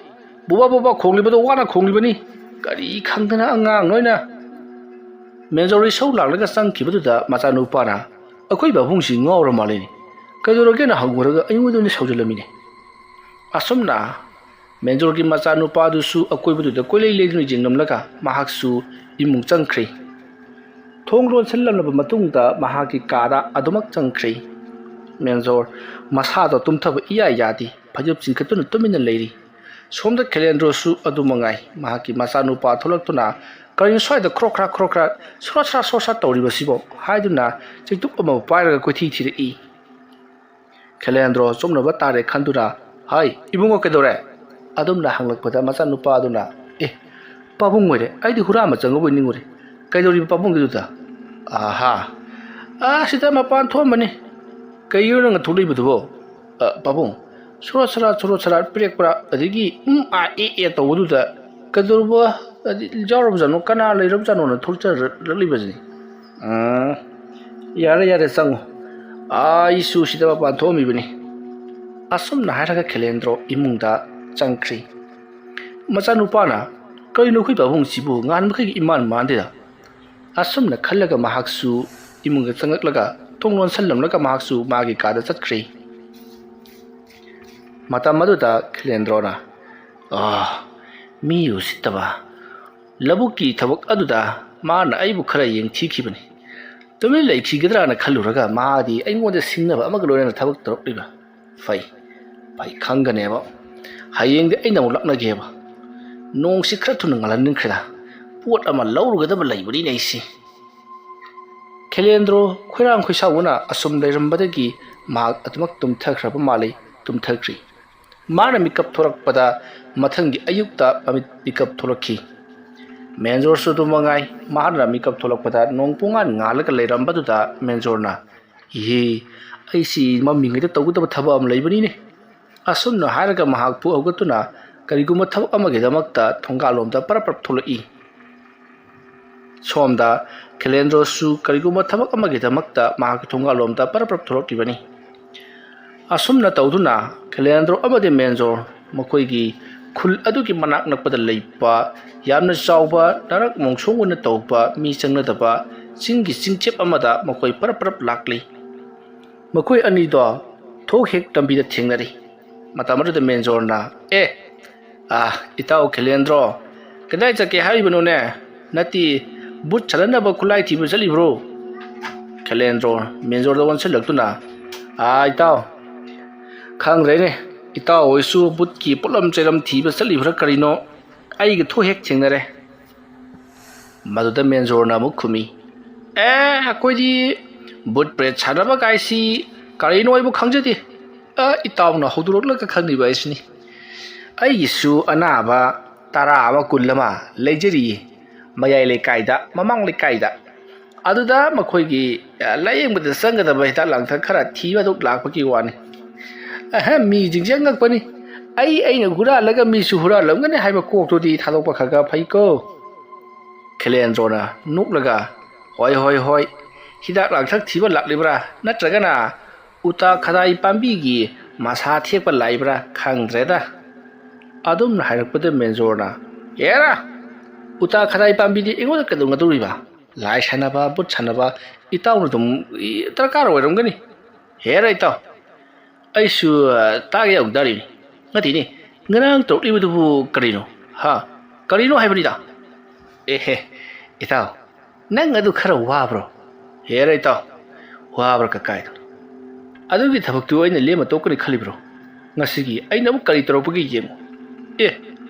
ꯕꯨꯕꯥ ꯈꯣꯡꯂꯤꯕꯗꯣ ꯋꯥꯅ ꯈꯣꯡꯂꯤꯕꯅꯤ ꯀꯔꯤ ꯈꯪꯗꯅ ꯑꯉꯥꯡ ꯅꯣꯏꯅ ꯃꯦꯟꯖꯣꯔ ꯏꯁꯧ ꯂꯥꯛꯂꯒ ꯆꯪꯈꯤꯕꯗꯨꯗ ꯃꯆꯥꯅꯨꯄꯥꯅ ꯑꯩꯈꯣꯏ ꯕꯥꯕꯨꯡꯁꯤ ꯉꯥꯎꯔ ꯃꯥꯜꯂꯤꯅꯤ ꯀꯩꯗꯧꯔꯒꯦꯅ ꯍꯪꯉꯨꯔꯒ ꯑꯩꯉꯣꯟꯗ ꯑꯣꯏꯅ ꯁꯧꯖꯤꯜꯂꯝꯃꯤꯅꯦ ꯑꯁꯨꯝꯅ ꯃꯦꯟꯖꯣꯔꯒꯤ ꯃꯆꯥꯅꯨꯄꯥꯗꯨꯁꯨ ꯑꯀꯣꯏꯕꯗꯨꯗ ꯀꯣꯏꯂꯩ ꯂꯩꯗꯨꯅ ꯌꯦꯡꯂꯝꯂꯒ ꯃꯍꯥꯛꯁꯨ ꯏꯃꯨꯡ ꯆꯪꯈ꯭ꯔꯦ ꯊꯣꯡ ꯂꯣꯟꯁꯤꯜꯂꯝꯂꯕ ꯃꯇꯨꯡꯗ ꯃꯍꯥꯛꯀꯤ ꯀꯥꯗ ꯑꯗꯨꯃꯛ ꯆꯪꯈ꯭ꯔꯦ ꯃꯦꯟꯖꯣꯔ ꯃꯁꯥꯗꯣ ꯇꯨꯝꯊꯕ ꯏꯌꯥ ꯌꯥꯗꯦ ꯐꯩꯖꯨꯞ ꯆꯤꯡꯈꯠꯇꯨꯅ ꯇꯨꯃꯤꯟꯅ ꯂꯩꯔꯤ ꯁꯣꯝꯗ ꯈꯦꯂꯦꯟꯗ꯭ꯔꯣꯁꯨ ꯑꯗꯨꯃꯉꯥꯏ ꯃꯍꯥꯛꯀꯤ ꯃꯆꯥꯅꯨꯄꯥ ꯊꯣꯛꯂꯛꯇꯨꯅ ꯀꯔꯤꯅꯣ ꯁ꯭ꯋꯥꯏꯗ ꯈ꯭ꯔꯣꯛꯈ꯭ꯔꯥ ꯁꯣꯔꯣꯠ ꯇꯧꯔꯤꯕꯁꯤꯕꯣ ꯍꯥꯏꯗꯨꯅ ꯆꯩꯇꯨꯞ ꯑꯃ ꯄꯥꯏꯔꯒ ꯀꯣꯏꯊꯤ ꯊꯤꯔꯛꯏ ꯈꯦꯂꯦꯟꯗ꯭ꯔꯣ ꯆꯨꯝꯅꯕ ꯇꯥꯔꯦ ꯈꯟꯗꯨꯅ ꯍꯥꯏ ꯏꯕꯨꯡꯉꯣ ꯀꯩꯗꯧꯔꯦ ꯑꯗꯨꯝꯅ ꯍꯪꯂꯛꯄꯗ ꯃꯆꯥꯅꯨꯄꯥ ꯑꯗꯨꯅ ꯄꯥꯕꯨꯡ ꯑꯣꯏꯔꯦ ꯑꯩꯗꯤ ꯍꯨꯔꯥꯟꯕ ꯆꯪꯉꯕꯣꯏ ꯅꯤꯡꯉꯨꯔꯦ ꯀꯩꯗꯧꯔꯤꯕ ꯄꯥꯕꯨꯡꯒꯤꯗꯨꯗ ꯑꯍꯥ ꯁꯤꯗ ꯃꯄꯥꯟ ꯊꯣꯛꯑꯝꯕꯅꯤ ꯀꯩꯒꯤꯅꯣ ꯅꯪꯅ ꯊꯣꯛꯂꯛꯏꯕꯗꯨꯕꯣ ꯄꯥꯕꯨꯡ ꯁꯣꯔꯣꯠ ꯁꯔꯥꯠ ꯄꯤꯔꯛꯄ꯭ꯔꯥ ꯑꯗꯒꯤ ꯇꯧꯕꯗꯨꯗ ꯀꯩꯗꯧꯔꯕ ꯌꯥꯎꯔꯕꯖꯥꯠꯅꯣ ꯀꯅꯥ ꯂꯩꯔꯕꯖꯥꯠꯅꯣꯅ ꯊꯣꯛꯆꯔꯛꯂꯤꯕꯁꯤꯅꯤ ꯌꯥꯔꯦ ꯆꯪꯉꯣ ꯑꯩꯁꯨ ꯁꯤꯗ ꯃꯄꯥꯟ ꯊꯣꯛꯑꯝꯃꯤꯕꯅꯤ ꯑꯁꯨꯝꯅ ꯍꯥꯏꯔꯒ ꯈꯦꯂꯦꯟꯗ꯭ꯔꯣ ꯏꯃꯨꯡꯗ ꯆꯪꯈ꯭ꯔꯤ ꯃꯆꯥꯅꯨꯄꯥꯅ ꯀꯔꯤꯅꯣ ꯑꯩꯈꯣꯏ ꯄꯥꯕꯨꯡꯁꯤꯕꯨ ꯉꯥꯟ ꯃꯈꯩꯒꯤ ꯏꯃꯥꯟ ꯃꯥꯟꯗꯦꯗ ꯑꯁꯨꯝꯅ ꯈꯜꯂꯒ ꯃꯍꯥꯛꯁꯨ ꯏꯃꯨꯡꯗ ꯆꯪꯂꯛꯂꯒ ꯊꯣꯡ ꯂꯣꯟꯁꯜꯂꯝꯂꯒ ꯃꯍꯥꯛꯁꯨ ꯃꯥꯒꯤ ꯀꯥꯗ ꯆꯠꯈ꯭ꯔꯤ ꯃꯇꯝ ꯑꯗꯨꯗ ꯈꯦꯂꯦꯟꯗ꯭ꯔꯣꯅ ꯃꯤ ꯎꯁꯤꯠꯇꯕ ꯂꯧꯕꯨꯛꯀꯤ ꯊꯕꯛ ꯑꯗꯨꯗ ꯃꯥꯅ ꯑꯩꯕꯨ ꯈꯔ ꯌꯦꯡꯊꯤꯈꯤꯕꯅꯤ ꯇꯨꯃꯤꯟ ꯂꯩꯈꯤꯒꯗ꯭ꯔꯥꯅ ꯈꯜꯂꯨꯔꯒ ꯃꯥꯗꯤ ꯑꯩꯉꯣꯟꯗ ꯁꯤꯡꯅꯕ ꯑꯃꯒ ꯂꯣꯏꯅꯅ ꯊꯕꯛ ꯇꯧꯔꯛꯂꯤꯕ ꯐꯩ ꯈꯪꯒꯅꯦꯕ ꯍꯌꯦꯡꯗꯤ ꯑꯩꯅ ꯑꯃꯨꯛ ꯂꯥꯛꯅꯒꯦꯕ ꯅꯣꯡꯁꯤ ꯈꯔ ꯊꯨꯅ ꯉꯜꯍꯟꯅꯤꯡꯈ꯭ꯔꯦꯗ ꯄꯣꯠ ꯑꯃ ꯂꯧꯔꯨꯒꯗꯕ ꯂꯩꯕꯅꯤꯅꯦ ꯑꯩꯁꯤ ꯈꯦꯂꯦꯟꯗ꯭ꯔꯣ ꯈꯣꯏꯔꯥꯡ ꯈꯣꯏꯁꯥꯎꯕꯅ ꯑꯁꯨꯝ ꯂꯩꯔꯝꯕꯗꯒꯤ ꯃꯍꯥꯛ ꯑꯗꯨꯃꯛ ꯇꯨꯝꯊꯈ꯭ꯔꯕ ꯃꯥꯜꯂꯤ ꯇꯨꯝꯊꯈ꯭ꯔꯤ ꯃꯥꯅ ꯃꯤꯀꯞ ꯊꯣꯔꯛꯄꯗ ꯃꯊꯪꯒꯤ ꯑꯌꯨꯛꯇ ꯃꯤꯀꯞ ꯊꯣꯛꯂꯛꯈꯤ ꯃꯦꯟꯖꯣꯔꯁꯨ ꯑꯗꯨꯃꯉꯥꯏ ꯃꯍꯥꯛꯅ ꯃꯤꯀꯞ ꯊꯣꯛꯂꯛꯄꯗ ꯅꯣꯡ ꯄꯣꯡꯉꯥꯟ ꯉꯥꯜꯂꯒ ꯂꯩꯔꯝꯕꯗꯨꯗ ꯃꯦꯟꯖꯣꯔꯅ ꯑꯩꯁꯤ ꯃꯃꯤꯡꯉꯩꯗ ꯇꯧꯒꯗꯕ ꯊꯕꯛ ꯑꯃ ꯂꯩꯕꯅꯤꯅꯦ ꯑꯁꯨꯝꯅ ꯍꯥꯏꯔꯒ ꯃꯍꯥꯛꯄꯨ ꯍꯧꯒꯠꯇꯨꯅ ꯀꯔꯤꯒꯨꯝꯕ ꯊꯕꯛ ꯑꯃꯒꯤꯗꯃꯛꯇ ꯊꯣꯡꯒꯥꯜꯂꯣꯝꯗ ꯄꯔꯞ ꯊꯣꯛꯂꯛꯏ ꯁꯣꯝꯗ ꯈꯦꯂꯦꯟꯗ꯭ꯔꯣꯁꯨ ꯀꯔꯤꯒꯨꯝꯕ ꯊꯕꯛ ꯑꯃꯒꯤꯗꯃꯛꯇ ꯃꯍꯥꯛꯀꯤ ꯊꯣꯡꯒꯥꯜꯂꯣꯝꯗ ꯄꯔꯞ ꯊꯣꯛꯂꯛꯂꯤꯕꯅꯤ ꯑꯁꯨꯝꯅ ꯇꯧꯗꯨꯅ ꯈꯦꯂꯦꯟꯗ꯭ꯔꯣ ꯑꯃꯗꯤ ꯃꯦꯟꯖꯣꯔ ꯃꯈꯣꯏꯒꯤ ꯈꯨꯜ ꯑꯗꯨꯒꯤ ꯃꯅꯥꯛ ꯅꯛꯄꯗ ꯂꯩꯕ ꯌꯥꯝꯅ ꯆꯥꯎꯕ ꯅꯔꯛ ꯃꯣꯡꯁꯣꯡ ꯑꯣꯏꯅ ꯇꯧꯕ ꯃꯤ ꯆꯪꯅꯗꯕ ꯆꯤꯡꯒꯤ ꯆꯤꯡꯆꯦꯞ ꯑꯃꯗ ꯃꯈꯣꯏ ꯄꯔꯞ ꯂꯥꯛꯂꯤ ꯃꯈꯣꯏ ꯑꯅꯤꯗꯣ ꯊꯣꯛ ꯍꯦꯛ ꯂꯝꯕꯤꯗ ꯊꯦꯡꯅꯔꯤ ꯃꯇꯝ ꯑꯗꯨꯗ ꯃꯦꯟꯖꯣꯔꯅ ꯏꯇꯥꯎ ꯈꯦꯂꯦꯟꯗ꯭ꯔꯣ ꯀꯗꯥꯏ ꯆꯠꯀꯦ ꯍꯥꯏꯔꯤꯕꯅꯣꯅꯦ ꯅꯠꯇꯦ ꯕꯨꯠ ꯁꯥꯟꯅꯅꯕ ꯈꯨꯠꯂꯥꯏ ꯊꯤꯕ ꯆꯠꯂꯤꯕ꯭ꯔꯣ ꯈꯦꯂꯦꯟꯗ꯭ꯔꯣ ꯃꯦꯟꯖꯣꯔꯗ ꯑꯣꯟꯁꯤꯜꯂꯛꯇꯨꯅ ꯏꯇꯥꯎ ꯈꯪꯗ꯭ꯔꯦꯅꯦ ꯏꯇꯥꯎ ꯍꯣꯏꯁꯨ ꯕꯨꯠꯀꯤ ꯄꯣꯠꯂꯝ ꯆꯩꯔꯝ ꯊꯤꯕ ꯆꯠꯂꯤꯕ꯭ꯔꯥ ꯀꯔꯤꯅꯣ ꯑꯩꯒ ꯊꯣꯛ ꯍꯦꯛ ꯊꯦꯡꯅꯔꯦ ꯃꯗꯨꯗ ꯃꯦꯟꯖꯣꯔꯅ ꯑꯃꯨꯛ ꯈꯨꯝꯃꯤ ꯑꯩꯈꯣꯏꯗꯤ ꯕꯨꯠ ꯕ꯭ꯔꯦꯗ ꯁꯥꯟꯅꯕ ꯀꯥꯏꯁꯤ ꯀꯔꯤꯅꯣ ꯑꯩꯕꯨ ꯈꯪꯖꯗꯦ ꯏꯇꯥꯎꯅ ꯍꯧꯗꯣꯔꯛꯂꯒ ꯈꯪꯂꯤꯕ ꯍꯥꯏꯁꯤꯅꯤ ꯑꯩꯒꯤꯁꯨ ꯑꯅꯥꯕ 10-20 ꯂꯩꯖꯔꯤꯌꯦ ꯃꯌꯥꯏ ꯂꯩꯀꯥꯏꯗ ꯃꯃꯥꯡ ꯂꯩꯀꯥꯏꯗ ꯑꯗꯨꯗ ꯃꯈꯣꯏꯒꯤ ꯂꯥꯌꯦꯡꯕꯗ ꯆꯪꯒꯗꯕ ꯍꯤꯗꯥꯛ ꯂꯥꯡꯊꯛ ꯈꯔ ꯊꯤꯕ ꯑꯗꯨ ꯂꯥꯛꯄꯒꯤ ꯋꯥꯅꯤ ꯃꯤꯁꯤꯡꯁꯦ ꯉꯛꯄꯅꯤ ꯑꯩꯅ ꯍꯨꯔꯥꯜꯂꯒ ꯃꯤꯁꯨ ꯍꯨꯔꯥꯜꯂꯝꯒꯅꯤ ꯍꯥꯏꯕ ꯀꯣꯛꯇꯨꯗꯤ ꯊꯥꯗꯣꯛꯄ ꯈꯔ ꯐꯩꯀꯣ ꯈꯦꯂꯦꯟꯗ꯭ꯔꯣꯅ ꯅꯣꯛꯂꯒ ꯍꯣꯏ ꯍꯤꯗꯥꯛ ꯂꯥꯡꯊꯛ ꯊꯤꯕ ꯂꯥꯛꯂꯤꯕ꯭ꯔꯥ ꯅꯠꯇ꯭ꯔꯒꯅ ꯎꯇꯥ ꯈꯗꯥꯏ ꯄꯥꯝꯕꯤꯒꯤ ꯃꯁꯥ ꯊꯦꯛꯄ ꯂꯥꯛꯏꯕ꯭ꯔꯥ ꯈꯪꯗ꯭ꯔꯦꯗ ꯑꯗꯨꯝꯅ ꯍꯥꯏꯔꯛꯄꯗ ꯃꯦꯟꯖꯣꯔꯅ ꯎꯇꯥ ꯈꯗꯥꯏ ꯄꯥꯝꯕꯤꯗꯤ ꯑꯩꯉꯣꯟꯗ ꯀꯩꯗꯧꯅꯗꯧꯔꯤꯕ ꯂꯥꯏ ꯁꯥꯟꯅꯕ ꯕꯨꯠ ꯁꯥꯟꯅꯕ ꯏꯇꯥꯎꯅ ꯑꯗꯨꯝ ꯗꯔꯀꯥꯔ ꯑꯣꯏꯔꯝꯒꯅꯤ ꯏꯇꯥꯎ ꯑꯩꯁꯨ ꯇꯥꯒꯦ ꯌꯧꯗꯥꯔꯤꯅꯤ ꯅꯠꯇꯦꯅꯦ ꯉꯔꯥꯡ ꯇꯧꯔꯛꯂꯤꯕꯗꯨꯕꯨ ꯀꯔꯤꯅꯣ ꯀꯔꯤꯅꯣ ꯍꯥꯏꯕꯅꯤꯗ ꯏꯇꯥꯎ ꯅꯪ ꯑꯗꯨ ꯈꯔ ꯋꯥꯕ꯭ꯔꯣ ꯏꯇꯥꯎ ꯋꯥꯕ꯭ꯔꯥ ꯀꯀꯥꯏꯗꯣ ꯑꯗꯨꯒꯤ ꯊꯕꯛꯇꯨ ꯑꯩꯅ ꯂꯦꯝꯃ ꯇꯣꯛꯀꯅꯤ ꯈꯜꯂꯤꯕ꯭ꯔꯣ ꯉꯁꯤꯒꯤ ꯑꯩꯅ ꯑꯃꯨꯛ ꯀꯔꯤ ꯇꯧꯔꯛꯄꯒꯦ ꯌꯦꯡꯉꯨ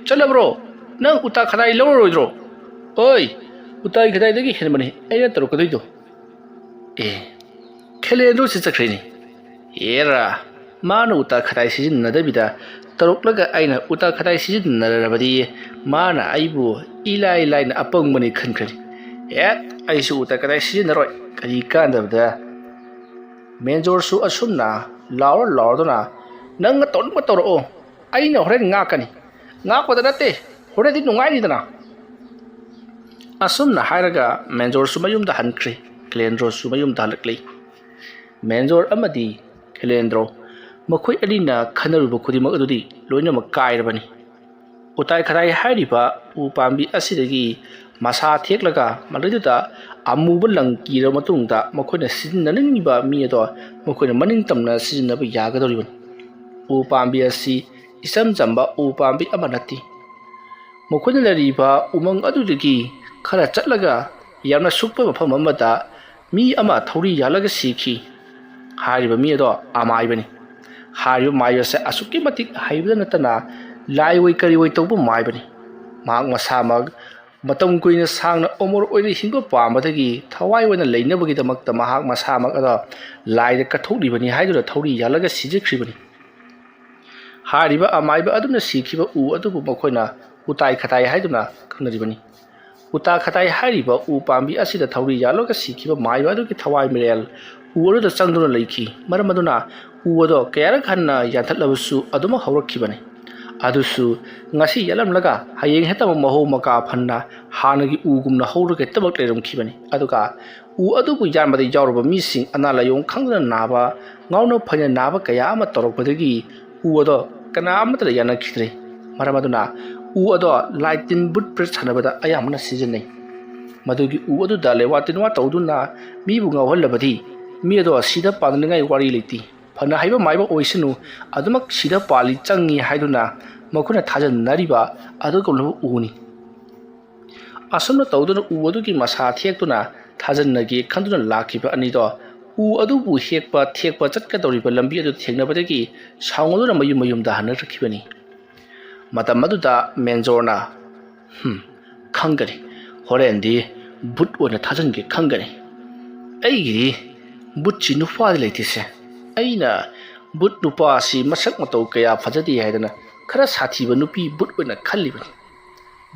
ꯆꯠꯂꯕ꯭ꯔꯣ ꯅꯪ ꯎꯇꯥ ꯈꯗꯥꯏ ꯂꯧꯔꯔꯣꯏꯗ꯭ꯔꯣ ꯎꯇꯥ ꯈꯗꯥꯏꯗꯒꯤ ꯍꯦꯟꯕꯅꯤ ꯑꯩꯅ ꯇꯧꯔꯛꯀꯗꯣꯏꯗꯣ ꯈꯦꯂꯦꯟꯗ꯭ꯔꯣꯁꯤ ꯆꯠꯈ꯭ꯔꯦꯅꯤ ꯃꯥꯅ ꯎꯇꯥ ꯈꯗꯥꯏ ꯁꯤꯖꯤꯟꯅꯗꯕꯤꯗ ꯇꯧꯔꯛꯂꯒ ꯑꯩꯅ ꯎꯇꯥ ꯈꯗꯥꯏ ꯁꯤꯖꯤꯟꯅꯔꯕꯗꯤ ꯃꯥꯅ ꯑꯩꯕꯨ ꯏꯂꯥꯏ ꯂꯥꯏꯅ ꯑꯄꯪꯕꯅꯤ ꯈꯟꯈ꯭ꯔꯅꯤ ꯑꯩꯁꯨ ꯎꯇꯥ ꯈꯗꯥꯏ ꯁꯤꯖꯤꯟꯅꯔꯣꯏ ꯀꯔꯤ ꯀꯥꯟꯗꯕꯗ ꯃꯦꯟꯖꯣꯔꯁꯨ ꯑꯁꯨꯝꯅ ꯂꯥꯎꯔꯗꯨꯅ ꯅꯪꯅ ꯇꯧꯅꯤꯡꯕ ꯇꯧꯔꯛꯑꯣ ꯑꯩꯅ ꯍꯣꯔꯦꯟ ꯉꯥꯛꯀꯅꯤ ꯉꯥꯛꯄꯗ ꯅꯠꯇꯦ ꯍꯣꯔꯦꯟꯗꯤ ꯅꯨꯡꯉꯥꯏꯅꯤꯗꯅ ꯑꯁꯨꯝꯅ ꯍꯥꯏꯔꯒ ꯃꯦꯟꯖꯣꯔꯁꯨ ꯃꯌꯨꯝꯗ ꯍꯟꯈ꯭ꯔꯦ ꯈꯦꯂꯦꯟꯗ꯭ꯔꯣꯁꯨ ꯃꯌꯨꯝꯗ ꯍꯜꯂꯛꯂꯤ ꯃꯦꯟꯖꯣꯔ ꯑꯃꯗꯤ ꯈꯦꯂꯦꯟꯗ꯭ꯔꯣ ꯃꯈꯣꯏ ꯑꯅꯤꯅ ꯈꯟꯅꯔꯨꯕ ꯈꯨꯗꯤꯡꯃꯛ ꯑꯗꯨꯗꯤ ꯂꯣꯏꯅꯃꯛ ꯀꯥꯏꯔꯕꯅꯤ꯫ ꯎꯇꯥꯏ ꯈꯇꯥꯏ ꯍꯥꯏꯔꯤꯕ ꯎ ꯄꯥꯝꯕꯤ ꯑꯁꯤꯗꯒꯤ ꯃꯁꯥ ꯊꯦꯛꯂꯒ ꯃꯗꯨꯗ ꯑꯃꯨꯕ ꯂꯪ ꯀꯤꯔꯕ ꯃꯇꯨꯡꯗ ꯃꯈꯣꯏꯅ ꯁꯤꯖꯤꯟꯅꯅꯤꯡꯉꯤꯕ ꯃꯤ ꯑꯗꯣ ꯃꯈꯣꯏꯅ ꯃꯅꯤꯡ ꯇꯝꯅ ꯁꯤꯖꯤꯟꯅꯕ ꯌꯥꯒꯗꯧꯔꯤꯕꯅꯤ꯫ ꯎ ꯄꯥꯝꯕꯤ ꯑꯁꯤ ꯏꯆꯝ ꯆꯝꯕ ꯎ ꯄꯥꯝꯕꯤ ꯑꯃ ꯅꯠꯇꯦ꯫ ꯃꯈꯣꯏꯅ ꯂꯩꯔꯤꯕ ꯎꯃꯪ ꯑꯗꯨꯗꯒꯤ ꯈꯔ ꯆꯠꯂꯒ ꯌꯥꯝꯅ ꯁꯨꯛꯄ ꯃꯐꯝ ꯑꯃꯗ ꯃꯤ ꯑꯃ ꯊꯧꯔꯤ ꯌꯥꯜꯂꯒ ꯁꯤꯈꯤ꯫ ꯍꯥꯏꯔꯤꯕ ꯃꯤ ꯑꯗꯣ ꯑꯃꯥꯏꯕꯅꯤ꯫ ꯍꯥꯏꯔꯤꯕ ꯃꯥꯏꯕ ꯑꯁꯤ ꯑꯁꯨꯛꯀꯤ ꯃꯇꯤꯛ ꯍꯩꯕꯗ ꯅꯠꯇꯅ ꯂꯥꯏꯑꯣꯏ ꯀꯔꯤꯑꯣꯏ ꯇꯧꯕ ꯃꯥꯏꯕꯅꯤ꯫ ꯃꯍꯥꯛ ꯃꯁꯥꯃꯛ ꯃꯇꯝ ꯀꯨꯏꯅ ꯁꯥꯡꯅ ꯑꯃꯣꯔ ꯑꯣꯏꯅ ꯍꯤꯡꯕ ꯄꯥꯝꯕꯗꯒꯤ ꯊꯋꯥꯏ ꯑꯣꯏꯅ ꯂꯩꯅꯕꯒꯤꯗꯃꯛꯇ ꯃꯍꯥꯛ ꯃꯁꯥꯃꯛ ꯑꯗꯣ ꯂꯥꯏꯗ ꯀꯠꯊꯣꯛꯂꯤꯕꯅꯤ ꯍꯥꯏꯗꯨꯅ ꯊꯧꯔꯤ ꯌꯥꯜꯂꯒ ꯁꯤꯖꯈ꯭ꯔꯤꯕꯅꯤ꯫ ꯍꯥꯏꯔꯤꯕ ꯑꯃꯥꯏꯕ ꯑꯗꯨꯅ ꯁꯤꯈꯤꯕ ꯎ ꯑꯗꯨꯕꯨ ꯃꯈꯣꯏꯅ ꯎꯇꯥꯏ ꯈꯇꯥꯏ ꯍꯥꯏꯗꯨꯅ ꯈꯪꯅꯔꯤꯕꯅꯤ꯫ ꯎꯇꯥ ꯈꯇꯥꯏ ꯍꯥꯏꯔꯤꯕ ꯎ ꯄꯥꯝꯕꯤ ꯑꯁꯤꯗ ꯊꯧꯔꯤ ꯌꯥꯜꯂꯒ ꯁꯤꯈꯤꯕ ꯃꯥꯏꯕ ꯑꯗꯨꯒꯤ ꯊꯋꯥꯏ ꯃꯤꯔꯦꯜ ꯎ ꯑꯗꯨꯗ ꯆꯪꯗꯨꯅ ꯂꯩꯈꯤ꯫ ꯃꯔꯝ ꯑꯗꯨꯅ ꯎ ꯑꯗꯣ ꯀꯌꯥꯔꯛ ꯍꯟꯅ ꯌꯥꯟꯊꯠꯂꯕꯁꯨ ꯑꯗꯨꯃꯛ ꯍꯧꯔꯛꯈꯤꯕꯅꯤ꯫ ꯑꯗꯨꯁꯨ ꯉꯁꯤ ꯌꯥꯜꯂꯝꯂꯒ ꯍꯌꯦꯡ ꯍꯦꯛꯇꯃꯛ ꯃꯍꯧ ꯃꯀꯥ ꯐꯟꯅ ꯍꯥꯟꯅꯒꯤ ꯎꯒꯨꯝꯅ ꯍꯧꯔꯒ ꯍꯦꯛꯇꯃꯛ ꯂꯩꯔꯝꯈꯤꯕꯅꯤ꯫ ꯑꯗꯨꯒ ꯎ ꯑꯗꯨꯕꯨ ꯌꯥꯟꯕꯗ ꯌꯥꯎꯔꯕ ꯃꯤꯁꯤꯡ ꯑꯅꯥ ꯂꯥꯏꯑꯣꯡ ꯈꯪꯗꯅ ꯅꯥꯕ, ꯉꯥꯎꯅ ꯐꯩꯅ ꯅꯥꯕ ꯀꯌꯥ ꯑꯃ ꯇꯧꯔꯛꯄꯗꯒꯤ ꯎ ꯑꯗꯣ ꯀꯅꯥꯃꯠꯇꯗ ꯌꯥꯟꯅꯈꯤꯗ꯭ꯔꯦ꯫ ꯃꯔꯝ ꯑꯗꯨꯅ ꯎ ꯑꯗꯣ ꯂꯥꯏ ꯇꯤꯟ ꯕꯨꯠ ꯕ꯭ꯔꯦꯠ ꯁꯥꯟꯅꯕꯗ ꯑꯌꯥꯝꯕꯅ ꯁꯤꯖꯤꯟꯅꯩ꯫ ꯃꯗꯨꯒꯤ ꯎ ꯑꯗꯨꯗ ꯂꯩꯋꯥ ꯇꯤꯟꯋꯥ ꯇꯧꯗꯨꯅ ꯃꯤꯕꯨ ꯉꯥꯎꯍꯜꯂꯕꯗꯤ ꯃꯤ ꯑꯗꯣ ꯁꯤꯗ ꯄꯥꯟꯅꯤꯡꯉꯥꯏ ꯋꯥꯔꯤ ꯂꯩꯇꯦ꯫ ꯐꯅ ꯍꯩꯕ ꯃꯥꯏꯕ ꯑꯣꯏꯁꯅꯨ ꯑꯗꯨꯃꯛ ꯁꯤꯗ ꯄꯥꯜꯂꯤ ꯆꯪꯉꯤ ꯍꯥꯏꯗꯨꯅ ꯃꯈꯣꯏꯅ ꯊꯥꯖꯅꯔꯤꯕ ꯑꯗꯨꯒꯨꯝꯂꯕ ꯎꯅꯤ꯫ ꯑꯁꯨꯝꯅ ꯇꯧꯗꯨꯅ ꯎ ꯑꯗꯨꯒꯤ ꯃꯁꯥ ꯊꯦꯛꯇꯨꯅ ꯊꯥꯖꯟꯅꯒꯦ ꯈꯟꯗꯨꯅ ꯂꯥꯛꯈꯤꯕ ꯑꯅꯤꯗꯣ ꯎ ꯑꯗꯨꯕꯨ ꯍꯦꯛꯄ ꯊꯦꯛꯄ ꯆꯠꯀꯗꯧꯔꯤꯕ ꯂꯝꯕꯤ ꯑꯗꯨ ꯊꯦꯡꯅꯕꯗꯒꯤ ꯁꯥꯎꯅꯗꯨꯅ ꯃꯌꯨꯝ ꯃꯌꯨꯝꯗ ꯍꯟꯅꯔꯛꯈꯤꯕꯅꯤ꯫ ꯃꯇꯝ ꯑꯗꯨꯗ ꯃꯦꯟꯖꯣꯔꯅ ꯈꯪꯒꯅꯤ, ꯍꯣꯔꯦꯟꯗꯤ ꯕꯨꯠ ꯑꯣꯏꯅ ꯊꯥꯖꯟꯒꯦ ꯈꯪꯒꯅꯤ꯫ ꯑꯩꯒꯤꯗꯤ ꯕꯨꯠꯁꯤ ꯅꯨꯄꯥꯗꯤ ꯂꯩꯇꯦꯁꯦ꯫ ꯑꯩꯅ ꯕꯨꯠ ꯅꯨꯄꯥ ꯑꯁꯤ ꯃꯁꯛ ꯃꯇꯧ ꯀꯌా ꯐꯖꯗꯦ ꯍꯥꯏꯗꯅ ꯈꯔ ꯁꯥꯊꯤꯕ ꯅꯨꯄꯤ ꯕꯨꯠ ꯑꯣꯏꯅ ꯈꯜꯂꯤꯕꯅꯤ꯫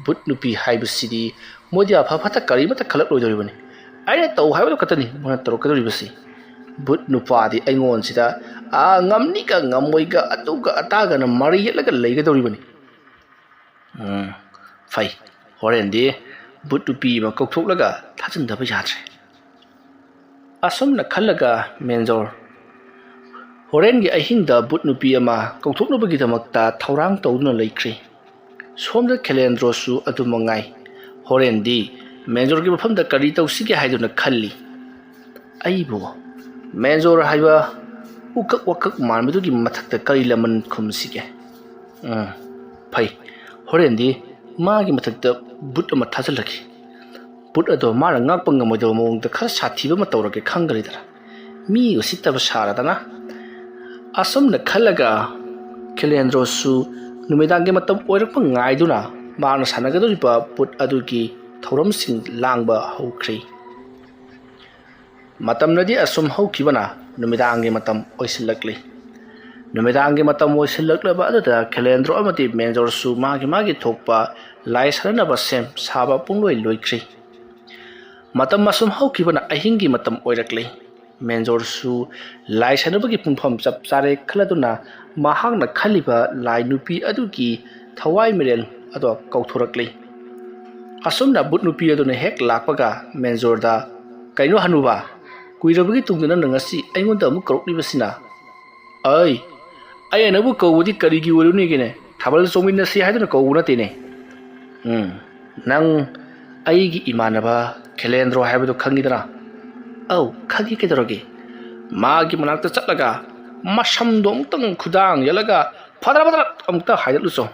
ꯕꯨꯠ ꯅꯨꯄꯤ ꯍꯥꯏꯕꯁꯤꯗꯤ ꯃꯣꯏꯗꯤ ꯑꯐ ꯐꯠꯇ ꯀꯔꯤꯃꯠꯇ ꯈꯜꯂꯛꯂꯣꯏꯗꯧꯔꯤꯕꯅꯤ꯫ ꯑꯩꯅ ꯇꯧ ꯍꯥꯏꯕꯗꯨ ꯈꯛꯇꯅꯤ ꯃꯣꯏꯅ ꯇꯧꯔꯛꯀꯗꯧꯔꯤꯕꯁꯤ꯫ ꯕꯨꯠ ꯅꯨꯄꯥꯗꯤ ꯑꯩꯉꯣꯟꯁꯤꯗ ꯉꯝꯅꯤꯒ ꯉꯝꯃꯣꯏꯒ ꯑꯗꯨꯒ ꯑꯇꯥꯒꯅ ꯃꯔꯩ ꯌꯦꯠꯂꯒ ꯂꯩꯒꯗꯧꯔꯤꯕꯅꯤ꯫ ꯐꯩ, ꯍꯣꯔꯦꯟꯗꯤ ꯕꯨꯠ ꯅꯨꯄꯤ ꯑꯃ ꯀꯧꯊꯣꯛꯂꯒ ꯊꯥꯖꯤꯟꯗꯕ ꯌꯥꯗ꯭ꯔꯦ꯫ ꯑꯁꯨꯝꯅ ꯈꯜꯂꯒ ꯃꯦꯟꯖꯣꯔ ꯍꯣꯔꯦꯟꯒꯤ ꯑꯍꯤꯡꯗ ꯕꯨꯠ ꯅꯨꯄꯤ ꯑꯃ ꯀꯧꯊꯣꯛꯅꯕꯒꯤꯗꯃꯛꯇ ꯊꯧꯔꯥꯡ ꯇꯧꯗꯨꯅ ꯂꯩꯈ꯭ꯔꯦ꯫ ꯁꯣꯝꯗ ꯈꯦꯂꯦꯟꯗ꯭ꯔꯣꯁꯨ ꯑꯗꯨꯃꯉꯥꯏ꯫ ꯍꯣꯔꯦꯟꯗꯤ ꯃꯦꯟꯖꯣꯔꯒꯤ ꯃꯐꯝꯗ ꯀꯔꯤ ꯇꯧꯁꯤꯒꯦ ꯍꯥꯏꯗꯨꯅ ꯈꯜꯂꯤ꯫ ꯑꯩꯕꯨ ꯃꯦꯟꯖꯣꯔ ꯍꯥꯏꯕ ꯎꯀꯛ ꯋꯥꯀꯛ ꯃꯥꯟꯕꯗꯨꯒꯤ ꯃꯊꯛꯇ ꯀꯔꯤ ꯂꯃꯟ ꯈꯨꯝꯁꯤꯒꯦ? ꯐꯩ, ꯍꯣꯔꯦꯟꯗꯤ ꯃꯥꯒꯤ ꯃꯊꯛꯇ ꯕꯨꯠ ꯑꯃ ꯊꯥꯖꯤꯜꯂꯒꯦ꯫ ꯕꯨꯠ ꯑꯗꯣ ꯃꯥꯅ ꯉꯥꯛꯄ ꯉꯝꯃꯣꯏꯗꯕ ꯃꯑꯣꯡꯗ ꯈꯔ ꯁꯥꯊꯤꯕ ꯑꯃ ꯇꯧꯔꯒꯦ ꯈꯪꯒꯅꯤꯗꯅ, ꯃꯤ ꯎꯁꯤꯠꯇꯕ ꯁꯥꯔꯗꯅ꯫ ꯑꯁꯨꯝꯅ ꯈꯜꯂꯒ ꯈꯦꯂꯦꯟꯗ꯭ꯔꯣꯁꯨ ꯅꯨꯃꯤꯗꯥꯡꯒꯤ ꯃꯇꯝ ꯑꯣꯏꯔꯛꯄ ꯉꯥꯏꯗꯨꯅ ꯃꯥꯅ ꯁꯥꯟꯅꯒꯗꯧꯔꯤꯕ ꯕꯨꯠ ꯑꯗꯨꯒꯤ ꯊꯧꯔꯝꯁꯤꯡ ꯂꯥꯡꯕ ꯍꯧꯈ꯭ꯔꯦ꯫ ꯃꯇꯝꯅꯗꯤ ꯑꯁꯨꯝ ꯍꯧꯈꯤꯕꯅ ꯅꯨꯃꯤꯗꯥꯡꯒꯤ ꯃꯇꯝ ꯑꯣꯏꯁꯤꯜꯂꯛꯂꯤ꯫ ꯅꯨꯃꯤꯗꯥꯡꯒꯤ ꯃꯇꯝ ꯑꯣꯏꯁꯤꯜꯂꯛꯂꯕ ꯑꯗꯨꯗ ꯈꯦꯂꯦꯟꯗ꯭ꯔꯣ ꯑꯃꯗꯤ ꯃꯦꯟꯖꯣꯔꯁꯨ ꯃꯥꯒꯤ ꯊꯣꯛꯄ ꯂꯥꯏ ꯁꯥꯟꯅꯅꯕ ꯁꯦꯝ ꯁꯥꯕ ꯄꯨꯡꯂꯣꯏ ꯂꯣꯏꯈ꯭ꯔꯦ꯫ ꯃꯇꯝ ꯑꯁꯨꯝ ꯍꯧꯈꯤꯕꯅ ꯑꯍꯤꯡꯒꯤ ꯃꯇꯝ ꯑꯣꯏꯔꯛꯂꯤ꯫ ꯃꯦꯟꯖꯣꯔꯁꯨ ꯂꯥꯏ ꯁꯥꯟꯅꯕꯒꯤ ꯄꯨꯡꯐꯝ ꯆꯞ ꯆꯥꯔꯦ ꯈꯜꯂꯗꯨꯅ ꯃꯍꯥꯛꯅ ꯈꯜꯂꯤꯕ ꯂꯥꯏ ꯅꯨꯄꯤ ꯑꯗꯨꯒꯤ ꯊꯋꯥꯏ ꯃꯤꯔꯦꯜ ꯑꯗꯣ ꯀꯧꯊꯣꯔꯛꯂꯤ꯫ ꯑꯁꯨꯝꯅ ꯕꯨꯠ ꯅꯨꯄꯤ ꯑꯗꯨꯅ ꯍꯦꯛ ꯂꯥꯛꯄꯒ ꯃꯦꯟꯖꯣꯔꯗ, ꯀꯩꯅꯣ ꯍꯅꯨꯕ, ꯀꯨꯏꯔꯕꯒꯤ ꯇꯨꯡꯗ ꯅꯪꯅ ꯉꯁꯤ ꯑꯩꯉꯣꯟꯗ ꯑꯃꯨꯛ ꯀꯧꯔꯛꯂꯤꯕꯁꯤꯅ? ꯑꯩ ꯅꯪꯕꯨ ꯀꯧꯕꯗꯤ ꯀꯔꯤꯒꯤ ꯑꯣꯏꯔꯨꯅꯤꯒꯦꯅꯦ? ꯊꯥꯕꯜ ꯆꯣꯡꯃꯤꯟꯅꯁꯤ ꯍꯥꯏꯗꯨꯅ ꯀꯧꯕ ꯅꯠꯇꯦꯅꯦ꯫ ꯅꯪ ꯑꯩꯒꯤ ꯏꯃꯥꯟꯅꯕ ꯈꯦꯂꯦꯟꯗ꯭ꯔꯣ ꯍꯥꯏꯕꯗꯨ ꯈꯪꯉꯤꯗꯅ? ꯈꯪꯉꯤ, ꯀꯩꯗꯧꯔꯒꯦ? ꯃꯥꯒꯤ ꯃꯅꯥꯛꯇ ꯆꯠꯂꯒ ꯃꯁꯝꯗꯣ ꯑꯃꯨꯛꯇꯪ ꯈꯨꯗꯥꯡ ꯌꯦꯜꯂꯒ ꯐꯗ꯭ꯔ ꯐꯗ꯭ꯔ ꯑꯃꯨꯛꯇ ꯍꯥꯏꯗꯠꯂꯨꯆꯣ꯫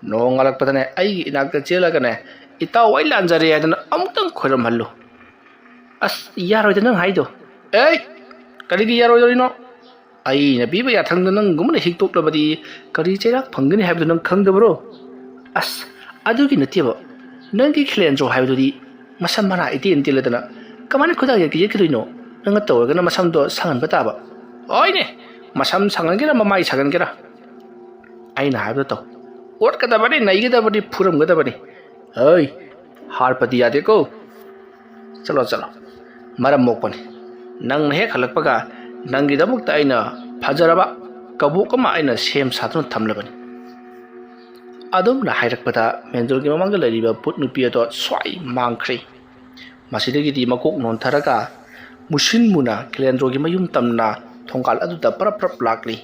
ꯅꯣꯡꯉꯥꯜꯂꯛꯄꯗꯅꯦ ꯑꯩꯒꯤ ꯏꯅꯥꯛꯇ ꯆꯦꯜꯂꯒꯅꯦ, ꯏꯇꯥꯎ ꯑꯩ ꯂꯥꯟꯖꯔꯦ ꯍꯥꯏꯗꯅ ꯑꯃꯨꯛꯇꯪ ꯈꯣꯏꯔꯝꯍꯜꯂꯨ꯫ ꯌꯥꯔꯣꯏꯗ ꯅꯪ ꯍꯥꯏꯗꯣ꯫ ꯀꯔꯤꯒꯤ ꯌꯥꯔꯣꯏꯗꯧꯔꯤꯅꯣ? ꯑꯩꯅ ꯄꯤꯕ ꯌꯥꯊꯪꯗ ꯅꯪꯒꯨꯝꯕꯅ ꯍꯤꯛꯇꯣꯛꯂꯕꯗꯤ ꯀꯔꯤ ꯆꯩꯔꯥꯛ ꯐꯪꯒꯅꯤ ꯍꯥꯏꯕꯗꯨ ꯅꯪ ꯈꯪꯗꯕ꯭ꯔꯣ? ꯑꯗꯨꯒꯤ ꯅꯠꯇꯦꯕ, ꯅꯪꯒꯤ ꯈꯦꯂꯦꯟꯗ꯭ꯔꯣ ꯍꯥꯏꯕꯗꯨꯗꯤ ꯃꯁꯝ ꯃꯅꯥ ꯏꯇꯦꯟ ꯇꯦꯜꯂꯗꯅ ꯀꯃꯥꯏꯅ ꯈꯨꯗꯥꯡ ꯌꯦꯛꯈꯤꯗꯣꯏꯅꯣ? ꯅꯪꯅ ꯇꯧꯔꯒꯅ ꯃꯁꯝꯗꯣ ꯁꯪꯍꯟꯕ ꯇꯥꯕ꯫ ꯍꯣꯏꯅꯦ, ꯃꯁꯝ ꯁꯪꯍꯟꯒꯦꯔꯥ ꯃꯃꯥꯏ ꯁꯥꯒꯟꯒꯦꯔꯥ, ꯑꯩꯅ ꯍꯥꯏꯕꯗꯣ ꯇꯧ꯫ ꯑꯣꯠꯀꯗꯕꯅꯤ, ꯅꯩꯒꯗꯕꯅꯤ, ꯐꯨꯔꯝꯒꯗꯕꯅꯤ꯫ ꯍꯥꯠꯄꯗꯤ ꯌꯥꯗꯦꯀꯣ꯫ ꯆꯠꯂꯣ, ꯃꯔꯝ ꯃꯣꯛꯄꯅꯤ꯫ ꯅꯪꯅ ꯍꯦꯛ ꯍꯜꯂꯛꯄꯒ ꯅꯪꯒꯤꯗꯃꯛꯇ ꯑꯩꯅ ꯐꯖꯔꯕ ꯀꯕꯣꯛ ꯑꯃ ꯑꯩꯅ ꯁꯦꯝ ꯁꯥꯗꯨꯅ ꯊꯝꯂꯕꯅꯤ꯫ ꯑꯗꯨꯝꯅ ꯍꯥꯏꯔꯛꯄꯗ ꯃꯦꯟꯖꯣꯔꯒꯤ ꯃꯃꯥꯡꯗ ꯂꯩꯔꯤꯕ ꯕꯨꯠ ꯅꯨꯄꯤ ꯑꯗꯣ ꯁ꯭ꯋꯥꯏ ꯃꯥꯡꯈ꯭ꯔꯦ꯫ ꯃꯁꯤꯗꯒꯤꯗꯤ ꯃꯀꯣꯛ ꯅꯣꯟꯊꯔꯒ musin muna Kelendro gi mayum tamna thongkal aduda parap parap lakli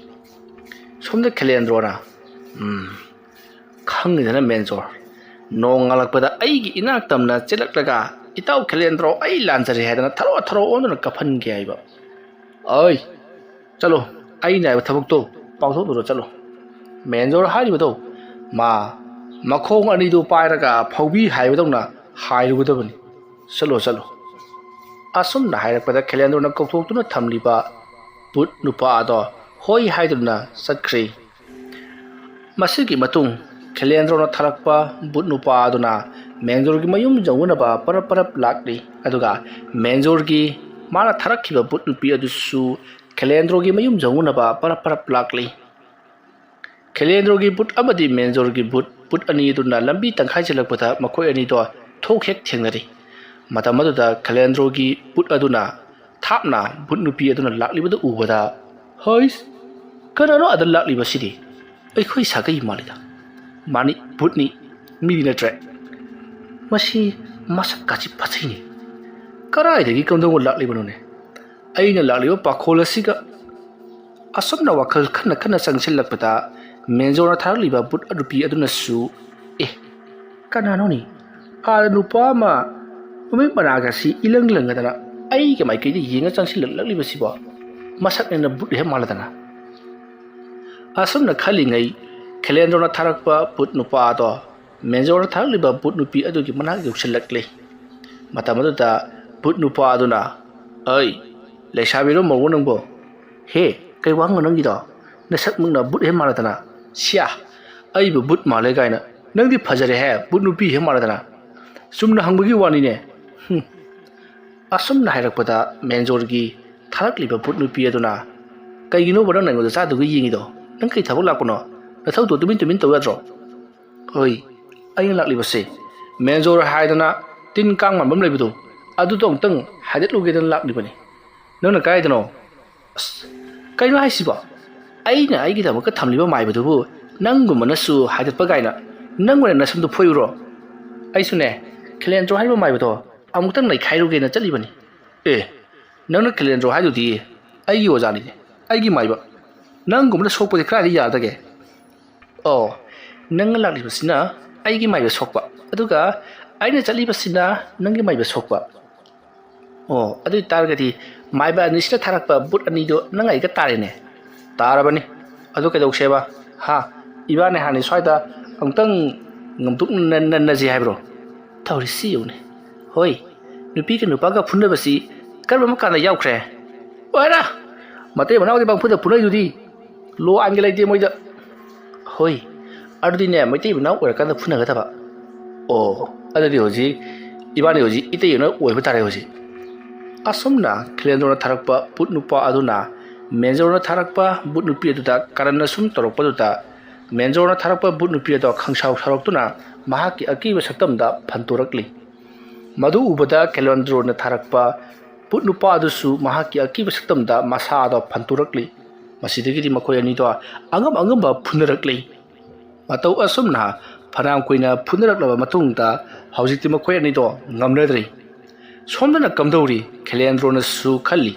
somda Kelendro na khangidana menjor nong ngalakpada aigi inak tamna chelaklaga itau Kelendro ai lanjari hedana tharo onduna kaphan ge aiba oi chalo ai nai thabuk to pawtho duro chalo menjor hari bado ma makhong ani do pairaga phaubi haibadona hairugudabani chalo asum na hairakpada Kelendro na kokthokuna thamliba put nupa ado hoi haiduna satkri masigi matung Kelendro na tharakpa but nupa aduna menjor gi mayum jawuna ba parap lakli aduga menjor gi mara tharakhiba but nupi adusu Kelendro gi mayum jawuna ba parap lakli Kelendro gi but amadi menjor gi but ani duna lambi tangkhai chelakpata makhoi ani do thokhek thengnari matamadu Kelendro gi but aduna thapna but nupi aduna lakli badu ubada hois kanano adal lakli basidi ai khoi sagai malida mani putni midi na track masi masak kachi pathini karai de gi kondong lakli banone aina lakli pa kholasiga asomna wakal khana sangsil lakpata menjora tharli ba but adupi aduna su kanano ni nupa ma umi banaga si ilang dana ai ke mai ke yinga changsil lakli basi ba masak na but he maladana asomna khali ngai Kelendro na tharakpa put nupa do menjor tharliba put nupi adugi manak yuksilakli matamadu da put nupa aduna ai leisabiro mawu nangbo he kai wang nangi do nasak mungna but he maladana sia ai bu but male gaina nangdi phajare he but nupi he maladana sumna hangbagi wani ne asumna hairakpada menjor gi tharakliba put nupi aduna kaigino bodang nango da sadu gi yingi do nang kai thabuk lakno nathau to tumin to yadro oi ayin lakli base menjor haidana tin kang man bam leibudu adu tong tang hadet luge dan lakli bani nangna kai dano kai no haisiba aina aigi da ka thamliba mai budu bu nanggu manasu hadet pa gaina nangwana nasum do phoyuro aisune Kelendro haiba mai budu amutang nai khairuge na chali bani nangna Kelendro haidu di aigi ojani aigi mai ba nanggu mana sokpa de krai ya dage nang lakli basina aigi mai ba sokpa aduga aina chali basina nangi mai ba sokpa adu targati mai ba nisna tharakpa but ani do nangai ga tarene tarabani adu ke dok seba ha ibane hani soida angtang ngamtuk nan ji haibro thawri si yone hoi nupi ke nupa ga phunna basi karba makana yaukre oira mate banawdi bang phuna punai dudi lo angelai de moida hoi adine mate banaw ora kan phuna ga taba adadi hoji ibane hoji ite yona oi butare hoji asomna Kelendro na tharakpa put nupa aduna menjor na tharakpa but nupi aduda karanna sum torokpa duda menjor na tharakpa but nupi ado khangsau tharoktuna mahaki akiba saktamda phantorakli madu ubada Kelendro na tharakpa put nupa adusu mahaki akiba saktamda masa ado phantorakli masidagi makhoi ani do angam ba phunarakli matau asomna phanam koina phunaraklaba matungda haujikti makhoi ani do ngamnadri somdana kamdori Kelendro na su khalli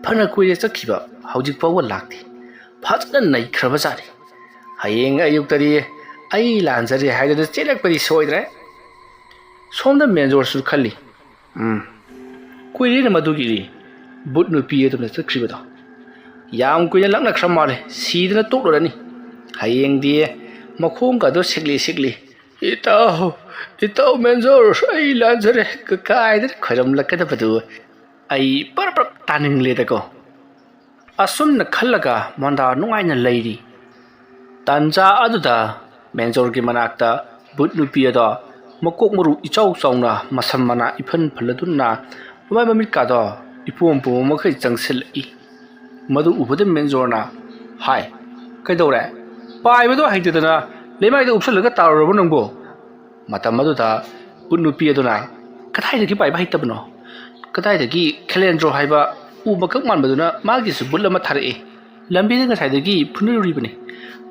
phana koye chakhiba haujik pawa lakti phajna nai khraba jari hayeng ayuktari ai lanjari haidana chelakpari soidre somda menjor su khalli koire na madugiri but nupi eduna chakhriba yam koina lakna khramale sidna toklorani hayeng di makhong ka do sikli itau menjor ai lanjare ka kai de khairam lakada badu ai par taning le da ko asum na khallaga manda nungai na leiri tanja aduda menjor gi manakta but nupi ada makok muru ichau chauna masam mana iphan phaladunna mai mamit ka do ipom pom makhai changsil I madu ubode menjorna hai kai dore pai bado haidana lemai da upsalaga tarabo nangbo matam maduda but nupi aduna kathai da gi pai bai tabno kathai da gi Kelendro haiba uba kak man baduna magi su bulla ma thare lambi da ngai da gi phunuri bani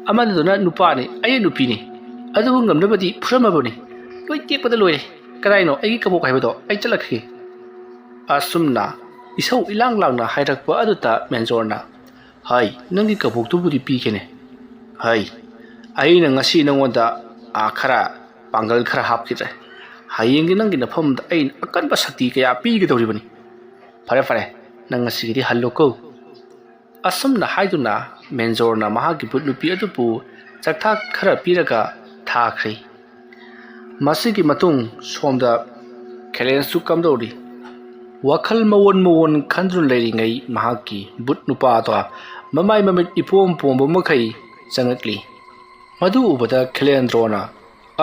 amaduna nupa ni ai nupi ni adu ngamna badi phurama bani loi te pada loi kadai no ai ka bo kai bado ai chalakhi ꯑꯁꯨꯝꯅ ꯏꯁꯧ ꯏꯂꯥꯡ ꯂꯥꯡꯅ ꯍꯥꯏꯔꯛꯄ ꯑꯗꯨꯗ ꯃꯦꯟꯖꯣꯔꯅ ꯍꯩ ꯅꯪꯒꯤ ꯀꯕꯣꯛꯇꯨꯕꯨꯗꯤ ꯄꯤꯒꯦꯅꯦ ꯍꯩ ꯑꯩꯅ ꯉꯁꯤ ꯅꯉꯣꯟꯗ ꯈꯔ ꯄꯥꯡꯒꯜ ꯈꯔ ꯍꯥꯞꯈꯤꯗ꯭ꯔꯦ ꯍꯌꯦꯡꯒꯤ ꯅꯪꯒꯤ ꯅꯐꯝꯗ ꯑꯩꯅ ꯑꯀꯟꯕ ꯁꯛꯇꯤ ꯀꯌꯥ ꯄꯤꯒꯗꯧꯔꯤꯕꯅꯤ ꯐꯔꯦ ꯐꯔꯦ ꯅꯪ ꯉꯁꯤꯒꯤꯗꯤ ꯍꯜꯂꯣꯀꯣ ꯑꯁꯨꯝꯅ ꯍꯥꯏꯗꯨꯅ ꯃꯦꯟꯖꯣꯔꯅ ꯃꯍꯥꯛꯀꯤ ꯕꯨꯠ ꯅꯨꯄꯤ ꯑꯗꯨꯕꯨ ꯆꯥꯛꯊꯥꯛ ꯈꯔ ꯄꯤꯔꯒ ꯊꯥꯈ꯭ꯔꯦ ꯃꯁꯤꯒꯤ ꯃꯇꯨꯡ ꯁꯣꯝꯗ ꯈꯦꯂꯦꯟꯁꯨ ꯀꯝꯗꯧꯔꯤ ꯋꯥꯈꯜ ꯃꯋꯣꯟ ꯈꯟꯗꯨꯅ ꯂꯩꯔꯤꯉꯩ ꯃꯍꯥꯛꯀꯤ ꯕꯨꯠ ꯅꯨꯄꯥꯗꯣ ꯃꯃꯥꯏ ꯃꯃꯤꯠ ꯏꯄꯣꯝ ꯄꯣꯝꯕ ꯃꯈꯩ ꯆꯪꯉꯛꯂꯤ ꯃꯗꯨ ꯎꯕꯗ ꯈꯦꯂꯦꯟꯗ꯭ꯔꯣꯅ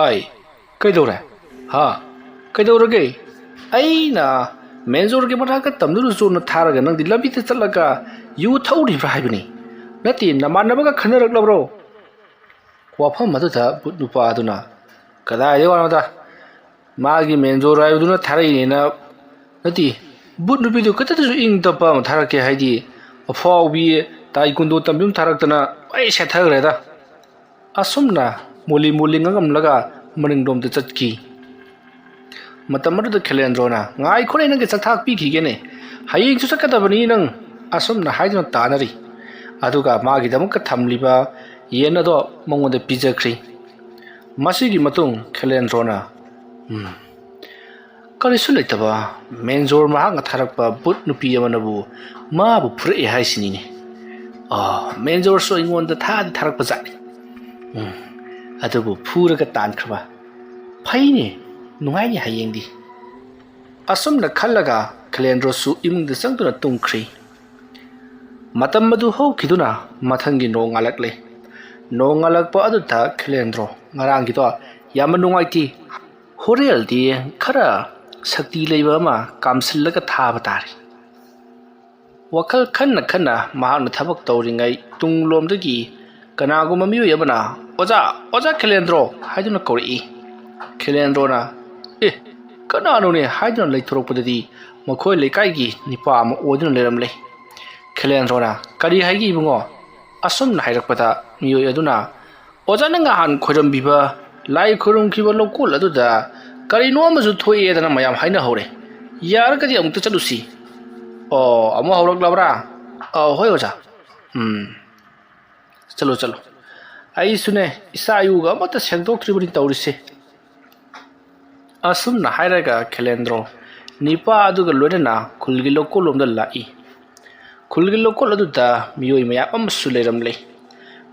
ꯑꯩ ꯀꯩꯗꯧꯔꯦ ꯍꯥ ꯀꯩꯗꯧꯔꯒꯦ ꯑꯩꯅ ꯃꯦꯟꯖꯣꯔꯒꯤ ꯃꯅꯥꯛꯇ ꯇꯝꯗꯨꯅ ꯆꯣꯟꯅ ꯊꯥꯔꯒ ꯅꯪꯗꯤ ꯂꯝꯕꯤꯗ ꯆꯠꯂꯒ ꯌꯨ ꯊꯧꯔꯤꯕ꯭ꯔꯥ ꯍꯥꯏꯕꯅꯤ ꯅꯠꯇꯦ ꯅꯃꯥꯟꯅꯕꯒ ꯈꯟꯅꯔꯛꯂꯕ꯭ꯔꯣ ꯋꯥꯐꯝ ꯑꯗꯨꯗ ꯕꯨꯠ ꯅꯨꯄꯥ ꯑꯗꯨꯅ ꯀꯗꯥꯏꯗ ꯋꯥꯅꯣꯗ ꯃꯥꯒꯤ ꯃꯦꯟꯖꯣꯔ ꯍꯥꯏꯕꯗꯨꯅ ꯊꯥꯔꯛꯏꯅꯦꯅ ꯅꯠꯇꯦ ꯕꯨꯠ ꯅꯨꯄꯤꯗꯨ ꯈꯤꯇꯗꯁꯨ ꯏꯪ ꯇꯞꯄ ꯑꯃ ꯊꯥꯔꯛꯀꯦ ꯍꯥꯏꯗꯤ ꯑꯐꯥꯎꯕꯤ ꯇꯥꯏꯀꯨꯟꯗꯣ ꯇꯝꯕꯤ ꯊꯥꯔꯛꯇꯅ ꯑꯩ ꯁꯦꯠꯊꯈ꯭ꯔꯦꯗ ꯑꯁꯨꯝꯅ ꯃꯣꯂꯤ ꯉꯥꯡꯉꯝꯂꯒ ꯃꯅꯤꯡꯂꯣꯝꯗ ꯆꯠꯈꯤ ꯃꯇꯝ ꯑꯗꯨꯗ ꯈꯦꯂꯦꯟꯗ꯭ꯔꯣꯅ ꯉꯥꯏꯈꯣꯅꯦ ꯅꯪꯒꯤ ꯆꯥꯛꯊꯥꯛ ꯄꯤꯈꯤꯒꯦꯅꯦ ꯍꯌꯦꯡꯁꯨ ꯆꯠꯀꯗꯕꯅꯤ ꯅꯪ ꯑꯁꯨꯝꯅ ꯍꯥꯏꯗꯨꯅ ꯇꯥꯅꯔꯤ ꯑꯗꯨꯒ ꯃꯥꯒꯤꯗꯃꯛꯇ ꯊꯝꯂꯤꯕ ꯌꯦꯟ ꯑꯗꯣ ꯃꯉꯣꯟꯗ ꯄꯤꯖꯈ꯭ꯔꯤ ꯃꯁꯤꯒꯤ ꯃꯇꯨꯡ ꯈꯦꯂꯦꯟꯗ꯭ꯔꯣꯅ ꯀꯔꯤꯁꯨ ꯂꯩꯇꯕ ꯃꯦꯟꯖꯣꯔ ꯃꯍꯥꯛꯅ ꯊꯥꯔꯛꯄ ꯕꯨꯠ ꯅꯨꯄꯤ ꯑꯃꯅꯕꯨ ꯃꯥꯕꯨ ꯐꯨꯔꯛꯑꯦ ꯍꯥꯏꯁꯤꯅꯤꯅꯦ ꯃꯦꯟꯖꯣꯔꯁꯨ ꯑꯩꯉꯣꯟꯗ ꯊꯥꯔꯛꯄ ꯖꯥꯠꯅꯤ ꯑꯗꯨꯕꯨ ꯐꯨꯔꯒ ꯇꯥꯟꯈ꯭ꯔꯕ ꯐꯩꯅꯦ ꯅꯨꯡꯉꯥꯏꯅꯤ ꯍꯌꯦꯡꯗꯤ ꯑꯁꯨꯝꯅ ꯈꯜꯂꯒ ꯈꯦꯂꯦꯟꯗ꯭ꯔꯣꯁꯨ ꯏꯃꯨꯡꯗ ꯆꯪꯗꯨꯅ ꯇꯨꯝꯈ꯭ꯔꯤ ꯃꯇꯝ ꯑꯗꯨ ꯍꯧꯈꯤꯗꯨꯅ ꯃꯊꯪꯒꯤ ꯅꯣꯡ ꯉꯥꯜꯂꯛꯂꯦ ꯅꯣꯡ ꯉꯥꯜꯂꯛꯄ ꯑꯗꯨꯗ ꯈꯦꯂꯦꯟꯗ꯭ꯔꯣ ꯉꯔꯥꯡꯒꯤꯗꯣ ꯌꯥꯝꯅ ꯅꯨꯡꯉꯥꯏꯇꯦ ꯍꯣꯔꯦꯟꯗꯤ ꯈꯔ ꯁꯛꯇꯤ ꯂꯩꯕ ꯑꯃ ꯀꯥꯝꯁꯤꯜꯂꯒ ꯊꯥꯕ ꯇꯥꯔꯦ ꯋꯥꯈꯜ ꯈꯟꯅ ꯃꯍꯥꯛꯅ ꯊꯕꯛ ꯇꯧꯔꯤꯉꯩ ꯇꯨꯡꯂꯣꯝꯗꯒꯤ ꯀꯅꯥꯒꯨꯝꯕ ꯃꯤꯑꯣꯏ ꯑꯃꯅ ꯑꯣꯖꯥ ꯈꯦꯂꯦꯟꯗ꯭ꯔꯣ ꯍꯥꯏꯗꯨꯅ ꯀꯧꯔꯛꯏ ꯈꯦꯂꯦꯟꯗ꯭ꯔꯣꯅ ꯀꯅꯥꯅꯣꯅꯦ ꯍꯥꯏꯗꯨꯅ ꯂꯩꯊꯣꯔꯛꯄꯗꯗꯤ ꯃꯈꯣꯏ ꯂꯩꯀꯥꯏꯒꯤ ꯅꯤꯄꯥ ꯑꯃ ꯑꯣꯏꯗꯨꯅ ꯂꯩꯔꯝꯂꯦ ꯈꯦꯂꯦꯟꯗ꯭ꯔꯣꯅ ꯀꯔꯤ ꯍꯥꯏꯒꯦ ꯏꯕꯨꯡꯉꯣ ꯑꯁꯨꯝꯅ ꯍꯥꯏꯔꯛꯄꯗ ꯃꯤꯑꯣꯏ ꯑꯗꯨꯅ ꯑꯣꯖꯥꯅ ꯉꯍꯥꯟ ꯈꯣꯏꯔꯝꯕꯤꯕ ꯂꯥꯏ ꯈꯣꯏꯔꯝꯈꯤꯕ ꯂꯧꯀꯣꯜ ꯑꯗꯨꯗ ꯀꯔꯤꯅꯣ ꯑꯃꯁꯨ ꯊꯣꯛꯑꯦꯗꯅ ꯃꯌꯥꯝ ꯍꯥꯏꯅꯍꯧꯔꯦ ꯌꯥꯔꯒꯗꯤ ꯑꯃꯨꯛꯇ ꯆꯠꯂꯨꯁꯤ ꯑꯃꯨꯛ ꯍꯧꯔꯛꯂꯕ꯭ꯔꯥ ꯍꯣꯏ ꯑꯣꯖꯥ ꯆꯠꯂꯣ ꯑꯩꯁꯨꯅꯦ ꯏꯆꯥ ꯏꯎꯒ ꯑꯃꯠꯇ ꯁꯦꯡꯗꯣꯛꯇ꯭ꯔꯤꯕꯅꯤ ꯇꯧꯔꯤꯁꯦ ꯑꯁꯨꯝꯅ ꯍꯥꯏꯔꯒ ꯈꯦꯂꯦꯟꯗ꯭ꯔꯣ ꯅꯤꯄꯥ ꯑꯗꯨꯒ ꯂꯣꯏꯅꯅ ꯈꯨꯜꯒꯤ ꯂꯧꯀꯣꯜꯂꯣꯝꯗ ꯂꯥꯛꯏ ꯈꯨꯜꯒꯤ ꯂꯧꯀꯣꯜ ꯑꯗꯨꯗ ꯃꯤꯑꯣꯏ ꯃꯌꯥꯝ ꯑꯃꯁꯨ ꯂꯩꯔꯝꯂꯦ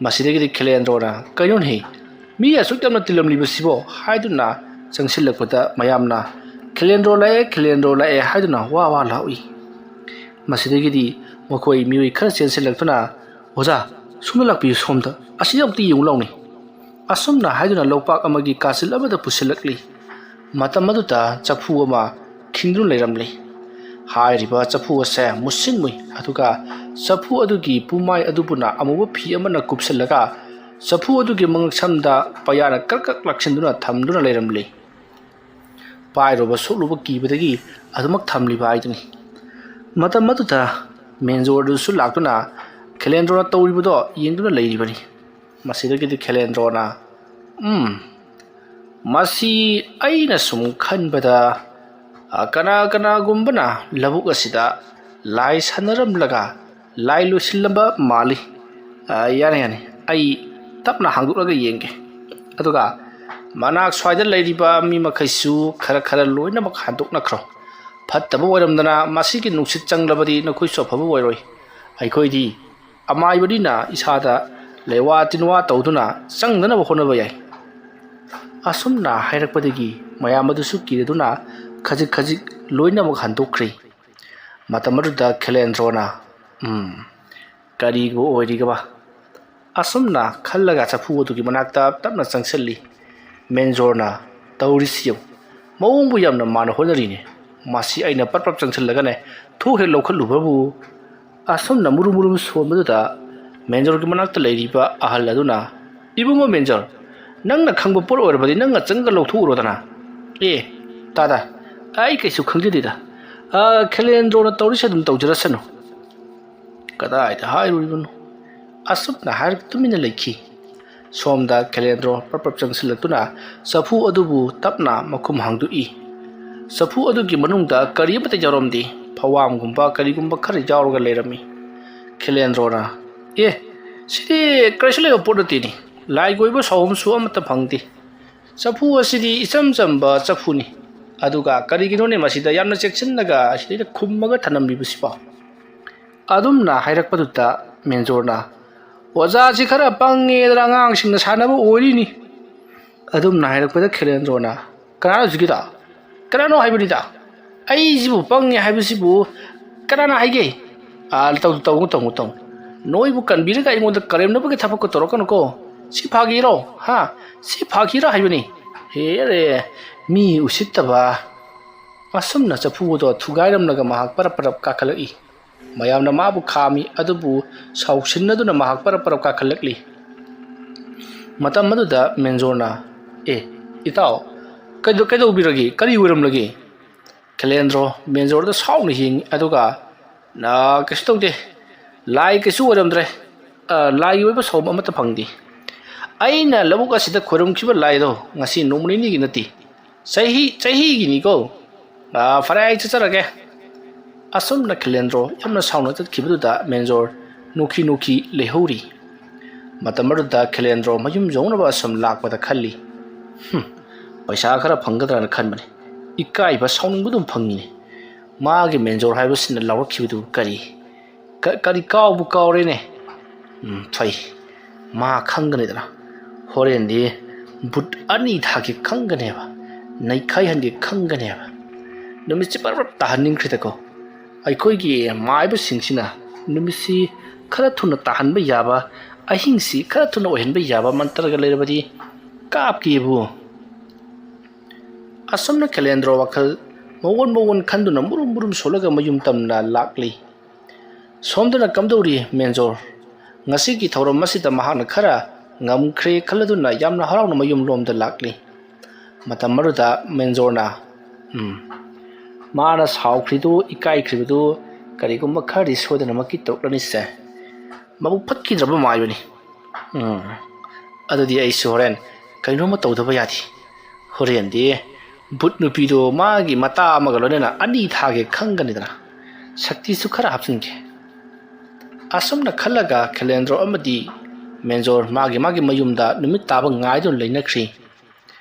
ꯃꯁꯤꯗꯒꯤꯗꯤ ꯈꯦꯂꯦꯟꯗ꯭ꯔꯣꯅ ꯀꯩꯅꯣꯅꯦ ꯃꯤ ꯑꯁꯨꯛ ꯌꯥꯝꯅ ꯇꯤꯜꯂꯝꯂꯤꯕꯁꯤꯕꯣ ꯍꯥꯏꯗꯨꯅ ꯆꯪꯁꯤꯜꯂꯛꯄꯗ ꯃꯌꯥꯝꯅ ꯈꯦꯂꯦꯟꯗ꯭ꯔꯣ ꯂꯥꯛꯑꯦ ꯍꯥꯏꯗꯨꯅ ꯋꯥ ꯂꯥꯎꯏ ꯃꯁꯤꯗꯒꯤꯗꯤ ꯃꯈꯣꯏ ꯃꯤꯑꯣꯏ ꯈꯔ ꯆꯦꯟꯁꯤꯜꯂꯛꯇꯨꯅ ꯑꯣꯖꯥ ꯁꯣꯝꯗ ꯂꯥꯛꯄꯤꯌꯨ ꯁꯣꯝꯗ ꯑꯁꯤꯗ ꯑꯃꯨꯛꯇ ꯌꯦꯡꯉꯨ ꯂꯥꯎꯅꯤ ꯑꯁꯨꯝꯅ ꯍꯥꯏꯗꯨꯅ ꯂꯧꯄꯥꯛ ꯑꯃꯒꯤ ꯀꯥꯆꯤꯜ ꯑꯃꯗ ꯄꯨꯁꯤꯜꯂꯛꯂꯤ ꯃꯇꯝ ꯑꯗꯨꯗ ꯆꯐꯨ ꯑꯃ ꯈꯤꯡꯗꯨꯅ ꯂꯩꯔꯝꯂꯤ ꯍꯥꯏꯔꯤꯕ ꯆꯐꯨ ꯑꯁꯦ ꯃꯨꯁꯤꯟ ꯃꯨꯏ ꯑꯗꯨꯒ ꯆꯐꯨ ꯑꯗꯨꯒꯤ ꯄꯨꯃꯥꯏ ꯑꯗꯨꯕꯨꯅ ꯑꯃꯨꯕ ꯐꯤ ꯑꯃꯅ ꯀꯨꯞꯁꯤꯜꯂꯒ ꯆꯐꯨ ꯑꯗꯨꯒꯤ ꯃꯉꯛꯁꯝꯗ ꯄꯩꯌꯥꯅ ꯀꯛ ꯂꯥꯛꯁꯤꯟꯗꯨꯅ ꯊꯝꯗꯨꯅ ꯂꯩꯔꯝꯂꯤ ꯄꯥꯏꯔꯨꯕ ꯁꯣꯛꯂꯨꯕ ꯀꯤꯕꯗꯒꯤ ꯑꯗꯨꯃꯛ ꯊꯝꯂꯤꯕ ꯍꯥꯏꯗꯨꯅꯤ ꯃꯇꯝ ꯑꯗꯨꯗ ꯃꯦꯟꯖꯣꯔꯗꯨꯁꯨ ꯂꯥꯛꯇꯨꯅ ꯈꯦꯂꯦꯟꯗ꯭ꯔꯣꯅ ꯇꯧꯔꯤꯕꯗꯣ ꯌꯦꯡꯗꯨꯅ ꯂꯩꯔꯤꯕꯅꯤ ꯃꯁꯤꯗꯒꯤꯗꯤ ꯈꯦꯂꯦꯟꯗ꯭ꯔꯣꯅ ꯃꯁꯤ ꯑꯩꯅ ꯁꯨꯝ ꯈꯟꯕꯗ ꯀꯅꯥꯒꯨꯝꯕꯅ ꯂꯧꯕꯨꯛ ꯑꯁꯤꯗ ꯂꯥꯏ ꯁꯥꯟꯅꯔꯝꯂꯒ ꯂꯥꯏ ꯂꯣꯏꯁꯤꯜꯂꯝꯕ ꯃꯥꯜꯂꯤ ꯌꯥꯅꯤ ꯑꯩ ꯇꯞꯅ ꯍꯥꯡꯗꯣꯛꯂꯒ ꯌꯦꯡꯒꯦ ꯑꯗꯨꯒ ꯃꯅꯥꯛ ꯁ꯭ꯋꯥꯏꯗ ꯂꯩꯔꯤꯕ ꯃꯤ ꯃꯈꯩꯁꯨ ꯈꯔ ꯂꯣꯏꯅꯃꯛ ꯍꯥꯡꯗꯣꯛꯅꯈ꯭ꯔꯣ ꯐꯠꯇꯕ ꯑꯣꯏꯔꯝꯗꯅ ꯃꯁꯤꯒꯤ ꯅꯨꯡꯁꯤꯠ ꯆꯪꯂꯕꯗꯤ ꯅꯈꯣꯏꯁꯨ ꯑꯐꯕ ꯑꯣꯏꯔꯣꯏ ꯑꯩꯈꯣꯏꯗꯤ ꯑꯃꯥꯏꯕꯅꯤꯅ ꯏꯁꯥꯗ ꯂꯩꯋꯥ ꯇꯤꯟꯋꯥ ꯇꯧꯗꯨꯅ ꯆꯪꯗꯅꯕ ꯍꯣꯠꯅꯕ ꯌꯥꯏ ꯑꯁꯨꯝꯅ ꯍꯥꯏꯔꯛꯄꯗꯒꯤ ꯃꯌꯥꯝ ꯑꯗꯨꯁꯨ ꯀꯤꯔꯗꯨꯅ ꯈꯖꯤꯛ ꯂꯣꯏꯅꯃꯛ ꯍꯟꯗꯣꯛꯈ꯭ꯔꯤ ꯃꯇꯝ ꯑꯗꯨꯗ ꯈꯦꯂꯦꯟꯗ꯭ꯔꯣꯅ ꯀꯔꯤꯕꯨ ꯑꯣꯏꯔꯤꯒꯕ ꯑꯁꯨꯝꯅ ꯈꯜꯂꯒ ꯆꯐꯨ ꯑꯗꯨꯒꯤ ꯃꯅꯥꯛꯇ ꯇꯞꯅ ꯆꯪꯁꯤꯜꯂꯤ ꯃꯦꯟꯖꯣꯔꯅ ꯇꯧꯔꯤꯁꯤ ꯌꯦꯡꯉꯨ ꯃꯑꯣꯡꯕꯨ ꯌꯥꯝꯅ ꯃꯥꯟꯅ ꯍꯣꯠꯅꯔꯤꯅꯦ ꯃꯁꯤ ꯑꯩꯅ ꯄꯠ ꯆꯪꯁꯤꯜꯂꯒꯅꯦ ꯊꯣꯛ ꯍꯦꯛ ꯂꯧꯈꯠꯂꯨꯕꯕꯨ ꯑꯁꯨꯝꯅ ꯃꯨꯔꯨꯝ ꯁꯣꯟꯕꯗꯨꯗ ꯃꯦꯟꯖꯣꯔꯒꯤ ꯃꯅꯥꯛꯇ ꯂꯩꯔꯤꯕ ꯑꯍꯜ ꯑꯗꯨꯅ ꯏꯕꯨꯡꯉꯣ ꯃꯦꯟꯖꯣꯔ ꯅꯪꯅ ꯈꯪꯕ ꯄꯣꯠ ꯑꯣꯏꯔꯕꯗꯤ ꯅꯪꯅ ꯆꯪꯒ ꯂꯧꯊꯣꯛꯎꯔꯣꯗꯅ ꯇꯥꯗꯥ ꯑꯩ ꯀꯩꯁꯨ ꯈꯪꯖꯗꯦꯗ ꯈꯦꯂꯦꯟꯗ꯭ꯔꯣꯅ ꯇꯧꯔꯤꯁꯦ ꯑꯗꯨꯝ ꯇꯧꯖꯔꯁꯅꯨ ꯀꯗꯥꯏꯗ ꯍꯥꯏꯔꯨꯔꯤꯕꯅꯣ ꯑꯁꯨꯝꯅ ꯍꯥꯏꯔꯒ ꯇꯨꯃꯤꯟꯅ ꯂꯩꯈꯤ ꯁꯣꯝꯗ ꯈꯦꯂꯦꯟꯗ꯭ꯔꯣ ꯄ꯭ꯔꯞ ꯆꯪꯁꯤꯜꯂꯛꯇꯨꯅ ꯆꯐꯨ ꯑꯗꯨꯕꯨ ꯇꯞꯅ ꯃꯈꯨꯝ ꯍꯥꯡꯗꯣꯛꯏ ꯆꯐꯨ ꯑꯗꯨꯒꯤ ꯃꯅꯨꯡꯗ ꯀꯔꯤ ꯑꯃꯠꯇ ꯌꯥꯎꯔꯝꯗꯦ ꯍꯋꯥꯝꯒꯨꯝꯕ ꯀꯔꯤꯒꯨꯝꯕ ꯈꯔ ꯌꯥꯎꯔꯒ ꯂꯩꯔꯝꯃꯤ ꯈꯤꯂꯦꯟꯗ꯭ꯔꯣꯅ ꯑꯦ ꯁꯤꯗꯤ ꯀꯔꯤꯁꯨ ꯂꯩꯕ ꯄꯣꯠ ꯅꯠꯇꯦꯅꯤ ꯂꯥꯏꯒꯤ ꯑꯣꯏꯕ ꯁꯥꯎꯝꯁꯨ ꯑꯃꯠꯇ ꯐꯪꯗꯦ ꯆꯐꯨ ꯑꯁꯤꯗꯤ ꯏꯆꯝ ꯆꯝꯕ ꯆꯐꯨꯅꯤ ꯑꯗꯨꯒ ꯀꯔꯤꯒꯤꯅꯣꯅꯦ ꯃꯁꯤꯗ ꯌꯥꯝꯅ ꯆꯦꯛꯁꯤꯟꯅꯒ ꯑꯁꯤꯗ ꯈꯨꯝꯃꯒ ꯊꯅꯝꯕꯤꯕꯁꯤꯕꯣ ꯑꯗꯨꯝꯅ ꯍꯥꯏꯔꯛꯄꯗꯨꯗ ꯃꯦꯟꯖꯣꯔꯅ ꯑꯣꯖꯥꯁꯤ ꯈꯔ ꯄꯪꯉꯦꯗꯅ ꯑꯉꯥꯡꯁꯤꯡꯅ ꯁꯥꯟꯅꯕ ꯑꯣꯏꯔꯤꯅꯤ ꯑꯗꯨꯝꯅ ꯍꯥꯏꯔꯛꯄꯗ ꯈꯤꯂꯦꯟꯗ꯭ꯔꯣꯅ ꯀꯅꯥꯅꯣ ꯍꯧꯖꯤꯛꯀꯤꯗꯣ ꯀꯅꯥꯅꯣ ꯍꯥꯏꯕꯅꯤꯗ ꯑꯩꯁꯤꯕꯨ ꯄꯪꯉꯦ ꯍꯥꯏꯕꯁꯤꯕꯨ ꯀꯅꯥꯅ ꯍꯥꯏꯒꯦ ꯇꯧ ꯅꯣꯏꯕꯨ ꯀꯟꯕꯤꯔꯒ ꯑꯩꯉꯣꯟꯗ ꯀꯔꯦꯝꯅꯕꯒꯤ ꯊꯕꯛꯀ ꯇꯧꯔꯛꯀꯅꯨꯀꯣ ꯁꯤ ꯐꯥꯒꯤꯔꯣ ꯁꯤ ꯐꯥꯒꯤꯔ ꯍꯥꯏꯕꯅꯤ ꯍꯦꯔꯦ ꯃꯤ ꯎꯁꯤꯠꯇꯕ ꯑꯁꯨꯝꯅ ꯆꯐꯨꯗꯣ ꯊꯨꯒꯥꯏꯔꯝꯂꯒ ꯃꯍꯥꯛ ꯄꯔꯞ ꯀꯥꯈꯠꯂꯛꯏ ꯃꯌꯥꯝꯅ ꯃꯥꯕꯨ ꯈꯥꯝꯃꯤ ꯑꯗꯨꯕꯨ ꯁꯥꯎꯁꯤꯟꯅꯗꯨꯅ ꯃꯍꯥꯛ ꯄꯔꯞ ꯀꯥꯈꯠꯂꯛꯂꯤ ꯃꯇꯝ ꯑꯗꯨꯗ ꯃꯦꯟꯖꯣꯔꯅ ꯏꯇꯥꯎ ꯀꯩꯗꯧꯕꯤꯔꯒꯦ ꯀꯔꯤ ꯑꯣꯏꯔꯝꯂꯒꯦ ꯈꯤꯂꯦꯟꯗ꯭ꯔꯣ ꯃꯦꯟꯖꯣꯔꯗ ꯁꯥꯎꯅ ꯌꯦꯡꯉꯤ ꯑꯗꯨꯒ ꯀꯩꯁꯨ ꯇꯧꯗꯦ ꯂꯥꯏ ꯀꯩꯁꯨ ꯑꯣꯏꯔꯝꯗ꯭ꯔꯦ ꯂꯥꯏꯒꯤ ꯑꯣꯏꯕ ꯁꯥꯎꯝ ꯑꯃꯠꯇ ꯐꯪꯗꯦ ꯑꯩꯅ ꯂꯧꯕꯨꯛ ꯑꯁꯤꯗ ꯈꯣꯏꯔꯝꯈꯤꯕ ꯂꯥꯏꯗꯣ ꯉꯁꯤ ꯅꯣꯡꯃ ꯅꯤꯅꯤꯒꯤ ꯅꯠꯇꯦ ꯆꯍꯤꯒꯤꯅꯤꯀꯣ ꯐꯔꯦ ꯑꯩ ꯆꯠꯆꯔꯒꯦ ꯑꯁꯨꯝꯅ ꯈꯤꯂꯦꯟꯗ꯭ꯔꯣ ꯌꯥꯝꯅ ꯁꯥꯎꯅ ꯆꯠꯈꯤꯕꯗꯨꯗ ꯃꯦꯟꯖꯣꯔ ꯅꯣꯛꯈꯤ ꯂꯩꯍꯧꯔꯤ ꯃꯇꯝ ꯑꯗꯨꯗ ꯈꯤꯂꯦꯟꯗ꯭ꯔꯣ ꯃꯌꯨꯝ ꯌꯧꯅꯕ ꯑꯁꯨꯝ ꯂꯥꯛꯄꯗ ꯈꯜꯂꯤ ꯄꯩꯁꯥ ꯈꯔ ꯐꯪꯒꯗ꯭ꯔꯅ ꯈꯟꯕꯅꯤ ꯏꯀꯥꯏꯕ ꯁꯥꯎꯅꯤꯡꯕꯗꯨꯝ ꯐꯪꯉꯤꯅꯤ ꯃꯥꯒꯤ ꯃꯦꯟꯖꯣꯔ ꯍꯥꯏꯕꯁꯤꯅ ꯂꯥꯎꯔꯛꯈꯤꯕꯗꯨ ꯀꯔꯤ ꯀꯥꯎꯕꯨ ꯀꯥꯎꯔꯦꯅꯦ ꯐꯩ ꯃꯥ ꯈꯪꯒꯅꯤꯗꯅ ꯍꯣꯔꯦꯟꯗꯤ ꯕꯨꯠ ꯑꯅꯤ ꯊꯥꯒꯦ ꯈꯪꯒꯅꯦꯕ ꯅꯩꯈꯥꯏꯍꯟꯒꯦ ꯈꯪꯒꯅꯦꯕ ꯅꯨꯃꯤꯠꯁꯤ ꯄꯔꯞ ꯇꯥꯍꯟꯅꯤꯡꯈ꯭ꯔꯦꯗꯀꯣ ꯑꯩꯈꯣꯏꯒꯤ ꯃꯥꯏꯕꯁꯤꯡꯁꯤꯅ ꯅꯨꯃꯤꯠꯁꯤ ꯈꯔ ꯊꯨꯅ ꯇꯥꯍꯟꯕ ꯌꯥꯕ ꯑꯍꯤꯡꯁꯤ ꯈꯔ ꯊꯨꯅ ꯑꯣꯏꯍꯟꯕ ꯌꯥꯕ ꯃꯟꯇ꯭ꯔꯒ ꯂꯩꯔꯕꯗꯤ ꯀꯥꯞꯀꯦꯕꯨ ꯑꯁꯨꯝꯅ ꯈꯤꯂꯦꯟꯗ꯭ꯔꯣ ꯋꯥꯈꯜ ꯃꯑꯣꯟ ꯈꯟꯗꯨꯅ ꯃꯨꯔꯨꯝ ꯁꯣꯜꯂꯒ ꯃꯌꯨꯝ ꯇꯝꯅ ꯂꯥꯛꯂꯤ ꯁꯣꯝꯗꯅ ꯀꯝꯗꯧꯔꯤ ꯃꯦꯟꯖꯣꯔ ꯉꯁꯤꯒꯤ ꯊꯧꯔꯝ ꯑꯁꯤꯗ ꯃꯍꯥꯛꯅ ꯈꯔ ꯉꯝꯈ꯭ꯔꯦ ꯈꯜꯂꯗꯨꯅ ꯌꯥꯝꯅ ꯍꯔꯥꯎꯅ ꯃꯌꯨꯝ ꯂꯣꯝꯗ ꯂꯥꯛꯂꯤ ꯃꯇꯝ ꯑꯗꯨꯗ ꯃꯦꯟꯖꯣꯔꯅ ꯃꯥꯅ ꯁꯥꯎꯈ꯭ꯔꯤꯗꯨ ꯏꯀꯥꯏꯈ꯭ꯔꯤꯕꯗꯨ ꯀꯔꯤꯒꯨꯝꯕ ꯈꯔꯗꯤ ꯁꯣꯏꯗꯅꯃꯛꯀꯤ ꯇꯧꯔꯛꯂꯅꯤꯁꯦ ꯃꯕꯨꯛ ꯐꯠꯈꯤꯗ꯭ꯔꯕ ꯃꯥꯏꯕꯅꯤ ꯑꯗꯨꯗꯤ ꯑꯩꯁꯨ ꯍꯣꯔꯦꯟ ꯀꯩꯅꯣꯝꯃ ꯇꯧꯗꯕ ꯌꯥꯗꯦ ꯍꯣꯔꯦꯟꯗꯤ ꯕꯨꯠ ꯅꯨꯄꯤꯗꯣ ꯃꯥꯒꯤ ꯃꯇꯥ ꯑꯃꯒ ꯂꯣꯏꯅꯅ ꯑꯅꯤ ꯊꯥꯒꯦ ꯈꯪꯒꯅꯤꯗꯅ ꯁꯛꯇꯤꯁꯨ ꯈꯔ ꯍꯥꯞꯆꯤꯟꯒꯦ ꯑꯁꯨꯝꯅ ꯈꯜꯂꯒ ꯈꯤꯂꯦꯟꯗ꯭ꯔꯣ ꯑꯃꯗꯤ ꯃꯦꯟꯖꯣꯔ ꯃꯥꯒꯤ ꯃꯌꯨꯝꯗ ꯅꯨꯃꯤꯠ ꯇꯥꯕ ꯉꯥꯏꯗꯨꯅ ꯂꯩꯅꯈ꯭ꯔꯤ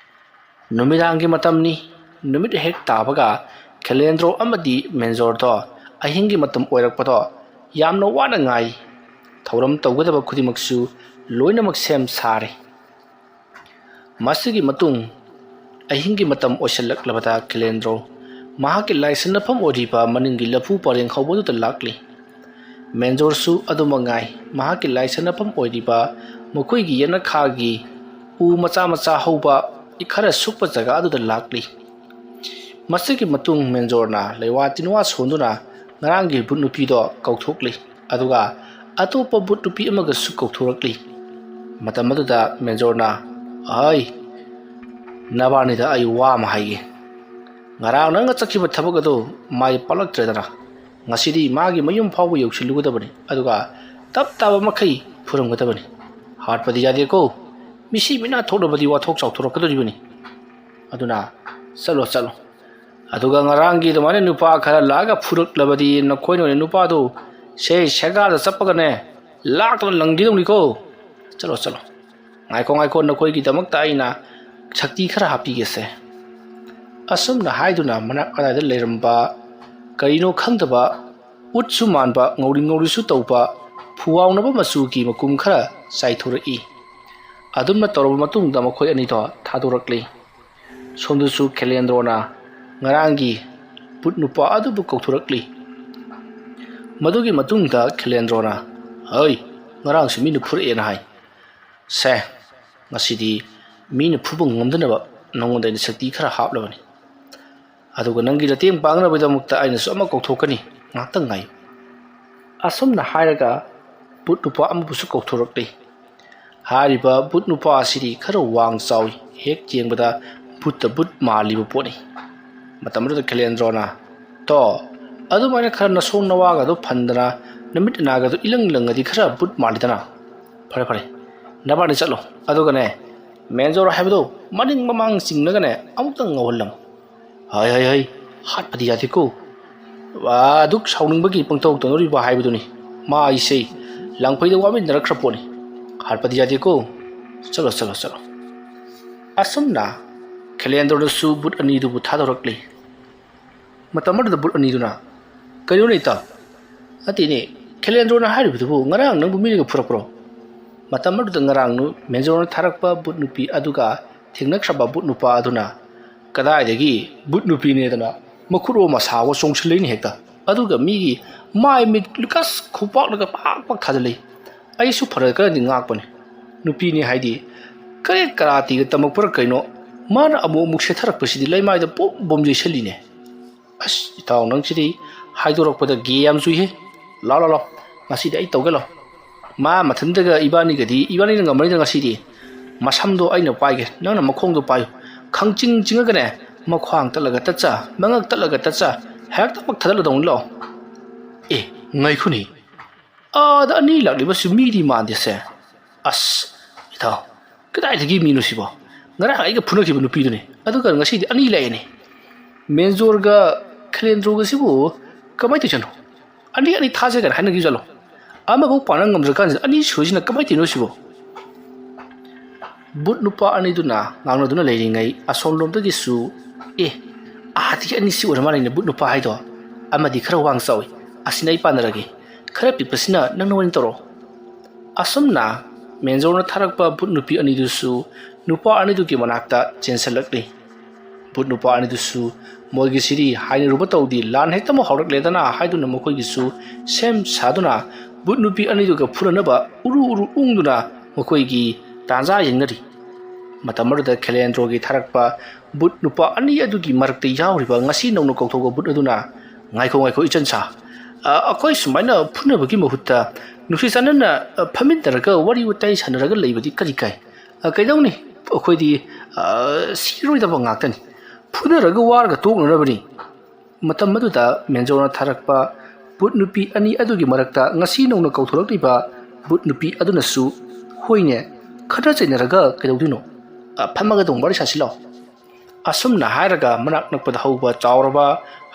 ꯅꯨꯃꯤꯗꯥꯡꯒꯤ ꯃꯇꯝꯅꯤ ꯅꯨꯃꯤꯠ ꯍꯦꯛ ꯇꯥꯕꯒ ꯈꯤꯂꯦꯟꯗ꯭ꯔꯣ ꯑꯃꯗꯤ ꯃꯦꯟꯖꯣꯔꯗꯣ ꯑꯍꯤꯡꯒꯤ ꯃꯇꯝ ꯑꯣꯏꯔꯛꯄꯗꯣ ꯌꯥꯝꯅ ꯋꯥꯅ ꯉꯥꯏ ꯊꯧꯔꯝ ꯇꯧꯒꯗꯕ ꯈꯨꯗꯤꯡꯃꯛꯁꯨ ꯂꯣꯏꯅꯃꯛ ꯁꯦꯝ ꯁꯥꯔꯦ ꯃꯁꯤꯒꯤ ꯃꯇꯨꯡ ꯑꯍꯤꯡꯒꯤ ꯃꯇꯝ ꯑꯣꯏꯁꯜꯂꯛꯂꯕꯗ ꯈꯤꯂꯦꯟꯗ꯭ꯔꯣ ꯃꯍꯥꯛꯀꯤ ꯂꯥꯏꯁꯟꯅꯐꯝ ꯑꯣꯏꯔꯤꯕ ꯃꯅꯤꯡꯒꯤ ꯂꯐꯨ ꯄꯔꯦꯡ ꯍꯧꯕꯗꯨꯗ ꯂꯥꯛꯂꯤ ꯃꯦꯟꯖꯣꯔꯁꯨ ꯑꯗꯨꯃꯛ ꯉꯥꯏ ꯃꯍꯥꯛꯀꯤ ꯂꯥꯏꯁꯟꯅꯐꯝ ꯑꯣꯏꯔꯤꯕ ꯃꯈꯣꯏꯒꯤ ꯌꯦꯅꯈꯥꯒꯤ ꯎ ꯃꯆꯥ ꯍꯧꯕ ꯈꯔ ꯁꯨꯛꯄ ꯖꯒꯥ ꯑꯗꯨꯗ ꯂꯥꯛꯂꯤ ꯃꯁꯤꯒꯤ ꯃꯇꯨꯡ ꯃꯦꯟꯖꯣꯔꯅ ꯂꯩꯋꯥ ꯇꯤꯟꯋꯥ ꯁꯣꯟꯗꯨꯅ ꯉꯔꯥꯡꯒꯤ ꯕꯨꯠ ꯅꯨꯄꯤꯗꯣ ꯀꯧꯊꯣꯛꯂꯤ ꯑꯗꯨꯒ ꯑꯇꯣꯞꯄ ꯕꯨꯠ ꯅꯨꯄꯤ ꯑꯃꯒꯁꯨ ꯀꯧꯊꯣꯔꯛꯂꯤ ꯃꯇꯝ ꯑꯗꯨꯗ ꯃꯦꯟꯖꯣꯔꯅ ꯅꯕꯥꯅꯤꯗ ꯑꯩ ꯋꯥ ꯑꯃ ꯍꯥꯏꯒꯦ ꯉꯔꯥꯡ ꯅꯪꯅ ꯆꯠꯈꯤꯕ ꯊꯕꯛ ꯑꯗꯨ ꯃꯥꯏ ꯄꯥꯛꯂꯛꯇ꯭ꯔꯦꯗꯅ ꯉꯁꯤꯗꯤ ꯃꯥꯒꯤ ꯃꯌꯨꯝ ꯐꯥꯎꯕ ꯌꯧꯁꯤꯜꯂꯨꯒꯗꯕꯅꯤ ꯑꯗꯨꯒ ꯇꯞ ꯇꯥꯕ ꯃꯈꯩ ꯐꯨꯔꯝꯒꯗꯕꯅꯤ ꯍꯥꯠꯄꯗꯤ ꯌꯥꯗꯦꯀꯣ ꯃꯤꯁꯤ ꯃꯤꯅꯥ ꯊꯣꯛꯂꯕꯗꯤ ꯋꯥꯊꯣꯛ ꯆꯥꯎꯊꯣꯔꯛꯀꯗꯧꯔꯤꯕꯅꯤ ꯑꯗꯨꯅ ꯆꯠꯂꯣ ꯑꯗꯨꯒ ꯉꯔꯥꯡꯒꯤ ꯑꯗꯨꯃꯥꯏꯅ ꯅꯨꯄꯥ ꯈꯔ ꯂꯥꯛꯑꯒ ꯐꯨꯔꯛꯂꯕꯗꯤ ꯅꯈꯣꯏꯅ ꯑꯣꯏꯅ ꯅꯨꯄꯥꯗꯨ ꯁꯦꯒꯥꯗ ꯆꯠꯄꯒꯅꯦ ꯂꯥꯛꯇꯨꯅ ꯂꯪꯈꯤꯗꯧꯅꯤꯀꯣ ꯆꯠꯂꯣ ꯉꯥꯏꯈꯣ ꯅꯈꯣꯏꯒꯤꯗꯃꯛꯇ ꯑꯩꯅ ꯁꯛꯇꯤ ꯈꯔ ꯍꯥꯞꯄꯤꯒꯦꯁꯦ ꯑꯁꯨꯝꯅ ꯍꯥꯏꯗꯨꯅ ꯃꯅꯥꯛ ꯑꯗꯥꯏꯗ ꯂꯩꯔꯝꯕ ꯀꯔꯤꯅꯣ ꯈꯪꯗꯕ ꯎꯠꯁꯨ ꯃꯥꯟꯕ ꯉꯧꯔꯤꯁꯨ ꯇꯧꯕ ꯐꯨꯋꯥꯎꯅꯕ ꯃꯆꯨꯒꯤ ꯃꯀꯨꯝ ꯈꯔ ꯆꯥꯏꯊꯣꯔꯛꯏ ꯑꯗꯨꯝꯅ ꯇꯧꯔꯕ ꯃꯇꯨꯡꯗ ꯃꯈꯣꯏ ꯑꯅꯤꯗꯣ ꯊꯥꯗꯣꯔꯛꯂꯤ ꯁꯣꯝꯗꯁꯨ ꯈꯤꯂꯦꯟꯗ꯭ꯔꯣꯅ ꯉꯔꯥꯡꯒꯤ ꯕꯨꯠ ꯅꯨꯄꯥ ꯑꯗꯨꯕꯨ ꯀꯧꯊꯣꯔꯛꯂꯤ ꯃꯗꯨꯒꯤ ꯃꯇꯨꯡꯗ ꯈꯤꯂꯦꯟꯗ꯭ꯔꯣꯅ ꯉꯔꯥꯡꯁꯨ ꯃꯤꯅ ꯐꯨꯔꯛꯑꯦꯅ ꯍꯥꯏ ꯉꯁꯤꯗꯤ ꯃꯤꯅ ꯐꯨꯕ ꯉꯝꯗꯅꯕ ꯅꯉꯣꯟꯗ ꯑꯩꯅ ꯁꯛꯇꯤ ꯈꯔ ꯍꯥꯞꯂꯕꯅꯤ ꯑꯗꯨꯒ ꯅꯪꯒꯤ ꯃꯇꯦꯡ ꯄꯥꯡꯅꯕꯒꯤꯗꯃꯛꯇ ꯑꯩꯅꯁꯨ ꯑꯃ ꯀꯧꯊꯣꯛꯀꯅꯤ ꯉꯥꯛꯇꯪ ꯉꯥꯏꯌꯨ ꯑꯁꯨꯝꯅ ꯍꯥꯏꯔꯒ ꯕꯨꯠ ꯅꯨꯄꯥ ꯑꯃꯕꯨꯁꯨ ꯀꯧꯊꯣꯔꯛꯂꯤ ꯍꯥꯏꯔꯤꯕ ꯕꯨꯠ ꯅꯨꯄꯥ ꯑꯁꯤꯗꯤ ꯈꯔ ꯋꯥꯡ ꯆꯥꯎꯏ ꯍꯦꯛ ꯌꯦꯡꯕꯗ ꯕꯨꯠꯇ ꯕꯨꯠ ꯃꯥꯜꯂꯤꯕ ꯄꯣꯠꯅꯤ ꯃꯇꯝ ꯑꯗꯨꯗ ꯈꯤꯂꯦꯟꯗ꯭ꯔꯣꯅ ꯑꯗꯨꯃꯥꯏꯅ ꯈꯔ ꯅꯁꯣꯡ ꯅꯋꯥꯒꯗꯣ ꯐꯟꯗꯅ ꯅꯨꯃꯤꯠ ꯅꯥꯒꯗꯣ ꯏꯂꯪꯉꯗꯤ ꯈꯔ ꯕꯨꯠ ꯃꯥꯜꯂꯤꯗꯅ ꯐꯔꯦ ꯅꯕꯥꯅꯤ ꯆꯠꯂꯣ ꯑꯗꯨꯒꯅꯦ ꯃꯦꯟꯖꯣꯔ ꯍꯥꯏꯕꯗꯣ ꯃꯅꯤꯡ ꯃꯃꯥꯡ ꯆꯤꯡꯂꯒꯅꯦ ꯑꯃꯨꯛꯇꯪ ꯉꯧꯍꯜꯂꯝꯃꯨ ꯍꯥꯠꯄꯗꯤ ꯌꯥꯗꯦꯀꯣ ꯑꯗꯨꯛ ꯁꯥꯎꯅꯤꯡꯕꯒꯤ ꯄꯪꯇꯧ ꯇꯧꯅꯔꯤꯕ ꯍꯥꯏꯕꯗꯨꯅꯤ ꯃꯥ ꯑꯩꯁꯦ ꯂꯥꯡꯐꯩꯗ ꯋꯥꯃꯤꯟꯅꯔꯛꯈ꯭ꯔ ꯄꯣꯠꯅꯤ ꯍꯥꯠꯄꯗꯤ ꯌꯥꯗꯦꯀꯣ ꯆꯠꯂꯣ ꯆꯠꯂꯣ ꯆꯠꯂꯣ ꯑꯁꯨꯝꯅ ꯈꯦꯂꯦꯟꯗ꯭ꯔꯣꯗꯁꯨ ꯕꯨꯠ ꯑꯅꯤꯗꯨꯕꯨ ꯊꯥꯗꯣꯔꯛꯂꯤ ꯃꯇꯝ ꯑꯗꯨꯗ ꯕꯨꯠ ꯑꯅꯤꯗꯨꯅ ꯀꯩꯅꯣꯅꯦ ꯏꯇꯥꯎ ꯅꯠꯇꯦꯅꯦ ꯈꯦꯂꯦꯟꯗ꯭ꯔꯣꯅ ꯍꯥꯏꯔꯤꯕꯗꯨꯕꯨ ꯉꯔꯥꯡ ꯅꯪꯕꯨ ꯃꯤꯅꯒ ꯐꯨꯔꯛꯄ꯭ꯔꯣ ꯃꯇꯝ ꯑꯗꯨꯗ ꯉꯔꯥꯡ ꯃꯦꯟꯖꯣꯔꯅ ꯊꯥꯔꯛꯄ ꯕꯨꯠ ꯅꯨꯄꯤ ꯑꯗꯨꯒ ꯊꯦꯡꯅꯈ꯭ꯔꯕ ꯕꯨꯠ ꯅꯨꯄꯥ ꯑꯗꯨꯅ ꯀꯗꯥꯏꯗꯒꯤ ꯕꯨꯠ ꯅꯨꯄꯤꯅꯦꯗꯅ ꯃꯈꯨꯠꯔꯣ ꯃꯁꯥꯋꯣ ꯆꯣꯡꯁꯤꯜꯂꯛꯏꯅꯤ ꯍꯦꯛꯇ ꯑꯗꯨꯒ ꯃꯤꯒꯤ ꯃꯥꯏ ꯃꯤꯠ ꯀꯁ ꯈꯨꯄꯥꯛꯂꯒ ꯄꯥꯛ ꯄꯥꯛ ꯊꯥꯖꯤꯜꯂꯤ ꯑꯩꯁꯨ ꯐꯔꯀꯔꯗꯤ ꯉꯥꯛꯄꯅꯤ ꯅꯨꯄꯤꯅꯤ ꯍꯥꯏꯗꯤ ꯀꯔꯦꯠ ꯀꯔꯥꯇꯤꯒ ꯇꯝꯃꯛꯄ꯭ꯔꯥ ꯀꯩꯅꯣ ꯃꯥꯅ ꯑꯃꯨꯛ ꯁꯦꯠꯊꯔꯛꯄꯁꯤꯗꯤ ꯂꯩꯃꯥꯏꯗ ꯄꯣꯝ ꯕꯣꯝ ꯌꯩꯁꯜꯂꯤꯅꯦ ꯑꯁ ꯏꯇꯥꯎ ꯅꯪꯁꯤꯗꯤ ꯍꯥꯏꯗꯣꯔꯛꯄꯗ ꯒꯦ ꯌꯥꯝ ꯆꯨꯏꯍꯦ ꯂꯥꯎ ꯂꯥꯎ ꯂꯥꯎ ꯉꯁꯤꯗꯤ ꯑꯩ ꯇꯧꯒꯦ ꯂꯥꯎ ꯃꯥ ꯃꯊꯟꯇꯒ ꯏꯕꯥꯅꯤꯅ ꯉꯝꯃꯅꯤꯗ ꯉꯁꯤꯗꯤ ꯃꯁꯝꯗꯣ ꯑꯩꯅ ꯄꯥꯏꯒꯦ ꯅꯪꯅ ꯃꯈꯣꯡꯗꯣ ꯄꯥꯏꯌꯨ ꯈꯪꯆꯤꯡ ꯆꯤꯡꯉꯒꯅꯦ ꯃꯈ꯭ꯋꯥꯡ ꯇꯠꯂꯒ ꯇꯠꯆ ꯃꯉꯛ ꯇꯠꯂꯒ ꯇꯠꯆ ꯍꯦꯛꯇꯃꯛ ꯊꯥꯗꯠꯂꯗꯧꯅꯤ ꯂꯥꯎ ꯑꯦ ꯉꯥꯏꯈꯣꯅꯤ ꯑꯥꯗ ꯑꯅꯤ ꯂꯥꯛꯂꯤꯕꯁꯤ ꯃꯤꯗꯤ ꯃꯥꯟꯗꯦꯁꯦ ꯑꯁ ꯏꯇꯥꯎ ꯀꯗꯥꯏꯗꯒꯤ ꯃꯤꯅꯣ ꯁꯤꯕꯣ ꯉꯔꯥꯡ ꯑꯩꯒ ꯐꯨꯅꯈꯤꯕ ꯅꯨꯄꯤꯗꯨꯅꯤ ꯑꯗꯨꯒ ꯉꯁꯤꯗꯤ ꯑꯅꯤ ꯂꯥꯛꯑꯦꯅꯦ ꯃꯦꯟꯖꯣꯔꯒ ꯈꯦꯂꯦꯟꯗ꯭ꯔꯣꯒꯁꯤꯕꯨ ꯀꯃꯥꯏꯅ ꯇꯧꯁꯅꯣ ꯑꯅꯤ ꯊꯥꯖꯒꯅ ꯍꯥꯏꯅꯈꯤꯕ ꯆꯠꯂꯣ ꯑꯃꯐꯥꯎ ꯄꯥꯅ ꯉꯝꯗ꯭ꯔꯀꯥꯟꯁꯤꯗ ꯑꯅꯤ ꯁꯨꯏꯁꯤꯅ ꯀꯃꯥꯏꯅ ꯇꯧꯔꯤꯅꯣ ꯁꯤꯕꯣ ꯕꯨꯠ ꯅꯨꯄꯥ ꯑꯅꯤꯗꯨꯅ ꯉꯥꯡꯅꯗꯨꯅ ꯂꯩꯔꯤꯉꯩ ꯑꯁꯣꯝꯂꯣꯝꯗꯒꯤꯁꯨ ꯑꯥꯗꯒꯤ ꯑꯅꯤꯁꯤ ꯑꯣꯏꯔ ꯃꯥꯜꯂꯦꯅꯦ ꯕꯨꯠ ꯅꯨꯄꯥ ꯍꯥꯏꯗꯣ ꯑꯃꯗꯤ ꯈꯔ ꯋꯥꯡ ꯆꯥꯎꯏ ꯑꯁꯤꯅ ꯑꯩ ꯄꯥꯟꯅꯔꯒꯦ ꯈꯔ ꯄꯤꯛꯄꯁꯤꯅ ꯅꯪꯅ ꯑꯣꯏꯅ ꯇꯧꯔꯣ ꯑꯁꯨꯝꯅ ꯃꯦꯟꯖꯣꯔꯅ ꯊꯥꯔꯛꯄ ꯕꯨꯠ ꯅꯨꯄꯤ ꯑꯅꯤꯗꯨꯁꯨ ꯅꯨꯄꯥ ꯑꯅꯤꯗꯨꯒꯤ ꯃꯅꯥꯛꯇ ꯆꯦꯟꯁꯤꯜꯂꯛꯂꯤ ꯕꯨꯠ ꯅꯨꯄꯥ ꯑꯅꯤꯗꯨꯁꯨ ꯃꯣꯏꯒꯤꯁꯤꯗꯤ ꯍꯥꯏꯅꯔꯨꯕ ꯇꯧꯗꯤ ꯂꯥꯟ ꯍꯦꯛꯇꯃꯛ ꯍꯧꯔꯛꯂꯦꯗꯅ ꯍꯥꯏꯗꯨꯅ ꯃꯈꯣꯏꯒꯤꯁꯨ ꯁꯦꯝ ꯁꯥꯗꯨꯅ ꯕꯨꯠ ꯅꯨꯄꯤ ꯑꯅꯤꯗꯨꯒ ꯐꯨꯅꯅꯕ ꯎꯔꯨ ꯎꯪꯗꯨꯅ ꯃꯈꯣꯏꯒꯤ ꯇꯥꯟꯖꯥ ꯌꯦꯡꯅꯔꯤ ꯃꯇꯝ ꯑꯗꯨꯗ ꯈꯦꯂꯦꯟꯗ꯭ꯔꯣꯒꯤ ꯊꯥꯔꯛꯄ ꯕꯨꯠ ꯅꯨꯄꯥ ꯑꯅꯤ ꯑꯗꯨꯒꯤ ꯃꯔꯛꯇ ꯌꯥꯎꯔꯤꯕ ꯉꯁꯤ ꯅꯧꯅ ꯀꯧꯊꯣꯛꯄ ꯕꯨꯠ ꯑꯗꯨꯅ ꯉꯥꯏꯈꯣ ꯏꯆꯟꯁꯥ ꯑꯩꯈꯣꯏ ꯁꯨꯃꯥꯏꯅ ꯐꯨꯅꯕꯒꯤ ꯃꯍꯨꯠꯇ ꯅꯨꯡꯁꯤ ꯆꯥꯟꯅꯅ ꯐꯝꯃꯤꯟꯅꯔꯒ ꯋꯥꯔꯤ ꯋꯥꯇꯥꯏ ꯁꯥꯟꯅꯔꯒ ꯂꯩꯕꯗꯤ ꯀꯔꯤ ꯀꯥꯏ ꯀꯩꯗꯧꯅꯤ ꯑꯩꯈꯣꯏꯗꯤ ꯁꯤꯔꯣꯏꯗꯕ ꯉꯥꯛꯇꯅꯤ ꯐꯨꯅꯔꯒ ꯋꯥꯔꯒ ꯇꯣꯛꯅꯅꯕꯅꯤ ꯃꯇꯝ ꯑꯗꯨꯗ ꯃꯦꯟꯖꯣꯔꯅ ꯊꯥꯔꯛꯄ ꯕꯨꯠ ꯅꯨꯄꯤ ꯑꯅꯤ ꯑꯗꯨꯒꯤ ꯃꯔꯛꯇ ꯉꯁꯤ ꯅꯧꯅ ꯀꯧꯊꯣꯔꯛꯂꯤꯕ ꯕꯨꯠ ꯅꯨꯄꯤ ꯑꯗꯨꯅꯁꯨ ꯍꯣꯏꯅꯦ ꯈꯠꯅ ꯆꯩꯅꯔꯒ ꯀꯩꯗꯧꯗꯣꯏꯅꯣ ꯐꯝꯃꯒ ꯑꯗꯨꯝ ꯋꯥꯔꯤ ꯁꯥꯁꯤꯜꯂꯣ ꯑꯁꯨꯝꯅ ꯍꯥꯏꯔꯒ ꯃꯅꯥꯛ ꯅꯛꯄꯗ ꯍꯧꯕ ꯆꯥꯎꯔꯕ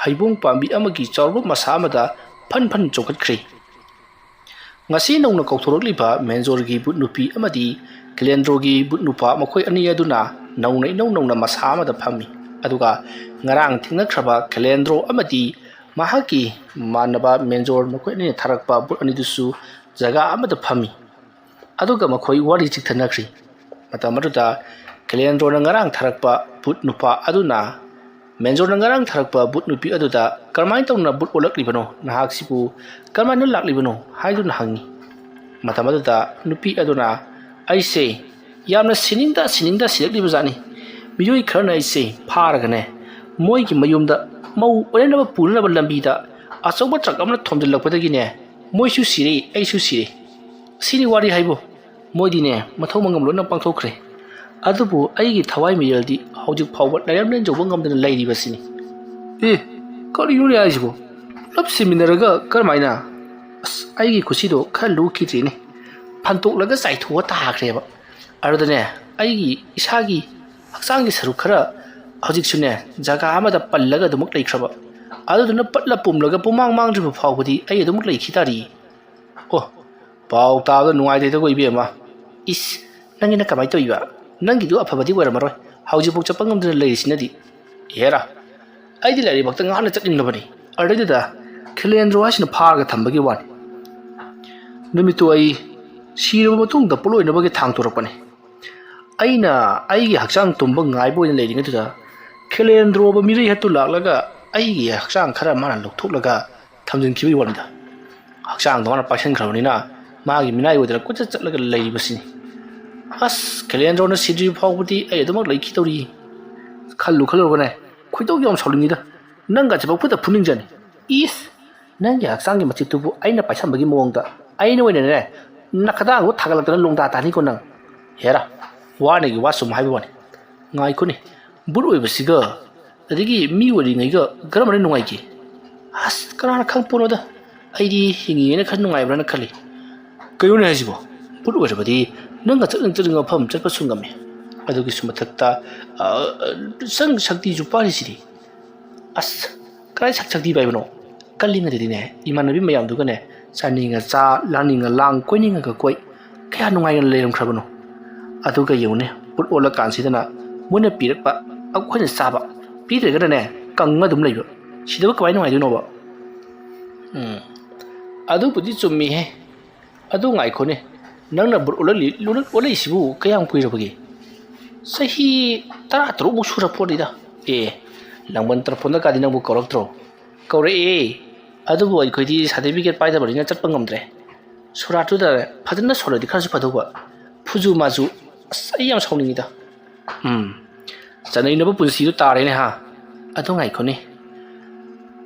ꯍꯩꯕꯣꯡ ꯄꯥꯝꯕꯤ ꯑꯃꯒꯤ ꯆꯥꯎꯔꯕ ꯃꯁꯥ ꯑꯃꯗ ꯐꯟ ꯆꯣꯡꯈꯠꯈ꯭ꯔꯦ ngasi nongna kauthorokliba menjorgi but nupi amadi Kelendrogi but nupa makoi ani aduna nongna nongna masa amada phami aduga ngarang thingnakraba Kelendro amadi mahaki manaba menjor makoi ani tharakpa but ani dusu jaga amada phami aduga makoi wari chithanakri matamaduda Kelendro na ngarang tharakpa but nupa aduna menjor na ngarang tharakpa but nupi aduda karmai tawna but olaklibano nahak sipu karmai no laklibano haidun hangi matamaduda nupi aduna aise yamna sininda silakliba miyoi kharna aise pharagane moi ki mayumda mau orenaba pulnaba lambida achoba trak amna thomjilakpadagine moi su sire ai su sire sini wari haibo moi dine mathau mangam lona pangthokre adubu aigi thawai miyaldi hojik phawba layamlen joba ngamdana lairiba sini kari yuri aisibo lap seminaraga karmaina aigi kusido khalu khitrini phantok laga saithuwa takreba arudane aigi isagi haksangi saru khara hojik sune jaga amada pallaga dumuk laikhraba aduduna patla pumlaga pumang mangdriba phawbudi ai dumuk laikhitari pau taada nuai de go ibema is nangina kamai toiba nangidu afabadi waramaroi hauji bok chapangam dina leisinadi hera aidi lari bakta ngana chakinlabani ardida Kelendro asina pharga thambagi wan numitu ai siru matung da poloi na bagi thang torakpani aina aigi hakchang tumba ngai boina leiringa tuda Kelendro ba mirai hatu laklaga aigi hakchang khara mana lokthoklaga thamjin khibi wanida hakchang dona passion khrawni na magi minai odra kucha chatlaga leiribasini as Kelendro na sidri phawbudi ai adumak laiki tori khallu bane khoidog yam solingida nanga chaba puta phuning jani is nang ya sang gi machitubu aina paisam bagi mongda aina wena ne nakada go thagalakna longda tani ko nang hera wani gi wasum haibu wani ngai ko ni buru ibasiga adigi mi wori ngai ga garamane nungai gi as kana khang puno da aidi hingi ne khan nungai brana khali kayo ne hajibo buru wajabadi nanga chading pham chatpa sungame adugi sumathakta sang shakti ju pari siri as kai shakti bai bano ꯀꯜꯂꯤꯉꯩꯗꯗꯤꯅꯦ ꯏꯃꯥꯟꯅꯕꯤ ꯃꯌꯥꯝꯗꯨꯒꯅꯦ ꯆꯥꯅꯤꯡꯉ ꯆꯥ ꯂꯥꯡꯅꯤꯡꯉ ꯂꯥꯡ ꯀꯣꯏꯅꯤꯡꯉꯒ ꯀꯣꯏ ꯀꯌꯥ ꯅꯨꯡꯉꯥꯏꯅ ꯂꯩꯔꯝꯈ꯭ꯔꯕꯅꯣ ꯑꯗꯨꯒ ꯌꯦꯡꯉꯨꯅꯦ ꯄꯨꯠ ꯑꯣꯜꯂꯀꯥꯟꯁꯤꯗꯅ ꯃꯣꯏꯅ ꯄꯤꯔꯛꯄ ꯑꯩꯈꯣꯏꯅ ꯆꯥꯕ ꯄꯤꯗ꯭ꯔꯒꯅꯅꯦ ꯀꯪꯉ ꯑꯗꯨꯝ ꯂꯩꯕ ꯁꯤꯗꯕꯨ ꯀꯃꯥꯏꯅ ꯅꯨꯡꯉꯥꯏꯗꯣꯏꯅꯣꯕ ꯑꯗꯨꯕꯨꯗꯤ ꯆꯨꯝꯃꯤꯍꯦ ꯑꯗꯨ ꯉꯥꯏꯈꯣꯅꯦ ꯅꯪꯅ ꯕꯨꯠ ꯑꯣꯜꯂꯛꯏꯁꯤꯕꯨ ꯀꯌꯥꯝ ꯀꯨꯏꯔꯕꯒꯦ ꯆꯍꯤ 13ꯃꯨꯛ ꯁꯨꯔꯄꯣꯠꯅꯤꯗ ꯂꯥꯡꯕꯟ ꯇꯔꯐꯣꯟꯗꯀꯥꯗꯤ ꯅꯪꯕꯨ ꯀꯧꯔꯛꯇ꯭ꯔꯣ ꯀꯧꯔꯛꯑꯦ ꯑꯗꯨꯕꯨ ꯑꯩꯈꯣꯏꯗꯤ ꯁꯥꯔꯇꯤꯐꯤꯀꯦꯠ ꯄꯥꯏꯗꯕꯅꯤꯅ ꯆꯠꯄ ꯉꯝꯗ꯭ರೆ ꯁꯣꯔꯥꯠꯇꯨꯗ ꯐꯖꯅ ꯁꯣꯜꯂꯗꯤ ꯈꯔꯁꯨ ꯐꯗꯧꯕ ꯐꯨꯖꯨ ꯃꯥꯖꯨ ꯑꯁ ꯑꯩ ꯌꯥꯝ ꯁꯥꯎꯅꯤꯡꯉꯤꯗ ꯆꯅꯩꯅꯕ ꯄꯨꯟꯁꯤꯗꯨ ꯇꯥꯔꯦꯅꯦ ꯍꯥ ꯑꯗꯨ ꯉꯥꯏꯈꯣꯅꯦ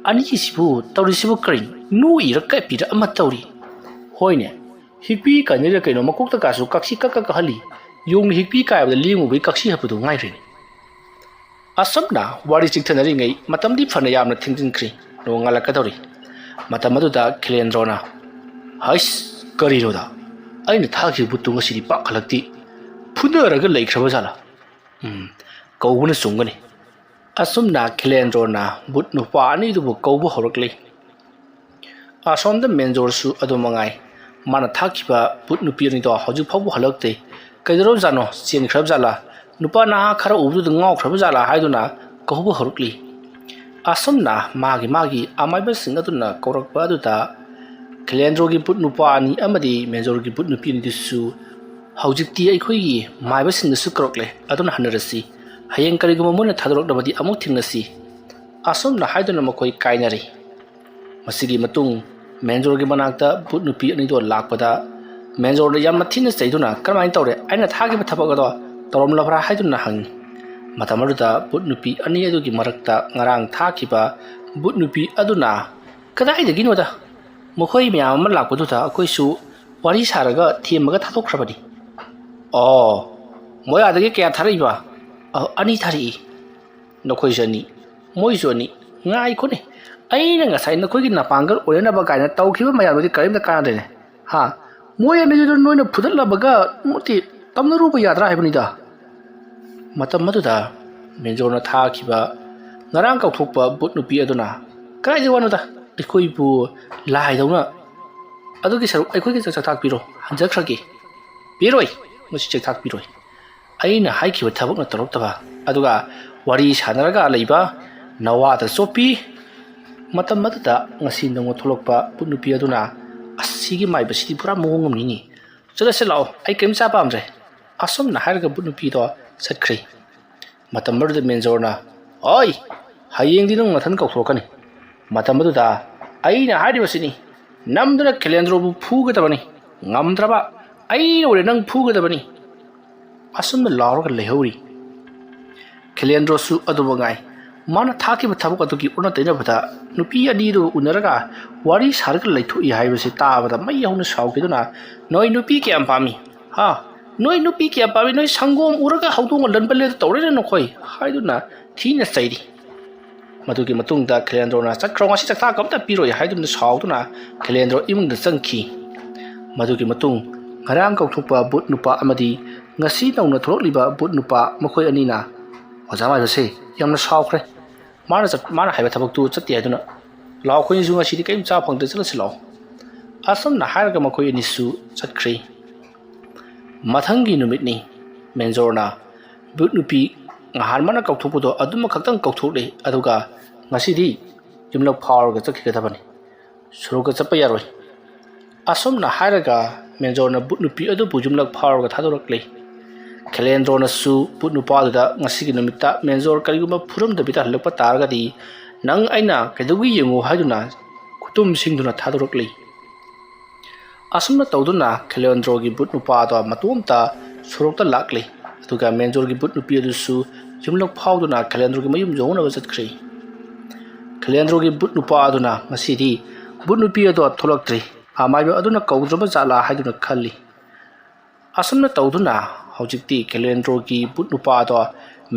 ꯑꯅꯤꯁꯤꯕꯨ ꯇꯧꯔꯤꯁꯤꯕꯨ ꯀꯔꯤ ꯅꯣꯏꯔ ꯀꯞꯄꯤꯔ ꯑꯃ ꯇꯧꯔꯤ ꯍꯣꯏꯅꯦ ꯍꯤꯛꯄꯤ ꯀꯥꯏꯅꯔ ꯀꯩꯅꯣ ꯃꯀꯣꯛꯇ ꯀꯥꯁꯨ ꯀꯛꯁꯤ ꯀꯛꯍꯜꯂꯤ ꯌꯣꯡꯅ ꯍꯤꯛꯄꯤ ꯀꯥꯏꯕꯗ ꯂꯦꯡꯉꯨꯕꯩ ꯀꯛꯁꯤ ꯍꯞꯄꯗꯨ ꯉꯥꯏꯔꯦꯅꯦ ꯑꯁꯨꯝꯅ ꯋꯥꯔꯤ ꯆꯤꯡꯊꯅꯔꯤꯉꯩ ꯃꯇꯝꯗꯤ ꯐꯅ ꯌꯥꯝꯅ ꯊꯦꯡꯖꯤꯟꯈ꯭ꯔꯤ ꯅꯣꯡ ꯉꯥꯜꯂꯛꯀꯗꯧꯔꯤ ꯃꯇꯝ ꯑꯗꯨꯗ ꯈꯤꯂꯦꯟꯗ꯭ꯔꯣꯅ ꯍꯩꯁ ꯀꯔꯤꯅꯣꯗ ꯑꯩꯅ ꯊꯥꯈꯤꯕ ꯕꯨꯠꯇꯨ ꯉꯁꯤꯗꯤ ꯄꯥꯛꯈꯠꯂꯛꯇꯤ ꯐꯨꯅꯔꯒ ꯂꯩꯈ꯭ꯔꯕ ꯖꯥꯠꯂꯥ ꯀꯧꯕꯅ ꯆꯨꯝꯒꯅꯤ ꯑꯁꯨꯝꯅ ꯈꯤꯂꯦꯟꯗ꯭ꯔꯣꯅ ꯕꯨꯠ ꯅꯨꯄꯥ ꯑꯅꯤꯗꯨꯕꯨ ꯀꯧꯕ ꯍꯧꯔꯛꯂꯤ ꯑꯁꯣꯝꯗ ꯃꯦꯟꯖꯣꯔꯁꯨ ꯑꯗꯨ ꯃꯉꯥꯏ ꯃꯥꯅ ꯊꯥꯈꯤꯕ ꯕꯨꯠ ꯅꯨꯄꯤ ꯑꯅꯤꯗꯣ ꯍꯧꯖꯤꯛ ꯐꯥꯎꯕ ꯍꯜꯂꯛꯇꯦ ꯀꯩꯗꯧꯔꯕꯖꯥꯠꯅꯣ ꯆꯦꯟꯈ꯭ꯔꯕ ꯖꯥꯠꯂꯥ ꯅꯨꯄꯥ ꯅꯍꯥ ꯈꯔ ꯎꯕꯗꯨꯗ ꯉꯥꯎꯈ꯭ꯔꯕ ꯖꯥꯠꯂꯥ ꯍꯥꯏꯗꯨꯅ ꯀꯧꯕ ꯍꯧꯔꯛꯂꯤ ꯑꯁꯨꯝꯅ ꯃꯥꯒꯤ ꯑꯃꯥꯏꯕꯁꯤꯡ ꯑꯗꯨꯅ ꯀꯧꯔꯛꯄ ꯑꯗꯨꯗ ꯈꯤꯂꯦꯟꯗ꯭ꯔꯣꯒꯤ ꯕꯨꯠ ꯅꯨꯄꯥ ꯑꯅꯤ ꯑꯃꯗꯤ ꯃꯦꯟꯖꯣꯔꯒꯤ ꯕꯨꯠ ꯅꯨꯄꯤ ꯑꯅꯤꯗꯨꯁꯨ ꯍꯧꯖꯤꯛꯇꯤ ꯑꯩꯈꯣꯏꯒꯤ ꯃꯥꯏꯕꯁꯤꯡꯅꯁꯨ ꯀꯧꯔꯛꯂꯦ ꯑꯗꯨꯅ ꯍꯟꯅꯔꯁꯤ ꯍꯌꯦꯡ ꯀꯔꯤꯒꯨꯝꯕ ꯃꯣꯏꯅ ꯊꯥꯗꯣꯔꯛꯂꯕꯗꯤ ꯑꯃꯨꯛ ꯊꯦꯡꯅꯁꯤ ꯑꯁꯨꯝꯅ ꯍꯥꯏꯗꯨꯅ ꯃꯈꯣꯏ ꯀꯥꯏꯅꯔꯤ ꯃꯁꯤꯒꯤ ꯃꯇꯨꯡ ꯃꯦꯟꯖꯣꯔꯒꯤ ꯃꯅꯥꯛꯇ ꯕꯨꯠ ꯅꯨꯄꯤ ꯑꯅꯤꯗꯣ ꯂꯥꯛꯄꯗ ꯃꯦꯟꯖꯣꯔꯅ ꯌꯥꯝꯅ ꯊꯤꯅ ꯆꯩꯗꯨꯅ ꯀꯔꯝꯍꯥꯏꯅ ꯇꯧꯔꯦ ꯑꯩꯅ ꯊꯥꯈꯤꯕ ꯊꯕꯛ ꯑꯗꯣ ꯇꯧꯔꯝꯂꯕ꯭ꯔꯥ ꯍꯥꯏꯗꯨꯅ ꯍꯪꯉꯤ ꯃꯇꯝ ꯑꯗꯨꯗ ꯕꯨꯠ ꯅꯨꯄꯤ ꯑꯅꯤ ꯑꯗꯨꯒꯤ ꯃꯔꯛꯇ ꯉꯔꯥꯡ ꯊꯥꯈꯤꯕ ꯕꯨꯠ ꯅꯨꯄꯤ ꯑꯗꯨꯅ ꯀꯗꯥꯏꯗꯒꯤꯅꯣꯗ ꯃꯈꯣꯏ ꯃꯌꯥꯝ ꯑꯃ ꯂꯥꯛꯄꯗꯨꯗ ꯑꯩꯈꯣꯏꯁꯨ ꯋꯥꯔꯤ ꯁꯥꯔꯒ ꯊꯦꯝꯃꯒ ꯊꯥꯗꯣꯛꯈ꯭ꯔꯕꯅꯤ ꯃꯣꯏ ꯑꯥꯗꯒꯤ ꯀꯌꯥ ꯊꯥꯔꯛꯏꯕ ꯑꯅꯤ ꯊꯥꯔꯛꯏ ꯅꯈꯣꯏꯁꯨ ꯑꯅꯤ ꯃꯣꯏꯁꯨ ꯑꯅꯤ ꯉꯥꯏꯈꯣꯅꯦ ꯑꯩꯅ ꯉꯁꯥꯏ ꯅꯈꯣꯏꯒꯤ ꯅꯄꯥꯡꯒꯜ ꯑꯣꯏꯅꯅꯕ ꯀꯥꯏꯅ ꯇꯧꯈꯤꯕ ꯃꯌꯥꯝꯗꯨꯗꯤ ꯀꯔꯤꯝꯇ ꯀꯥꯟꯅꯗ꯭ꯔꯦꯅꯦ ꯃꯣꯏ ꯑꯅꯤꯗꯨꯗ ꯅꯣꯏꯅ ꯐꯨꯗꯠꯂꯕꯒ ꯃꯨꯠꯇꯤ ꯇꯝꯅꯔꯨꯕ ꯌꯥꯗ꯭ꯔꯥ ꯍꯥꯏꯕꯅꯤꯗ ꯃꯇꯝ ꯑꯗꯨꯗ ꯃꯦꯟꯖꯣꯔꯅ ꯊꯥꯈꯤꯕ ꯉꯔꯥꯡ ꯀꯧꯊꯣꯛꯄ ꯕꯨꯠ ꯅꯨꯄꯤ ꯑꯗꯨꯅ ꯀꯗꯥꯏꯗ ꯋꯥꯅꯣꯗ ꯑꯩꯈꯣꯏꯕꯨ ꯂꯥꯏꯗꯧꯅ ꯑꯗꯨꯒꯤ ꯁꯔꯨꯛ ꯑꯩꯈꯣꯏꯒꯤ ꯆꯥꯛꯊꯥꯛ ꯄꯤꯔꯣ ꯍꯟꯖꯈ꯭ꯔꯒꯦ ꯄꯤꯔꯣꯏ ꯃꯁꯤ ꯆꯥꯛꯊꯥꯛ ꯄꯤꯔꯣꯏ ꯑꯩꯅ ꯍꯥꯏꯈꯤꯕ ꯊꯕꯛꯅ ꯇꯧꯔꯛꯇꯕ ꯑꯗꯨꯒ ꯋꯥꯔꯤ ꯁꯥꯟꯅꯔꯒ ꯂꯩꯕ ꯅꯋꯥꯗ ꯆꯣꯞꯄꯤ ꯃꯇꯝ ꯑꯗꯨꯗ ꯉꯁꯤ ꯅꯧꯅ ꯊꯣꯛꯂꯛꯄ ꯕꯨꯠ ꯅꯨꯄꯤ ꯑꯗꯨꯅ ꯑꯁꯤꯒꯤ ꯃꯥꯏꯕꯁꯤꯗꯤ ꯄꯨꯔꯥ ꯃꯑꯣꯡ ꯑꯃꯅꯤꯅꯤ ꯆꯠꯂꯁꯤ ꯂꯥꯛꯑꯣ ꯑꯩ ꯀꯔꯤꯝ ꯆꯥ ꯄꯥꯝꯗ꯭ꯔꯦ ꯑꯁꯨꯝꯅ ꯍꯥꯏꯔꯒ ꯕꯨꯠ ꯅꯨꯄꯤꯗꯣ ꯆꯠꯈ꯭ꯔꯤ ꯃꯇꯝ ꯑꯗꯨꯗ ꯃꯦꯟꯖꯣꯔꯅ ꯍꯌꯦꯡꯗꯤ ꯅꯪ ꯃꯊꯟ ꯀꯧꯊꯣꯛꯀꯅꯤ ꯃꯇꯝ ꯑꯗꯨꯗ ꯑꯩꯅ ꯍꯥꯏꯔꯤꯕꯁꯤꯅꯤ ꯅꯝꯗꯨꯅ ꯈꯤꯂꯦꯟꯗ꯭ꯔꯣꯕꯨ ꯐꯨꯒꯗꯕꯅꯤ ꯉꯝꯗ꯭ꯔꯕ ꯑꯩꯅ ꯑꯣꯏꯅ ꯅꯪ ꯐꯨꯒꯗꯕꯅꯤ ꯑꯁꯨꯝꯅ ꯂꯥꯎꯔꯒ ꯂꯩꯍꯧꯔꯤ ꯈꯤꯂꯦꯟꯗ꯭ꯔꯣꯁꯨ ꯑꯗꯨꯃꯉꯥꯏ ꯃꯥꯅ ꯊꯥꯈꯤꯕ ꯊꯕꯛ ꯑꯗꯨꯒꯤ ꯑꯣꯟꯅ ꯇꯩꯅꯕꯗ ꯅꯨꯄꯤ ꯑꯅꯤꯗꯨ ꯎꯅꯔꯒ ꯋꯥꯔꯤ ꯁꯥꯔꯒ ꯂꯩꯊꯣꯛꯏ ꯍꯥꯏꯕꯁꯤ ꯇꯥꯕꯗ ꯃꯩ ꯍꯧꯅ ꯁꯥꯎꯈꯤꯗꯨꯅ ꯅꯣꯏ ꯅꯨꯄꯤ ꯀꯌꯥꯝ ꯄꯥꯝꯃꯤ ꯅꯣꯏ ꯅꯨꯄꯤ ꯀꯌꯥ ꯄꯥꯝꯃꯤ ꯅꯣꯏ ꯁꯪꯒꯣꯝ ꯎꯔꯒ ꯍꯧꯗꯣꯡꯒ ꯂꯟꯕꯜꯂꯦꯗ ꯇꯧꯔꯦꯅ ꯅꯈꯣꯏ ꯍꯥꯏꯗꯨꯅ ꯊꯤꯅ ꯆꯩꯔꯤ ꯃꯗꯨꯒꯤ ꯃꯇꯨꯡꯗ ꯈꯤꯂꯦꯟꯗ꯭ꯔꯣꯅ ꯆꯠꯈ꯭ꯔꯣ ꯉꯁꯤ ꯆꯥꯛꯊꯥꯛ ꯑꯝꯇ ꯄꯤꯔꯣꯏ ꯍꯥꯏꯗꯨꯅ ꯁꯥꯎꯗꯨꯅ ꯈꯤꯂꯦꯟꯗ꯭ꯔꯣ ꯏꯃꯨꯡꯗ ꯆꯪꯈꯤ ꯃꯗꯨꯒꯤ ꯃꯇꯨꯡ ꯉꯔꯥꯡ ꯀꯧꯊꯣꯛꯄ ꯕꯨꯠ ꯅꯨꯄꯥ ꯑꯃꯗꯤ ꯉꯁꯤ ꯅꯧꯅ ꯊꯣꯛꯂꯛꯂꯤꯕ ꯕꯨꯠ ꯅꯨꯄꯥ ꯃꯈꯣꯏ ꯑꯅꯤꯅ ꯑꯣꯖꯥ ꯃꯥꯏꯕꯁꯦ ꯌꯥꯝꯅ ꯁꯥꯎꯈ꯭ꯔꯦ ꯃꯥꯅ ꯍꯥꯏꯕ ꯊꯕꯛꯇꯨ ꯆꯠꯇꯦ ꯍꯥꯏꯗꯨꯅ ꯂꯥꯛꯑꯣ ꯑꯩꯈꯣꯏꯅꯤꯁꯨ ꯉꯁꯤꯗꯤ ꯀꯔꯤꯝ ꯆꯥ ꯐꯪꯗ꯭ꯔꯦ ꯆꯠꯂꯁꯤ ꯂꯥꯛꯑꯣ ꯑꯁꯨꯝꯅ ꯍꯥꯏꯔꯒ ꯃꯈꯣꯏ ꯑꯅꯤꯁꯨ ꯆꯠꯈ꯭ꯔꯤ ꯃꯊꯪꯒꯤ ꯅꯨꯃꯤꯠꯅꯤ ꯃꯦꯟꯖꯣꯔꯅ ꯕꯨꯠ ꯅꯨꯄꯤ ꯅꯍꯥꯟ ꯃꯥꯅ ꯀꯧꯊꯣꯛꯄꯗꯣ ꯑꯗꯨꯃꯈꯛꯇꯪ ꯀꯧꯊꯣꯛꯂꯤ ꯑꯗꯨꯒ ꯉꯁꯤꯗꯤ ꯌꯨꯝꯂꯛ ꯐꯥꯎꯔꯒ ꯆꯠꯈꯤꯒꯗꯕꯅꯤ ꯁꯣꯔꯣꯛꯀ ꯆꯠꯄ ꯌꯥꯔꯣꯏ ꯑꯁꯨꯝꯅ ꯍꯥꯏꯔꯒ ꯃꯦꯟꯖꯣꯔꯅ ꯕꯨꯠ ꯅꯨꯄꯤ ꯑꯗꯨꯕꯨ ꯌꯨꯝꯂꯛ ꯐꯥꯎꯔꯒ ꯊꯥꯗꯣꯔꯛꯂꯤ ꯈꯤꯂꯦꯟꯗ꯭ꯔꯣꯅꯁꯨ ꯕꯨꯠ ꯅꯨꯄꯥ ꯑꯗꯨꯗ ꯉꯁꯤꯒꯤ ꯅꯨꯃꯤꯠꯇ ꯃꯦꯟꯖꯣꯔ ꯀꯔꯤꯒꯨꯝꯕ ꯐꯨꯔꯝꯗꯕꯤꯗ ꯍꯜꯂꯛꯄ ꯇꯥꯔꯒꯗꯤ ꯅꯪ ꯑꯩꯅ ꯀꯩꯗꯧꯒꯤ ꯌꯦꯡꯉꯨ ꯍꯥꯏꯗꯨꯅ ꯈꯨꯇꯨꯝꯁꯤꯡꯗꯨꯅ ꯊꯥꯗꯣꯔꯛꯂꯤ ꯑꯁꯨꯝꯅ ꯇꯧꯗꯨꯅ ꯈꯤꯂꯦꯟꯗ꯭ꯔꯣꯒꯤ ꯕꯨꯠ ꯅꯨꯄꯥꯗꯣ ꯃꯇꯣꯝꯇ ꯁꯣꯔꯣꯛꯇ ꯂꯥꯛꯂꯤ ꯑꯗꯨꯒ ꯃꯦꯟꯖꯣꯔꯒꯤ ꯕꯨꯠ ꯅꯨꯄꯤ ꯑꯗꯨꯁꯨ ꯌꯨꯝꯂꯛ ꯐꯥꯎꯗꯨꯅ ꯈꯤꯂꯦꯟꯗ꯭ꯔꯣꯒꯤ ꯃꯌꯨꯝ ꯌꯧꯅꯕ ꯆꯠꯈ꯭ꯔꯤ ꯈꯤꯂꯦꯟꯗ꯭ꯔꯣꯒꯤ ꯕꯨꯠ ꯅꯨꯄꯥ ꯑꯗꯨꯅ ꯉꯁꯤꯗꯤ ꯕꯨꯠ ꯅꯨꯄꯤ ꯑꯗꯣ ꯊꯣꯛꯂꯛꯇ꯭ꯔꯤ ꯑꯃꯥꯏꯕ ꯑꯗꯨꯅ ꯀꯧꯗ꯭ꯔꯕ ꯖꯥꯠꯂꯥ ꯍꯥꯏꯗꯨꯅ ꯈꯜꯂꯤ ꯑꯁꯨꯝꯅ ꯇꯧꯗꯨꯅ ꯍꯧꯖꯤꯛꯇꯤ ꯈꯤꯂꯦꯟꯗ꯭ꯔꯣꯒꯤ ꯕꯨꯠ ꯅꯨꯄꯥ ꯑꯗꯣ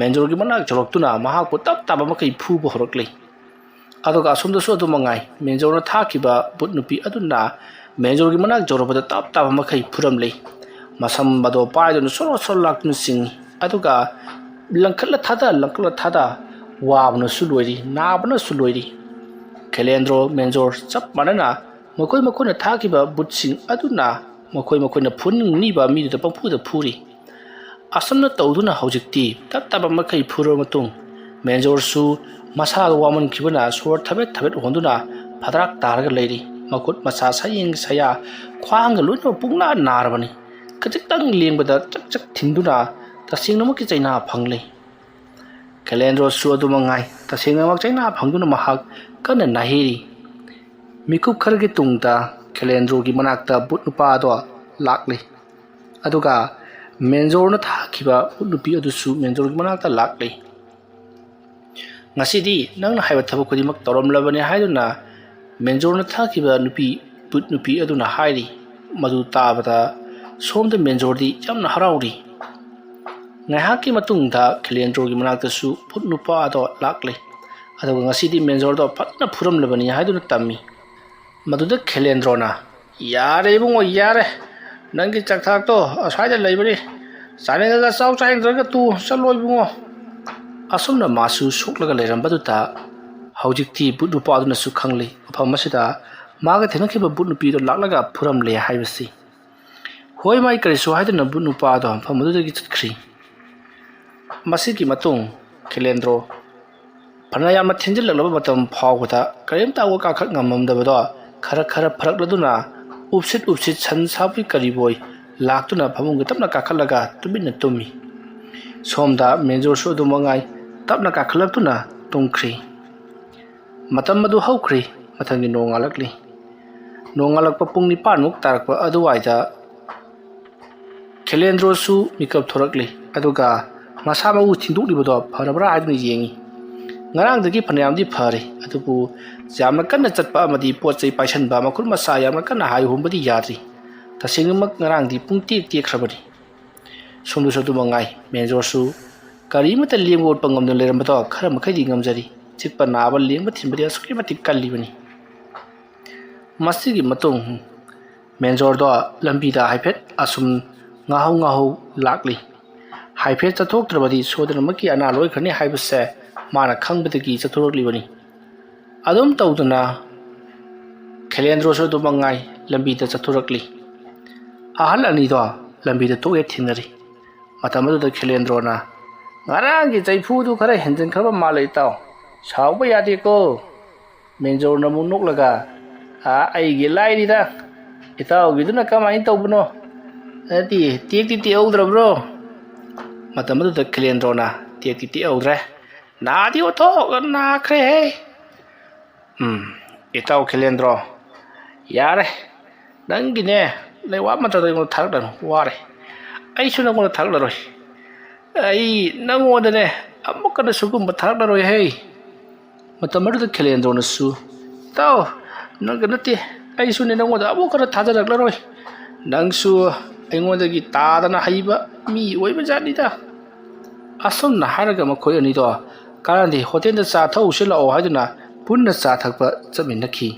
ꯃꯦꯟꯖꯣꯔꯒꯤ ꯃꯅꯥꯛ ꯌꯧꯔꯛꯇꯨꯅ ꯃꯍꯥꯛꯄꯨ ꯇꯞ ꯇꯥꯕ ꯃꯈꯩ ꯐꯨꯕ ꯍꯧꯔꯛꯂꯤ ꯑꯗꯨꯒ ꯑꯁꯣꯝꯗꯁꯨ ꯑꯗꯨꯃꯉꯥꯏ ꯃꯦꯟꯖꯣꯔꯅ ꯊꯥꯈꯤꯕ ꯕꯨꯠ ꯅꯨꯄꯤ ꯑꯗꯨꯅ ꯃꯦꯟꯖꯣꯔꯒꯤ ꯃꯅꯥꯛ ꯌꯧꯔꯕꯗ ꯇꯞ ꯇꯥꯕ ꯃꯈꯩ ꯐꯨꯔꯝꯂꯤ ꯃꯁꯝ ꯑꯗꯣ ꯄꯥꯏꯗꯨꯅ ꯁꯣꯔꯣ ꯁꯣꯔꯣ ꯂꯥꯛꯇꯨꯅ ꯆꯤꯡꯉꯤ ꯑꯗꯨꯒ ꯂꯪꯈꯠꯂ ꯊꯥꯗ ꯋꯥꯕꯅꯁꯨ ꯂꯣꯏꯔꯤ ꯅꯥꯕꯅꯁꯨ ꯂꯣꯏꯔꯤ ꯈꯦꯂꯦꯟꯗ꯭ꯔꯣ ꯃꯦꯟꯖꯣꯔ ꯆꯞ ꯃꯥꯟꯅꯅ ꯃꯈꯣꯏꯅ ꯊꯥꯈꯤꯕ ꯕꯨꯠꯁꯤꯡ ꯑꯗꯨꯅ ꯃꯈꯣꯏꯅ ꯐꯨꯅꯤꯡꯂꯤꯕ ꯃꯤꯗꯨꯗ ꯄꯪꯐꯨꯗ ꯐꯨꯔꯤ꯫ ꯑꯁꯨꯝꯅ ꯇꯧꯗꯨꯅ ꯍꯧꯖꯤꯛꯇꯤ ꯇꯞꯇꯕ ꯃꯈꯩ ꯐꯨꯔꯕ ꯃꯇꯨꯡ ꯃꯦꯟꯖꯣꯔꯁꯨ ꯃꯁꯥꯗ ꯋꯥꯃꯟꯈꯤꯕꯅ ꯁꯣꯔ ꯊꯕꯦꯠ ꯍꯣꯟꯗꯨꯅ ꯐꯗ꯭ꯔꯥꯛ ꯇꯥꯔꯒ ꯂꯩꯔꯤ꯫ ꯃꯈꯨꯠ ꯃꯁꯥ ꯁꯌꯦꯡ ꯁꯌꯥ ꯈ꯭ꯋꯥꯡꯒ ꯂꯣꯏꯅꯃꯛ ꯄꯨꯡꯅꯥ ꯅꯥꯔꯕꯅꯤ꯫ ꯈꯖꯤꯛꯇꯪ ꯂꯦꯡꯕꯗ ꯆꯛ ꯊꯤꯟꯗꯨꯅ ꯇꯁꯦꯡꯅꯃꯛꯀꯤ ꯆꯩꯅꯥ ꯐꯪꯂꯤ꯫ ꯈꯦꯂꯦꯟꯗ꯭ꯔꯣꯁꯨ ꯑꯗꯨꯃꯉꯥꯏ ꯇꯁꯦꯡꯅꯃꯛ ꯆꯩꯅꯥ ꯐꯪꯗꯨꯅ ꯃꯍꯥꯛ ꯀꯟꯅ ꯅꯥꯍꯩꯔꯤ꯫ ꯃꯤꯀꯨꯞ ꯈꯔꯒꯤ ꯇꯨꯡꯗ ꯈꯦꯂꯦꯟꯗ꯭ꯔꯣꯒꯤ ꯃꯅꯥꯛꯇ ꯕꯨꯠ ꯅꯨꯄꯥ ꯑꯗꯣ ꯂꯥꯛꯂꯤ꯫ ꯑꯗꯨꯒ ꯃꯦꯟꯖꯣꯔꯅ ꯊꯥꯈꯤꯕ ꯕꯨꯠ ꯅꯨꯄꯤ ꯑꯗꯨꯁꯨ ꯃꯦꯟꯖꯣꯔꯒꯤ ꯃꯅꯥꯛꯇ ꯂꯥꯛꯂꯤ꯫ ꯉꯁꯤꯗꯤ ꯅꯪꯅ ꯍꯥꯏꯕ ꯊꯕꯛ ꯈꯨꯗꯤꯡꯃꯛ ꯇꯧꯔꯝꯂꯕꯅꯤ ꯍꯥꯏꯗꯨꯅ ꯃꯦꯟꯖꯣꯔꯅ ꯊꯥꯈꯤꯕ ꯕꯨꯠ ꯅꯨꯄꯤ ꯑꯗꯨꯅ ꯍꯥꯏꯔꯤ꯫ ꯃꯗꯨ ꯇꯥꯕꯗ ꯁꯣꯝꯗ ꯃꯦꯟꯖꯣꯔꯗꯤ ꯌꯥꯝꯅ ꯍꯔꯥꯎꯔꯤ꯫ ꯉꯥꯏꯍꯥꯛꯀꯤ ꯃꯇꯨꯡꯗ ꯈꯦꯂꯦꯟꯗ꯭ꯔꯣꯒꯤ ꯃꯅꯥꯛꯇꯁꯨ ꯕꯨꯠ ꯅꯨꯄꯥ ꯑꯗꯣ ꯂꯥꯛꯂꯤ꯫ ꯑꯗꯨꯒ ꯉꯁꯤꯗꯤ ꯃꯦꯟꯖꯣꯔꯗꯣ ꯐꯖꯅ ꯐꯨꯔꯝꯂꯕꯅꯤ ꯍꯥꯏꯗꯨꯅ ꯇꯝꯃꯤ꯫ ꯃꯗꯨꯗ ꯈꯦꯂꯦꯟꯗ꯭ꯔꯣꯅ "ꯌꯥꯔꯦ ꯏꯕꯨꯡꯉꯣ ꯌꯥꯔꯦ, ꯅꯪꯒꯤ ꯆꯥꯛꯊꯥꯛꯇꯣ ꯑꯁ꯭ꯋꯥꯏꯗ ꯂꯩꯕꯅꯤ, ꯆꯥꯅꯤꯡꯉꯒ ꯆꯥꯎ ꯆꯥꯅꯤꯡꯗ꯭ꯔꯒ ꯇꯨ ꯆꯠꯂꯣ ꯏꯕꯨꯡꯉꯣ." ꯑꯁꯨꯝꯅ ꯃꯥꯁꯨ ꯁꯣꯛꯂꯒ ꯂꯩꯔꯝꯕꯗꯨꯗ ꯍꯧꯖꯤꯛꯇꯤ ꯕꯨꯠ ꯅꯨꯄꯥ ꯑꯗꯨꯅꯁꯨ ꯈꯪꯂꯤ ꯃꯐꯝ ꯑꯁꯤꯗ ꯃꯥꯒ ꯊꯦꯡꯅꯈꯤꯕ ꯕꯨꯠ ꯅꯨꯄꯤꯗꯣ ꯂꯥꯛꯂꯒ ꯐꯨꯔꯝꯂꯦ ꯍꯥꯏꯕꯁꯤ꯫ ꯍꯣꯏ ꯃꯥꯏ ꯀꯔꯤꯁꯨ ꯍꯥꯏꯗꯨꯅ ꯕꯨꯠ ꯅꯨꯄꯥ ꯑꯗꯣ ꯃꯐꯝ ꯑꯗꯨꯗꯒꯤ ꯆꯠꯈ꯭ꯔꯤ꯫ ꯃꯁꯤꯒꯤ ꯃꯇꯨꯡ ꯈꯦꯂꯦꯟꯗ꯭ꯔꯣ ꯐꯅ ꯌꯥꯝꯅ ꯊꯦꯡꯖꯤꯜꯂꯛꯂꯕ ꯃꯇꯝ ꯐꯥꯎꯕꯗ ꯀꯔꯤꯝꯇ ꯀꯥꯈꯠ ꯉꯝꯃꯝꯗꯕꯗꯣ ꯈꯔ ꯐꯔꯛꯂꯗꯨꯅ ꯎꯞꯁꯤꯠ ꯁꯟ ꯁꯥꯕꯣꯏ ꯀꯔꯤꯕꯣꯏ ꯂꯥꯛꯇꯨꯅ ꯐꯃꯨꯡꯒ ꯇꯞꯅ ꯀꯥꯈꯠꯂꯒ ꯇꯨꯃꯤꯟꯅ ꯇꯨꯝꯃꯤ꯫ ꯁꯣꯝꯗ ꯃꯦꯟꯖꯣꯔꯁꯨ ꯑꯗꯨꯃꯉꯥꯏ ꯇꯞꯅ ꯀꯥꯈꯠꯂꯛꯇꯨꯅ ꯇꯨꯝꯈ꯭ꯔꯤ꯫ ꯃꯇꯝ ꯑꯗꯨ ꯍꯧꯈ꯭ꯔꯤ꯫ ꯃꯊꯪꯒꯤ ꯅꯣꯡꯉꯥꯜꯂꯛꯂꯤ꯫ ꯅꯣꯡꯉꯥꯜꯂꯛꯄ ꯄꯨꯡ 9ꯃꯨꯛ ꯇꯥꯔꯛꯄ ꯑꯗꯨꯋꯥꯏꯗ ꯈꯦꯂꯦꯟꯗ꯭ꯔꯣꯁꯨ ꯃꯤꯀꯞ ꯊꯣꯔꯛꯂꯤ꯫ ꯑꯗꯨꯒ ꯃꯁꯥ ꯃꯎ ꯊꯤꯟꯗꯣꯛꯂꯤꯕꯗꯣ ꯐꯔꯕ꯭ꯔꯥ ꯍꯥꯏꯗꯨꯅ ꯌꯦꯡꯉꯤ꯫ ꯉꯔꯥꯡꯗꯒꯤ ꯐꯅꯌꯥꯝꯗꯤ ꯐꯔꯤ, ꯑꯗꯨꯕꯨ ꯌꯥꯝꯅ ꯀꯟꯅ ꯆꯠꯄ ꯑꯃꯗꯤ ꯄꯣꯠ ꯆꯩ ꯄꯥꯏꯁꯟꯕ ꯃꯈꯨꯠ ꯃꯁꯥ ꯌꯥꯝꯅ ꯀꯟꯅ ꯍꯥꯏ ꯍꯨꯝꯕꯗꯤ ꯌꯥꯗ꯭ꯔꯤ꯫ ꯇꯁꯦꯡꯅꯃꯛ ꯉꯔꯥꯡꯗꯤ ꯄꯨꯡ ꯇꯦꯛꯈ꯭ꯔꯕꯅꯤ꯫ ꯁꯣꯝꯗꯁꯨ ꯑꯗꯨꯃꯉꯥꯏ ꯃꯦꯟꯖꯣꯔꯁꯨ ꯀꯔꯤꯃꯠꯇ ꯂꯦꯡꯕ ꯑꯣꯠꯄ ꯉꯝꯗꯅ ꯂꯩꯔꯝꯕꯗꯣ ꯈꯔ ꯃꯈꯩꯗꯤ ꯉꯝꯖꯔꯤ꯫ ꯆꯤꯛꯄ ꯅꯥꯕ ꯂꯦꯡꯕ ꯊꯤꯟꯕꯗꯤ ꯑꯁꯨꯛꯀꯤ ꯃꯇꯤꯛ ꯀꯜꯂꯤꯕꯅꯤ꯫ ꯃꯁꯤꯒꯤ ꯃꯇꯨꯡ ꯃꯦꯟꯖꯣꯔꯗꯣ ꯂꯝꯕꯤꯗ ꯍꯥꯏꯐꯦꯠ ꯑꯁꯨꯝ ꯉꯥꯍꯧ ꯂꯥꯛꯂꯤ꯫ ꯍꯥꯏꯐꯦꯠ ꯆꯠꯊꯣꯛꯇ꯭ꯔꯕꯗꯤ ꯁꯣꯏꯗꯅꯃꯛꯀꯤ ꯑꯅꯥ ꯂꯣꯏꯈ꯭ꯔꯅꯤ ꯍꯥꯏꯕꯁꯦ ꯃꯥꯅ ꯈꯪꯕꯗꯒꯤ ꯆꯠꯊꯣꯔꯛꯂꯤꯕꯅꯤ꯫ ꯑꯗꯨꯝ ꯇꯧꯗꯅ ꯈꯦꯂꯦꯟꯗ꯭ꯔꯣꯁꯨ ꯑꯗꯨꯃꯉꯥꯏ ꯂꯝꯕꯤꯗ ꯆꯠꯊꯣꯔꯛꯂꯤ꯫ ꯑꯍꯜ ꯑꯅꯤꯗꯣ ꯂꯝꯕꯤꯗ ꯇꯣꯛꯍꯦꯛ ꯊꯦꯡꯅꯔꯤ꯫ ꯃꯇꯝ ꯑꯗꯨꯗ ꯈꯦꯂꯦꯟꯗ꯭ꯔꯣꯅ "ꯉꯔꯥꯡꯒꯤ ꯆꯩꯐꯨꯗꯨ ꯈꯔ ꯍꯦꯟꯖꯤꯟꯈ꯭ꯔꯕ ꯃꯥꯜꯂꯦ ꯏꯇꯥꯎ, ꯁꯥꯎꯕ ꯌꯥꯗꯦꯀꯣ." ꯃꯦꯟꯖꯣꯔꯅ ꯑꯃꯨꯛ ꯅꯣꯛꯂꯒ "ꯑꯩꯒꯤ ꯂꯥꯏꯔꯤꯗ, ꯏꯇꯥꯎꯒꯤꯗꯨꯅ ꯀꯃꯥꯏꯅ ꯇꯧꯕꯅꯣ? ꯑꯗꯨꯗꯤ ꯇꯦꯛꯇꯤ ꯇꯦꯛꯍꯧꯗ꯭ꯔꯕ꯭ꯔꯣ?" ꯃꯇꯝ ꯑꯗꯨꯗ ꯈꯦꯂꯦꯟꯗ꯭ꯔꯣꯅ "ꯇꯦꯛꯇꯤ ꯇꯦꯛꯍꯧꯗ꯭ꯔꯦ, ꯅꯥꯗꯤ ꯑꯣꯟꯊꯣꯛꯅ ꯅꯥꯈ꯭ꯔꯦꯍꯦ." "ꯏꯇꯥꯎ ꯈꯦꯂꯦꯟꯗ꯭ꯔꯣ, ꯌꯥꯔꯦ, ꯅꯪꯒꯤꯅꯦ ꯂꯩꯋꯥ ꯃꯇꯝꯗ ꯑꯩꯉꯣꯟꯗ ꯊꯥꯔꯛꯂꯅꯨ, ꯋꯥꯔꯦ. ꯑꯩꯁꯨ ꯅꯪꯉꯣꯟꯗ ꯊꯥꯔꯛꯂꯔꯣꯏ. ꯑꯩ ꯅꯪꯉꯣꯟꯗꯅꯦ ꯑꯃꯨꯛꯀꯅ ꯁꯨꯒꯨꯝꯕ ꯊꯥꯔꯛꯂꯔꯣꯏꯍꯦ." ꯃꯇꯝ ꯑꯗꯨꯗ ꯈꯦꯂꯦꯟꯗ꯭ꯔꯣꯅꯁꯨ "ꯏꯇꯥꯎ, ꯅꯪꯒ ꯅꯠꯇꯦ, ꯑꯩꯁꯨꯅꯦ ꯅꯪꯉꯣꯟꯗ ꯑꯃꯨꯛꯀꯅ ꯊꯥꯖꯔꯛꯂꯔꯣꯏ. ꯅꯪꯁꯨ ꯑꯩꯉꯣꯟꯗꯒꯤ ꯇꯥꯗꯅ ꯍꯩꯕ ꯃꯤ ꯑꯣꯏꯕ ꯖꯥꯠꯅꯤꯗ." ꯑꯁꯨꯝꯅ ꯍꯥꯏꯔꯒ ꯃꯈꯣꯏ ꯑꯅꯤꯗꯣ ꯀꯥꯟꯅꯗꯦ ꯍꯣꯇꯦꯜꯗ ꯆꯥ ꯊꯛꯎꯁꯤ ꯂꯥꯛꯑꯣ ꯍꯥꯏꯗꯨꯅ ꯄꯨꯟꯅ ꯆꯥ ꯊꯛꯄ ꯆꯠꯃꯤꯟꯅꯈꯤ꯫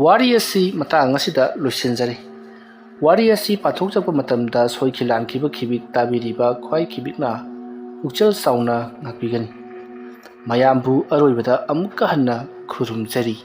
ꯋꯥꯔꯤ ꯑꯁꯤ ꯃꯇꯥꯡ ꯑꯁꯤꯗ ꯂꯣꯏꯁꯤꯟꯖꯔꯤ꯫ ꯋꯥꯔꯤ ꯑꯁꯤ ꯄꯥꯊꯣꯛꯆꯕ ꯃꯇꯝꯗ ꯁꯣꯏꯈꯤ ꯂꯥꯟꯈꯤꯕ ꯈꯤꯕꯤꯛ ꯇꯥꯕꯤꯔꯤꯕ ꯈ꯭ꯋꯥꯏ ꯈꯤꯕꯤꯛꯅ ꯄꯨꯛꯆꯦꯜ ꯆꯥꯎꯅ ꯉꯥꯛꯄꯤꯒꯅꯤ꯫ ꯃꯌꯥꯝꯕꯨ ꯑꯔꯣꯏꯕꯗ ꯑꯃꯨꯛꯀ ꯍꯟꯅ ꯈꯨꯔꯨꯝꯖꯔꯤ꯫